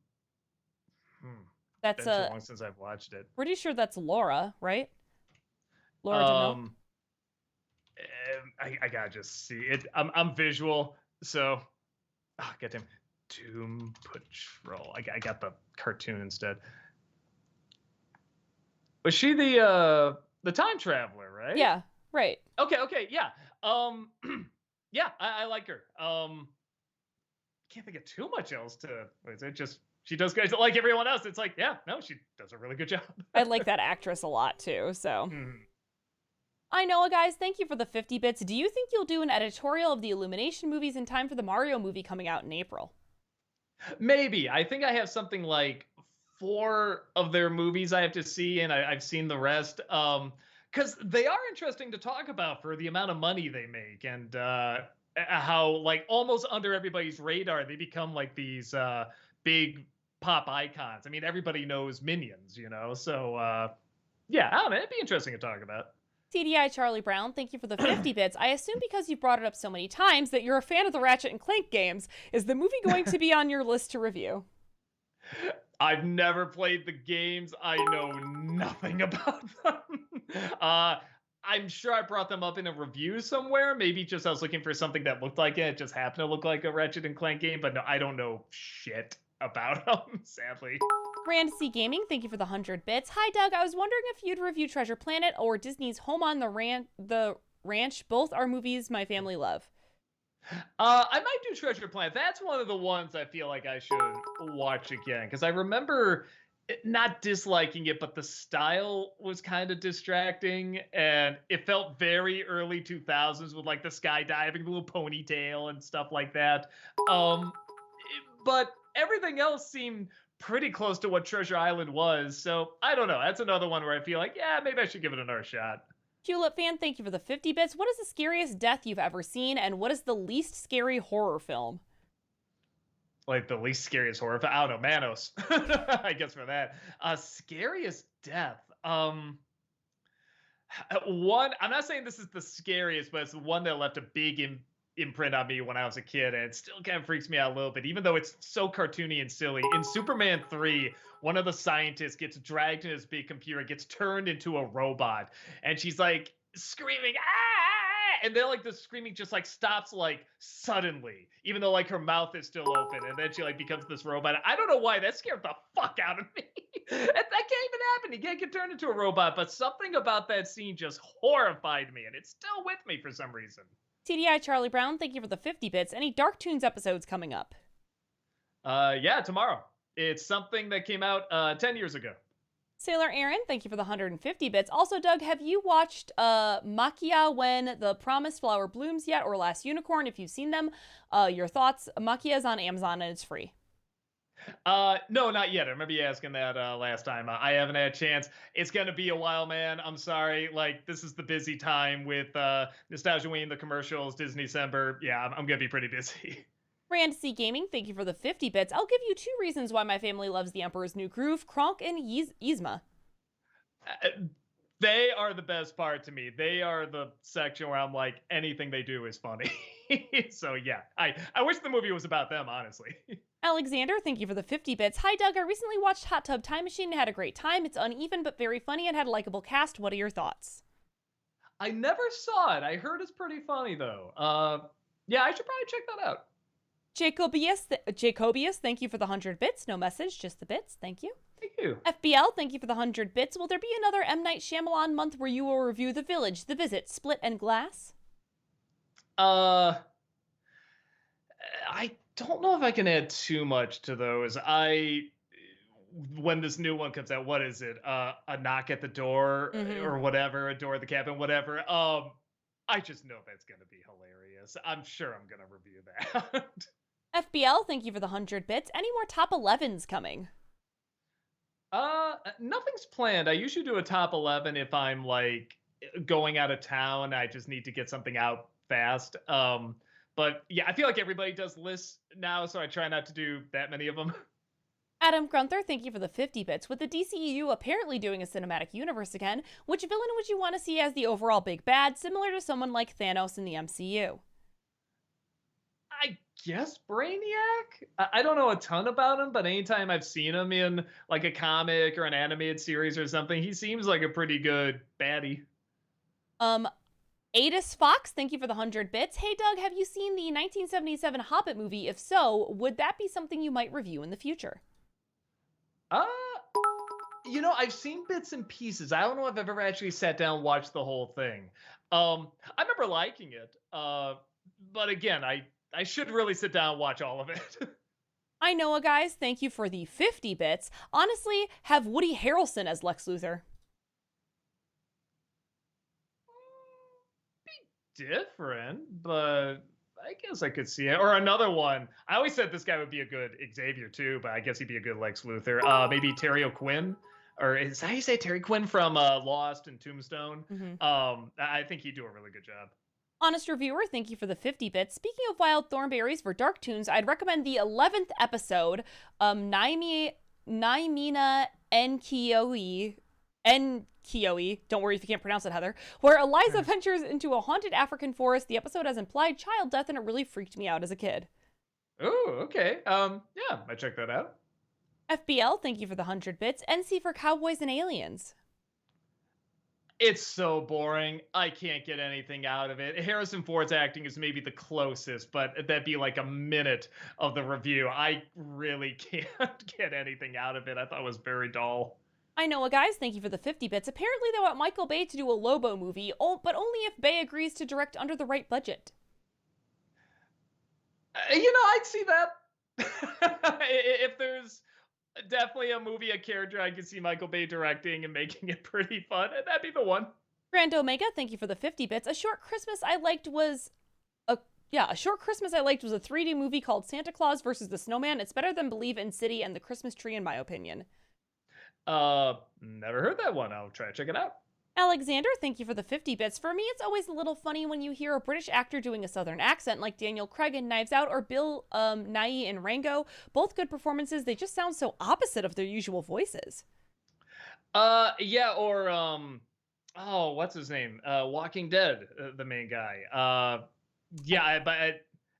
A: That's
B: been so long since I've watched it.
A: pretty sure that's Laura, right? Laura DeMille.
B: I gotta just see it. I'm visual, so get him. Doom Patrol. I got the cartoon instead. Was she the time traveler, right?
A: Yeah, right.
B: Okay, yeah. Yeah, I like her. Can't think of too much else to. Is it just she does good like everyone else? It's like, yeah, no, she does a really good job.
A: I like that actress a lot too. So
B: Mhm.
A: I know, guys. Thank you for the 50 bits. Do you think you'll do an editorial of the Illumination movies in time for the Mario movie coming out in April?
B: Maybe. I think I have something like 4 of their movies I have to see, and I've seen the rest. Because they are interesting to talk about for the amount of money they make, and how like almost under everybody's radar they become like these big pop icons. I mean, everybody knows Minions, you know. So yeah, I don't know. It'd be interesting to talk about.
A: TDI Charlie Brown, thank you for the 50 bits. I assume because you brought it up so many times that you're a fan of the Ratchet and Clank games. Is the movie going to be on your list to review?
B: I've never played the games. I know nothing about them. I'm sure I brought them up in a review somewhere. Maybe just I was looking for something that looked like it. It just happened to look like a Ratchet and Clank game, but no, I don't know shit about them, sadly.
A: Randy Gaming, thank you for the 100 bits. Hi, Doug. I was wondering if you'd review Treasure Planet or Disney's Home on the Ranch. Both are movies my family love.
B: I might do Treasure Planet. That's one of the ones I feel like I should watch again because I remember not disliking it, but the style was kind of distracting, and it felt very early 2000s with like the skydiving, the little ponytail, and stuff like that. But everything else seemed pretty close to what Treasure Island was, so I don't know. That's another one where I feel like, yeah, maybe I should give it another shot.
A: Tulip fan, thank you for the 50 bits. What is the scariest death you've ever seen, and what is the least scary horror film?
B: Like the least scariest horror film? I don't know, Manos. I guess for that. Scariest death. One, I'm not saying this is the scariest, but it's the one that left a big imprint on me when I was a kid, and it still kind of freaks me out a little bit, even though it's so cartoony and silly. In Superman 3, one of the scientists gets dragged in his big computer, gets turned into a robot, and she's like screaming, ah! And then like the screaming just like stops like suddenly, even though like her mouth is still open, and then she like becomes this robot. I don't know why that scared the fuck out of me. That can't even happen. You can't get turned into a robot, but something about that scene just horrified me, and it's still with me for some reason.
A: TDI Charlie Brown, thank you for the 50 bits. Any Dark Toons episodes coming up?
B: Yeah, tomorrow. It's something that came out 10 years ago.
A: Sailor Aaron, thank you for the 150 bits. Also, Doug, have you watched Maquia When the Promised Flower Blooms yet, or Last Unicorn? If you've seen them, your thoughts. Maquia is on Amazon and it's free.
B: No, not yet. I remember you asking that last time. I haven't had a chance. It's going to be a while, man. I'm sorry. Like, this is the busy time with Nostalgia Ween, the commercials, Disney December. Yeah, I'm going to be pretty busy.
A: Rand C Gaming, thank you for the 50 bits. I'll give you 2 reasons why my family loves The Emperor's New Groove, Kronk and Yzma.
B: They are the best part to me. They are the section where I'm like, anything they do is funny. So yeah, I wish the movie was about them, honestly.
A: Alexander, thank you for the 50 bits. Hi, Doug. I recently watched Hot Tub Time Machine and had a great time. It's uneven but very funny and had a likable cast. What are your thoughts?
B: I never saw it. I heard it's pretty funny, though. Yeah, I should probably check that out.
A: Jacobius, thank you for the 100 bits. No message, just the bits. Thank you.
B: Thank you.
A: FBL, thank you for the 100 bits. Will there be another M. Night Shyamalan month where you will review The Village, The Visit, Split, and Glass?
B: I don't know if I can add too much to those. When this new one comes out, what is it? A Knock at the Door or whatever, a door at the cabin, whatever. I just know that's going to be hilarious. I'm sure I'm going to review that.
A: FBL, thank you for the 100 bits. Any more top 11s coming?
B: Nothing's planned. I usually do a top 11 if I'm like going out of town. I just need to get something out fast. But yeah, I feel like everybody does lists now, so I try not to do that many of them.
A: Adam Grunther, thank you for the 50 bits. With the DCEU apparently doing a cinematic universe again, which villain would you want to see as the overall big bad, similar to someone like Thanos in the MCU?
B: I guess Brainiac? I don't know a ton about him, but anytime I've seen him in like a comic or an animated series or something, he seems like a pretty good baddie.
A: Adis Fox, thank you for the 100 bits. Hey Doug, have you seen the 1977 Hobbit movie? If so, would that be something you might review in the future?
B: Uh, I've seen bits and pieces. I don't know if I've ever actually sat down and watched the whole thing. I remember liking it. But again, I should really sit down and watch all of it.
A: I know, guys, thank you for the 50 bits. Honestly, have Woody Harrelson as Lex Luthor.
B: Different, but I guess I could see it. Or another one. I always said this guy would be a good Xavier too, but I guess he'd be a good Lex Luthor. Maybe Terry O'Quinn, or is that how you say Terry Quinn from Lost and Tombstone? I think he'd do a really good job.
A: Honest Reviewer, thank you for the 50 bits. Speaking of wild thornberries for Dark Toons, I'd recommend the 11th episode, Naimina Nkioe, don't worry if you can't pronounce it, Heather, where Eliza ventures into a haunted African forest. The episode has implied child death, and it really freaked me out as a kid.
B: Oh, okay. Yeah, I check that out.
A: FBL, thank you for the 100 bits. NC for Cowboys and Aliens.
B: It's so boring. I can't get anything out of it. Harrison Ford's acting is maybe the closest, but that'd be like a minute of the review. I really can't get anything out of it. I thought it was very dull.
A: I know, guys, thank you for the 50 bits. Apparently they want Michael Bay to do a Lobo movie, but only if Bay agrees to direct under the right budget.
B: I'd see that. If there's definitely a movie, a character I could see Michael Bay directing and making it pretty fun, that'd be the one.
A: Grand Omega, thank you for the 50 bits. A short Christmas I liked was a 3D movie called Santa Claus versus the Snowman. It's better than Believe in City and the Christmas Tree, in my opinion.
B: Never heard that one. I'll try to check it out.
A: Alexander, thank you for the 50 bits. For me, it's always a little funny when you hear a British actor doing a Southern accent like Daniel Craig in Knives Out or Bill Nighy in Rango. Both good performances. They just sound so opposite of their usual voices.
B: Yeah, or what's his name? Walking Dead, the main guy.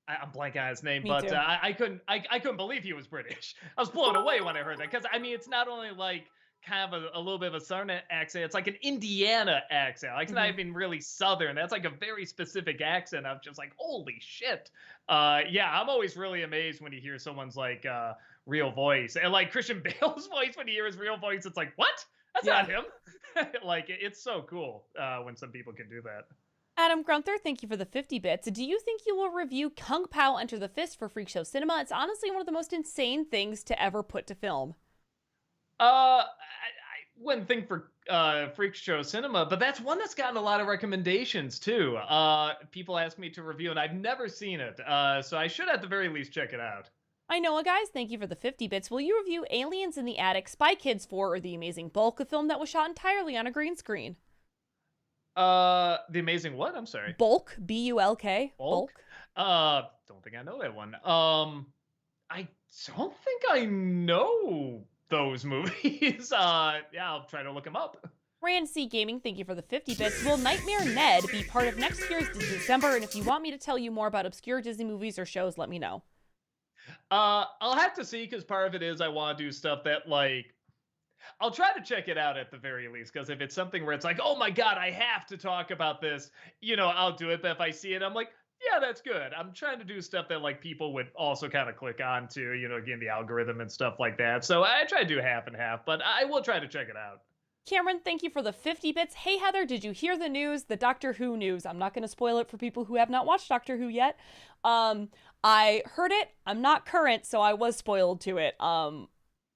B: I'm blanking on his name, but I couldn't believe he was British. I was blown away when I heard that, because I mean, it's not only like kind of a little bit of a Southern accent, it's like an Indiana accent. Like, it's not even really Southern. That's like a very specific accent. I'm just like, holy shit. Yeah, I'm always really amazed when you hear someone's like real voice, and like Christian Bale's voice. When you hear his real voice, it's like, what? That's not him. Like, it's so cool when some people can do that.
A: Adam Grunther, thank you for the 50 bits. Do you think you will review Kung Pao Enter the Fist for Freak Show Cinema? It's honestly one of the most insane things to ever put to film.
B: I wouldn't think for Freak Show Cinema, but that's one that's gotten a lot of recommendations too. People ask me to review, and I've never seen it, so I should at the very least check it out.
A: I know, guys, thank you for the 50 bits. Will you review Aliens in the Attic, Spy Kids 4, or The Amazing Bulk, a film that was shot entirely on a green screen?
B: The Amazing what? I'm sorry.
A: Bulk, B-U-L-K.
B: Bulk? Don't think I know that one. I don't think I know those movies. Yeah, I'll try to look them up.
A: Rand C Gaming, thank you for the 50 bits. Will Nightmare Ned be part of next year's December? And if you want me to tell you more about obscure Disney movies or shows, let me know.
B: I'll have to see, because part of it is I want to do stuff that, like, I'll try to check it out at the very least, because if it's something where it's like, oh my god, I have to talk about this, I'll do it. But if I see it, I'm like, yeah, that's good. I'm trying to do stuff that like people would also kind of click on to, again, the algorithm and stuff like that. So I try to do half and half, but I will try to check it out.
A: Cameron, thank you for the 50 bits. Hey, Heather, did you hear the news? The Doctor Who news. I'm not going to spoil it for people who have not watched Doctor Who yet. I heard it. I'm not current, so I was spoiled to it.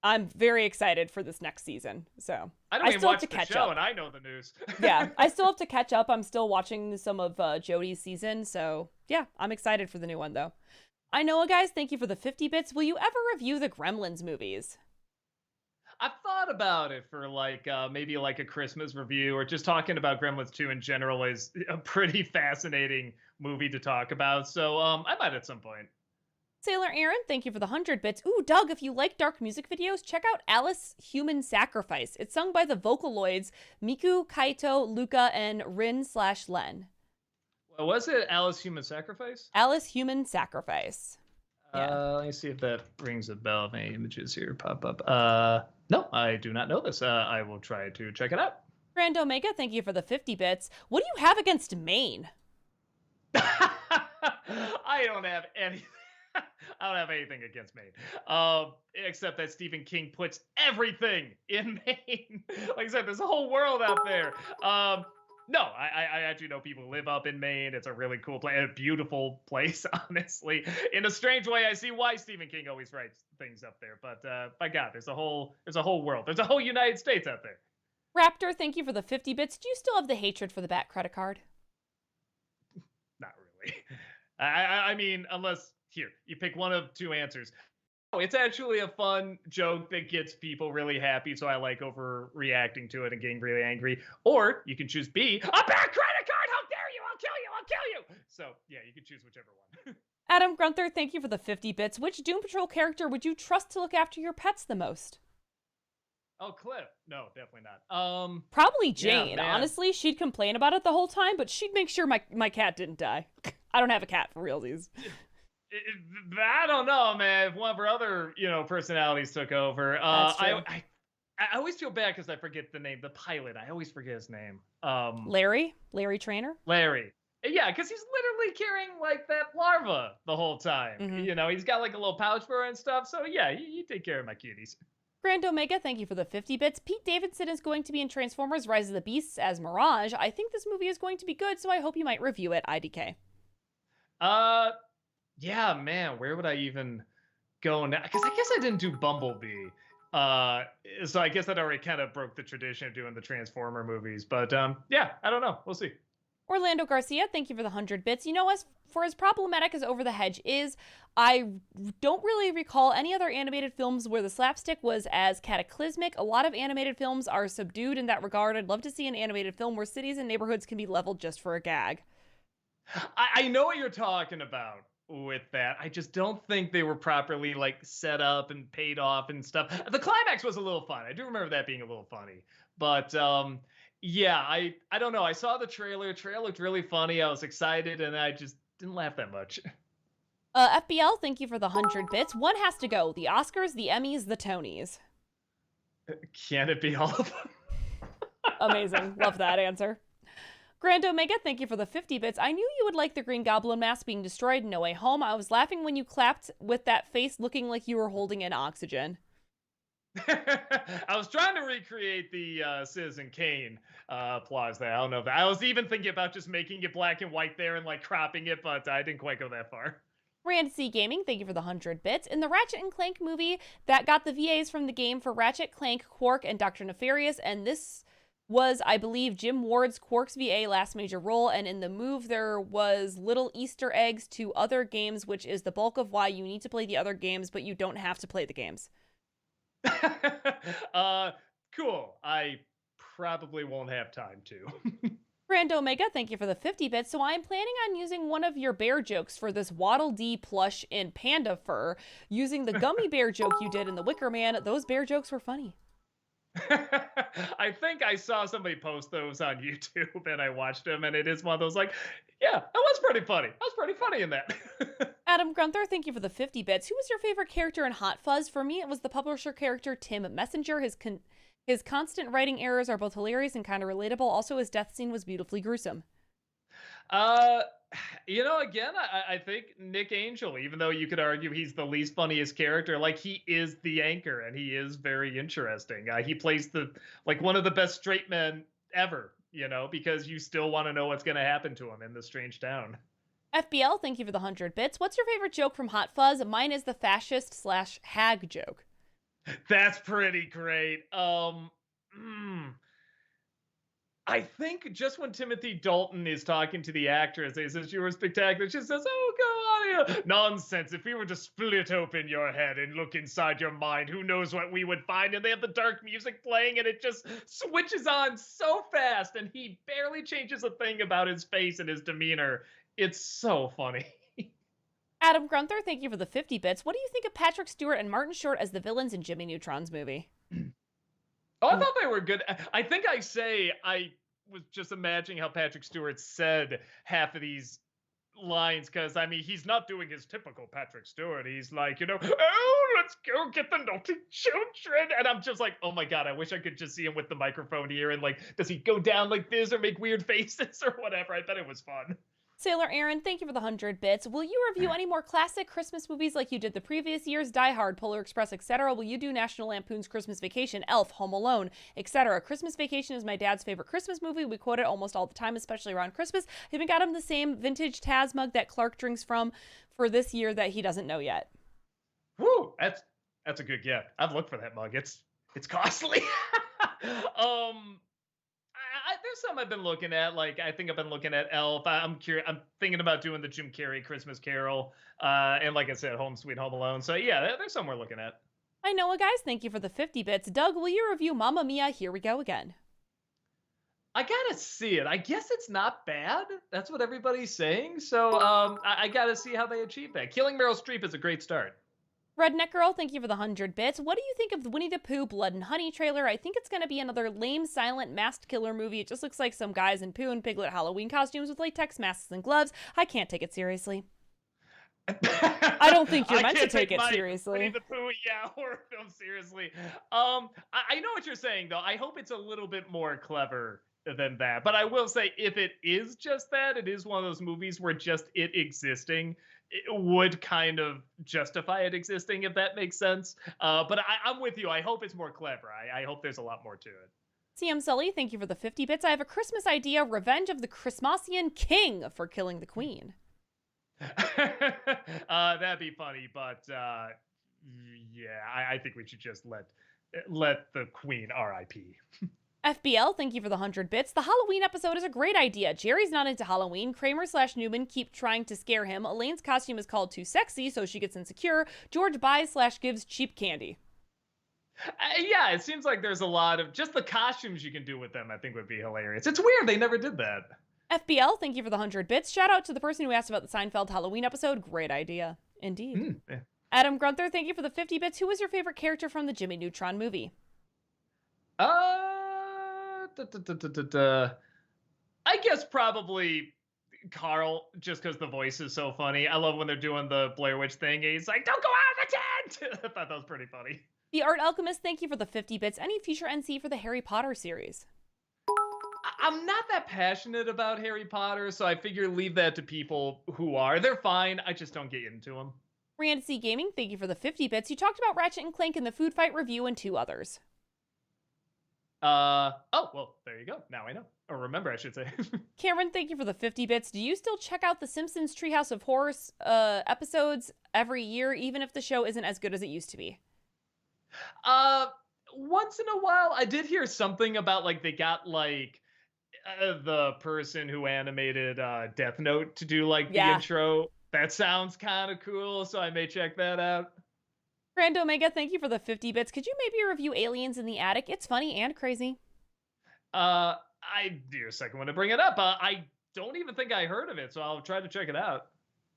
A: I'm very excited for this next season. So
B: I don't even watch the show, and I know the news.
A: Yeah, I still have to catch up. I'm still watching some of Jodie's season. So yeah, I'm excited for the new one, though. I know, guys, thank you for the 50 bits. Will you ever review the Gremlins movies?
B: I've thought about it for like maybe like a Christmas review, or just talking about Gremlins 2 in general is a pretty fascinating movie to talk about. So I might at some point.
A: Sailor Aaron, thank you for the 100 bits. Ooh, Doug, if you like dark music videos, check out Alice Human Sacrifice. It's sung by the Vocaloids, Miku, Kaito, Luca, and Rin/Len.
B: Was it Alice Human Sacrifice?
A: Alice Human Sacrifice. Yeah.
B: Let me see if that rings a bell. If any images here pop up. No, I do not know this. I will try to check it out.
A: Grand Omega, thank you for the 50 bits. What do you have against Maine?
B: I don't have any. I don't have anything against Maine, except that Stephen King puts everything in Maine. Like I said, there's a whole world out there. No, I actually know people who live up in Maine. It's a really cool place, a beautiful place, honestly. In a strange way, I see why Stephen King always writes things up there. But my God, there's a whole world. There's a whole United States out there.
A: Raptor, thank you for the 50 bits. Do you still have the hatred for the Bat credit card?
B: Not really. I mean, unless here you pick one of two answers. Oh, it's actually a fun joke that gets people really happy, so I like overreacting to it and getting really angry. Or you can choose B, a bad credit card. How dare you? I'll kill you. I'll kill you. So yeah, you can choose whichever one.
A: Adam Grunther, thank you for the 50 bits. Which Doom Patrol character would you trust to look after your pets the most?
B: Oh, Cliff. No, definitely not.
A: Probably Jane.
B: Yeah,
A: honestly, she'd complain about it the whole time, but she'd make sure my cat didn't die. I don't have a cat for realsies.
B: I don't know, man. If one of her other, personalities took over, I always feel bad because I forget the name. The pilot, I always forget his name.
A: Larry Trainer.
B: Larry. Yeah, because he's literally carrying like that larva the whole time.
A: Mm-hmm.
B: He's got like a little pouch for her and stuff. So yeah, you take care of my cuties.
A: Grand Omega, thank you for the 50 bits. Pete Davidson is going to be in Transformers: Rise of the Beasts as Mirage. I think this movie is going to be good, so I hope you might review it. IDK.
B: Yeah, man, where would I even go now? Because I guess I didn't do Bumblebee. So I guess that already kind of broke the tradition of doing the Transformer movies. But yeah, I don't know. We'll see.
A: Orlando Garcia, thank you for the 100 bits. As problematic as Over the Hedge is, I don't really recall any other animated films where the slapstick was as cataclysmic. A lot of animated films are subdued in that regard. I'd love to see an animated film where cities and neighborhoods can be leveled just for a gag.
B: I know what you're talking about with that. I just don't think they were properly like set up and paid off and stuff. The climax was a little fun. I do remember that being a little funny. But yeah, I don't know. I saw the trailer. Trailer looked really funny. I was excited and I just didn't laugh that much.
A: FBL, thank you for the 100 bits. One has to go. The Oscars, the Emmys, the Tonys.
B: Can it be all of them?
A: Amazing. Love that answer. Grand Omega, thank you for the 50 bits. I knew you would like the Green Goblin mask being destroyed in No Way Home. I was laughing when you clapped with that face looking like you were holding in oxygen.
B: I was trying to recreate the Citizen Kane applause there. I don't know if that. I was even thinking about just making it black and white there and like cropping it, but I didn't quite go that far.
A: Rand C Gaming, thank you for the 100 bits. In the Ratchet and Clank movie that got the VAs from the game for Ratchet, Clank, Quark, and Dr. Nefarious, and this was, I believe, Jim Ward's Quark's VA last major role, and in the move there was little Easter eggs to other games, which is the bulk of why you need to play the other games, but you don't have to play the games.
B: Cool. I probably won't have time to.
A: Grand Omega, thank you for the 50 bits. So I'm planning on using one of your bear jokes for this Waddle Dee plush in panda fur, using the gummy bear joke you did in The Wicker Man. Those bear jokes were funny.
B: I think I saw somebody post those on YouTube and I watched them, and it is one of those like, yeah, that was pretty funny. I was pretty funny in that.
A: Adam Grunther, thank you for the 50 bits. Who was your favorite character in Hot Fuzz? For me, it was the publisher character Tim Messenger. His constant writing errors are both hilarious and kind of relatable. Also, his death scene was beautifully gruesome.
B: Again, I think Nick Angel, even though you could argue he's the least funniest character, like he is the anchor and he is very interesting. He plays one of the best straight men ever, because you still want to know what's going to happen to him in this strange town.
A: FBL, thank you for the 100 bits. What's your favorite joke from Hot Fuzz? Mine is the fascist/hag joke.
B: That's pretty great. I think just when Timothy Dalton is talking to the actress, he says, "You were spectacular." She says, "Oh, go on here." Nonsense. If we were to split open your head and look inside your mind, who knows what we would find? And they have the dark music playing and it just switches on so fast. And he barely changes a thing about his face and his demeanor. It's so funny.
A: Adam Grunther, thank you for the 50 bits. What do you think of Patrick Stewart and Martin Short as the villains in Jimmy Neutron's movie?
B: Oh, I thought they were good. I think I was just imagining how Patrick Stewart said half of these lines, because I mean he's not doing his typical Patrick Stewart. He's like, oh, let's go get the naughty children, and I'm just like, oh my god, I wish I could just see him with the microphone here, and like, does he go down like this or make weird faces or whatever? I bet it was fun.
A: Sailor Aaron, thank you for the 100 bits. Will you review any more classic Christmas movies like you did the previous years? Die Hard, Polar Express, etc. Will you do National Lampoon's Christmas Vacation, Elf, Home Alone, etc.? Christmas Vacation is my dad's favorite Christmas movie. We quote it almost all the time, especially around Christmas. I even got him the same vintage Taz mug that Clark drinks from for this year that he doesn't know yet.
B: Woo, that's a good gift. I've looked for that mug. It's costly. There's some I've been looking at. Like, I think I've been looking at Elf. I'm curious. I'm thinking about doing the Jim Carrey Christmas Carol. And like I said, Home Sweet Home Alone. So yeah, there's some we're looking at.
A: I know it, guys. Thank you for the 50 bits. Doug, will you review Mamma Mia? Here we go again.
B: I gotta see it. I guess it's not bad. That's what everybody's saying. So I gotta see how they achieve that. Killing Meryl Streep is a great start.
A: Redneck Girl, thank you for the 100 bits. What do you think of the Winnie the Pooh Blood and Honey trailer? I think it's going to be another lame, silent, masked killer movie. It just looks like some guys in Pooh and Piglet Halloween costumes with latex masks and gloves. I can't take it seriously. I don't think you're meant to take it seriously.
B: Winnie the Pooh, yeah, horror film seriously. I know what you're saying, though. I hope it's a little bit more clever than that. But I will say, if it is just that, it is one of those movies where just it existing, it would kind of justify it existing, if that makes sense. But I'm with you. I hope it's more clever. I hope there's a lot more to it.
A: CM Sully, thank you for the 50 bits. I have a Christmas idea, Revenge of the Christmascian King for killing the Queen.
B: That'd be funny, but yeah, I think we should just let the Queen R.I.P.
A: FBL, thank you for the 100 bits. The Halloween episode is a great idea. Jerry's not into Halloween. Kramer/Newman keep trying to scare him. Elaine's costume is called Too Sexy, so she gets insecure. George buys/gives cheap candy.
B: Yeah, it seems like there's a lot of just the costumes you can do with them, I think would be hilarious. It's weird they never did that.
A: FBL, thank you for the 100 bits. Shout out to the person who asked about the Seinfeld Halloween episode. Great idea. Indeed.
B: Yeah.
A: Adam Grunther, thank you for the 50 bits. Who was your favorite character from the Jimmy Neutron movie?
B: I guess probably Carl, just because the voice is so funny. I love when they're doing the Blair Witch thing. He's like, "Don't go out of the tent!" I thought that was pretty funny.
A: The Art Alchemist, thank you for the 50 bits. Any future NC for the Harry Potter series?
B: I'm not that passionate about Harry Potter, so I figure leave that to people who are. They're fine. I just don't get into them.
A: Randy Gaming, thank you for the 50 bits. You talked about Ratchet and Clank in the Food Fight review and 2 others.
B: Oh, well, there you go. Now I know. Or remember, I should say.
A: Cameron, thank you for the 50 bits. Do you still check out the Simpsons Treehouse of Horror episodes every year, even if the show isn't as good as it used to be?
B: Once in a while, I did hear something about, like, they got, like, the person who animated Death Note to do, like, the intro. That sounds kind of cool, so I may check that out.
A: Grand Omega, thank you for the 50 bits. Could you maybe review Aliens in the Attic? It's funny and crazy.
B: You're the second one to bring it up. I don't even think I heard of it, so I'll try to check it out.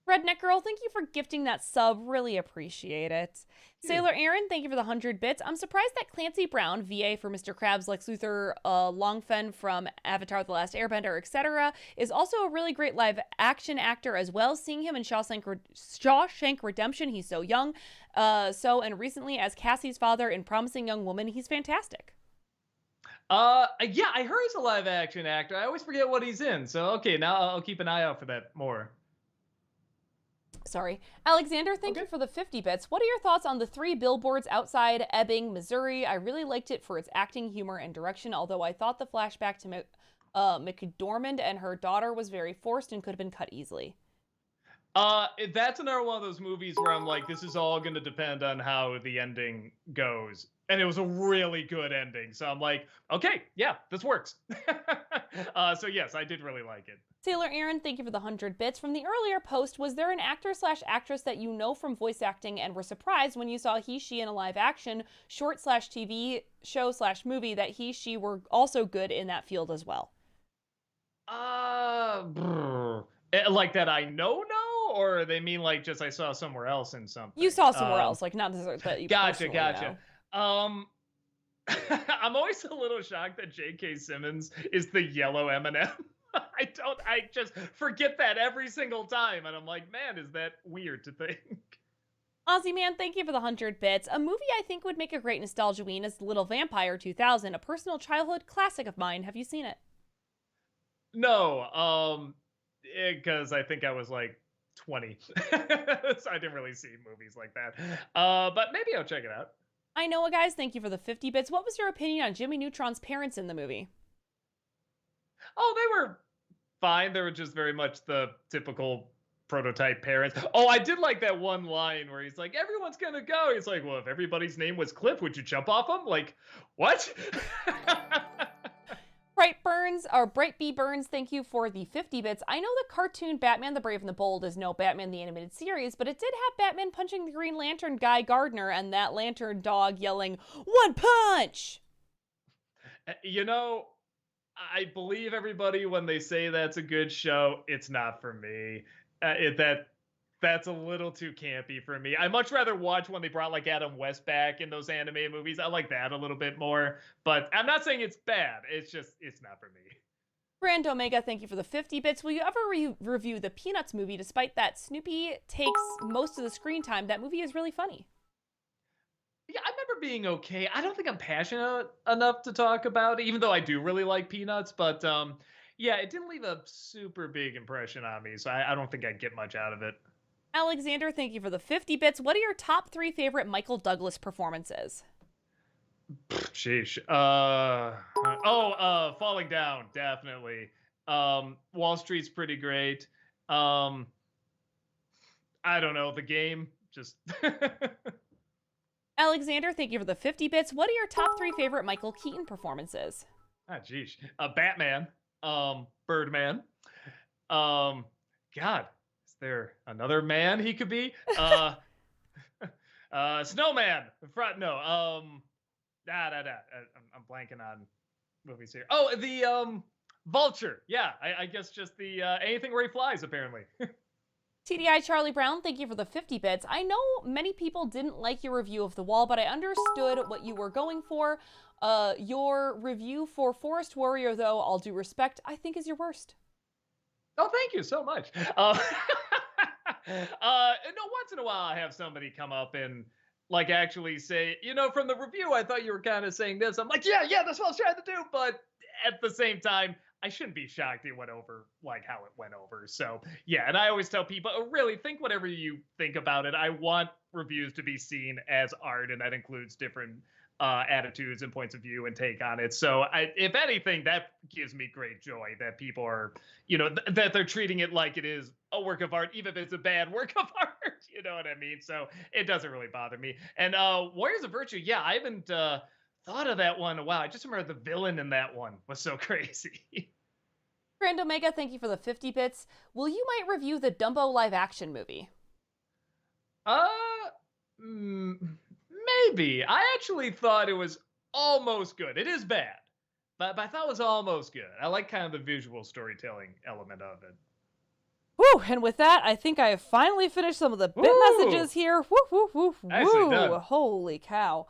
A: Redneck Girl, thank you for gifting that sub. Really appreciate it. Sailor Aaron, thank you for the 100 bits. I'm surprised that Clancy Brown, VA for Mr. Krabs, Lex Luthor, Longfen from Avatar: The Last Airbender, etc., is also a really great live action actor as well. Seeing him in Shawshank Redemption, he's so young. And recently as Cassie's father in Promising Young Woman, he's fantastic.
B: Yeah, I heard he's a live action actor. I always forget what he's in. So, okay, now I'll keep an eye out for that more.
A: Sorry. Alexander, thank you for the 50 bits. What are your thoughts on the 3 billboards outside Ebbing, Missouri? I really liked it for its acting, humor, and direction, although I thought the flashback to McDormand and her daughter was very forced and could have been cut easily.
B: That's another one of those movies where I'm like, this is all going to depend on how the ending goes. And it was a really good ending. So I'm like, okay, yeah, this works. So yes, I did really like it.
A: Sailor Aaron, thank you for the 100 bits. From the earlier post, was there an actor/actress that you know from voice acting and were surprised when you saw he/she in a live action short/TV show/movie that he/she were also good in that field as well?
B: Like that I know, or they mean like just I saw somewhere else in something?
A: You saw somewhere else, like not necessarily that you
B: Gotcha,
A: personally
B: gotcha.
A: know.
B: I'm always a little shocked that J.K. Simmons is the yellow Eminem. I just forget that every single time, and I'm like, man, is that weird to think?
A: Ozzy Man, thank you for the 100 bits. A movie I think would make a great nostalgia-ween is Little Vampire 2000, a personal childhood classic of mine. Have you seen it?
B: No, because I think I was like 20, so I didn't really see movies like that. But maybe I'll check it out.
A: I know, guys. Thank you for the 50 bits. What was your opinion on Jimmy Neutron's parents in the movie?
B: Oh, they were fine. They were just very much the typical prototype parents. Oh, I did like that one line where he's like, everyone's gonna go. He's like, well, if everybody's name was Cliff, would you jump off him? Like, what?
A: Bright B Burns, thank you for the 50 bits. I know the cartoon Batman the Brave and the Bold is no Batman the Animated Series, but it did have Batman punching the Green Lantern Guy Gardner and that Lantern dog yelling, "One punch!"
B: You know, I believe everybody when they say that's a good show. It's not for me. That's a little too campy for me. I much rather watch when they brought like Adam West back in those anime movies. I like that a little bit more. But I'm not saying it's bad. It's not for me.
A: Grand Omega, thank you for the 50 bits. Will you ever review the Peanuts movie? Despite that Snoopy takes most of the screen time, that movie is really funny.
B: Yeah, I remember being okay. I don't think I'm passionate enough to talk about it, even though I do really like Peanuts. But yeah, it didn't leave a super big impression on me, so I don't think I'd get much out of it.
A: Alexander, thank you for the 50 bits. What are your top 3 favorite Michael Douglas performances?
B: Sheesh. Falling Down, definitely. Wall Street's pretty great. I don't know, The Game, just...
A: Alexander, thank you for the 50 bits. What are your top 3 favorite Michael Keaton performances?
B: Ah, geez. Batman. Birdman. God, is there another man he could be? Snowman. I'm blanking on movies here. Oh, the Vulture. Yeah, I guess just the anything where he flies, apparently.
A: TDI Charlie Brown, thank you for the 50 bits. I know many people didn't like your review of The Wall, but I understood what you were going for. Your review for Forest Warrior, though, all due respect, I think is your worst.
B: Oh, thank you so much. Once in a while I have somebody come up and like actually say, from the review, I thought you were kind of saying this. I'm like, yeah, that's what I was trying to do. But at the same time, I shouldn't be shocked it went over like how it went over. So yeah, and I always tell people, really think whatever you think about it. I want reviews to be seen as art, and that includes different attitudes and points of view and take on it. So if anything, that gives me great joy that people are, that they're treating it like it is a work of art, even if it's a bad work of art. You know what I mean? So it doesn't really bother me. And Warriors of Virtue, yeah, I haven't thought of that one. Wow, I just remember the villain in that one was so crazy.
A: Grand Omega, thank you for the 50 bits. Will you might review the Dumbo live action movie?
B: Maybe. I actually thought it was almost good. It is bad, but I thought it was almost good. I like kind of the visual storytelling element of it.
A: Woo! And with that, I think I have finally finished some of the bit messages here. Woo, woo, woo, woo! Holy cow!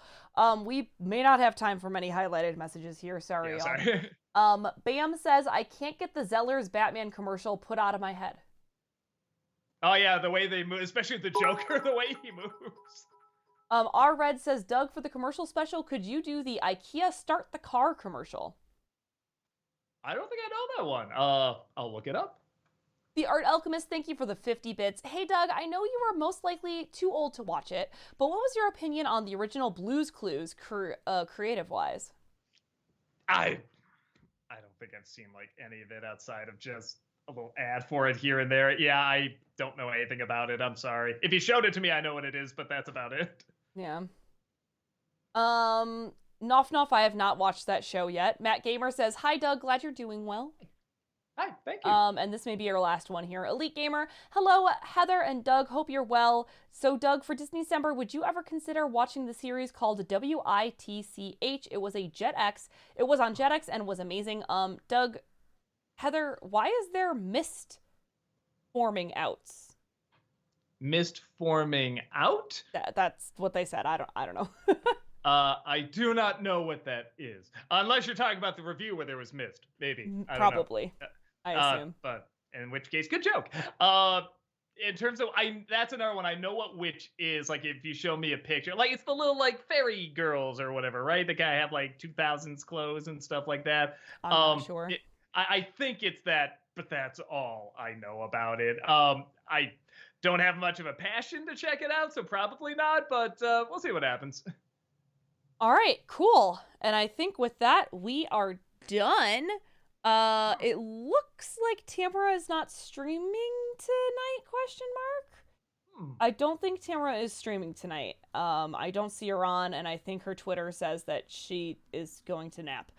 A: We may not have time for many highlighted messages here. Sorry.
B: Yeah, sorry.
A: Bam says, I can't get the Zellers Batman commercial put out of my head.
B: Oh yeah, the way they move, especially the Joker, the way he moves.
A: R Red says, Doug, for the commercial special, could you do the IKEA Start the Car commercial?
B: I don't think I know that one. I'll look it up.
A: The Art Alchemist, thank you for the 50 bits. Hey, Doug, I know you were most likely too old to watch it, but what was your opinion on the original Blue's Clues, creative-wise?
B: I don't think I've seen like any of it outside of just a little ad for it here and there. Yeah, I don't know anything about it. I'm sorry. If you showed it to me, I know what it is, but that's about it.
A: Yeah. Noff Noff, I have not watched that show yet. Matt Gamer says, hi, Doug, glad you're doing well.
B: Hi, thank you.
A: And this may be our last one here. Elite Gamer, hello, Heather and Doug, hope you're well. So, Doug, for Disney December, would you ever consider watching the series called WITCH? It was a Jetix. It was on Jetix and was amazing. Doug, Heather, why is there mist forming outs?
B: mist forming out.
A: That's what they said. I don't know.
B: I do not know what that is, unless you're talking about the review where there was mist. Maybe I don't know.
A: Probably. I assume.
B: But in which case, good joke. In terms of that's another one. I know what witch is. Like if you show me a picture, like it's the little like fairy girls or whatever, right? The guy have like 2000s clothes and stuff like that.
A: I'm not sure.
B: I think it's that, but that's all I know about it. I don't have much of a passion to check it out, so probably not. But we'll see what happens.
A: All right, cool. And I think with that, we are done. It looks like Tamara is not streaming tonight, question mark? I don't think Tamara is streaming tonight. I don't see her on, and I think her Twitter says that she is going to nap.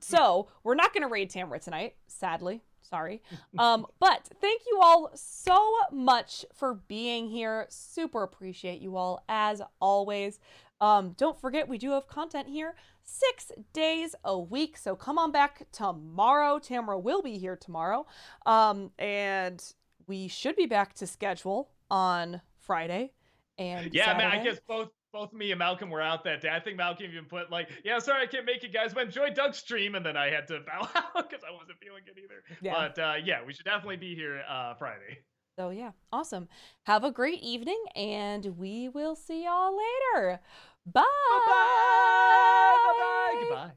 A: So we're not going to raid Tamara tonight, sadly. Sorry. But thank you all so much for being here. Super appreciate you all, as always. Don't forget, we do have content here 6 days a week, so come on back tomorrow. Tamara will be here tomorrow. And we should be back to schedule on Friday and Saturday.
B: Man, I guess both me and Malcolm were out that day. I think Malcolm even put like, yeah, sorry I can't make it, guys, but enjoy Doug's stream, and then I had to bow out because I wasn't feeling it either. Yeah. But yeah, we should definitely be here Friday.
A: So yeah, awesome. Have a great evening, and we will see y'all later. Bye.
B: Bye-bye. Bye-bye. Goodbye.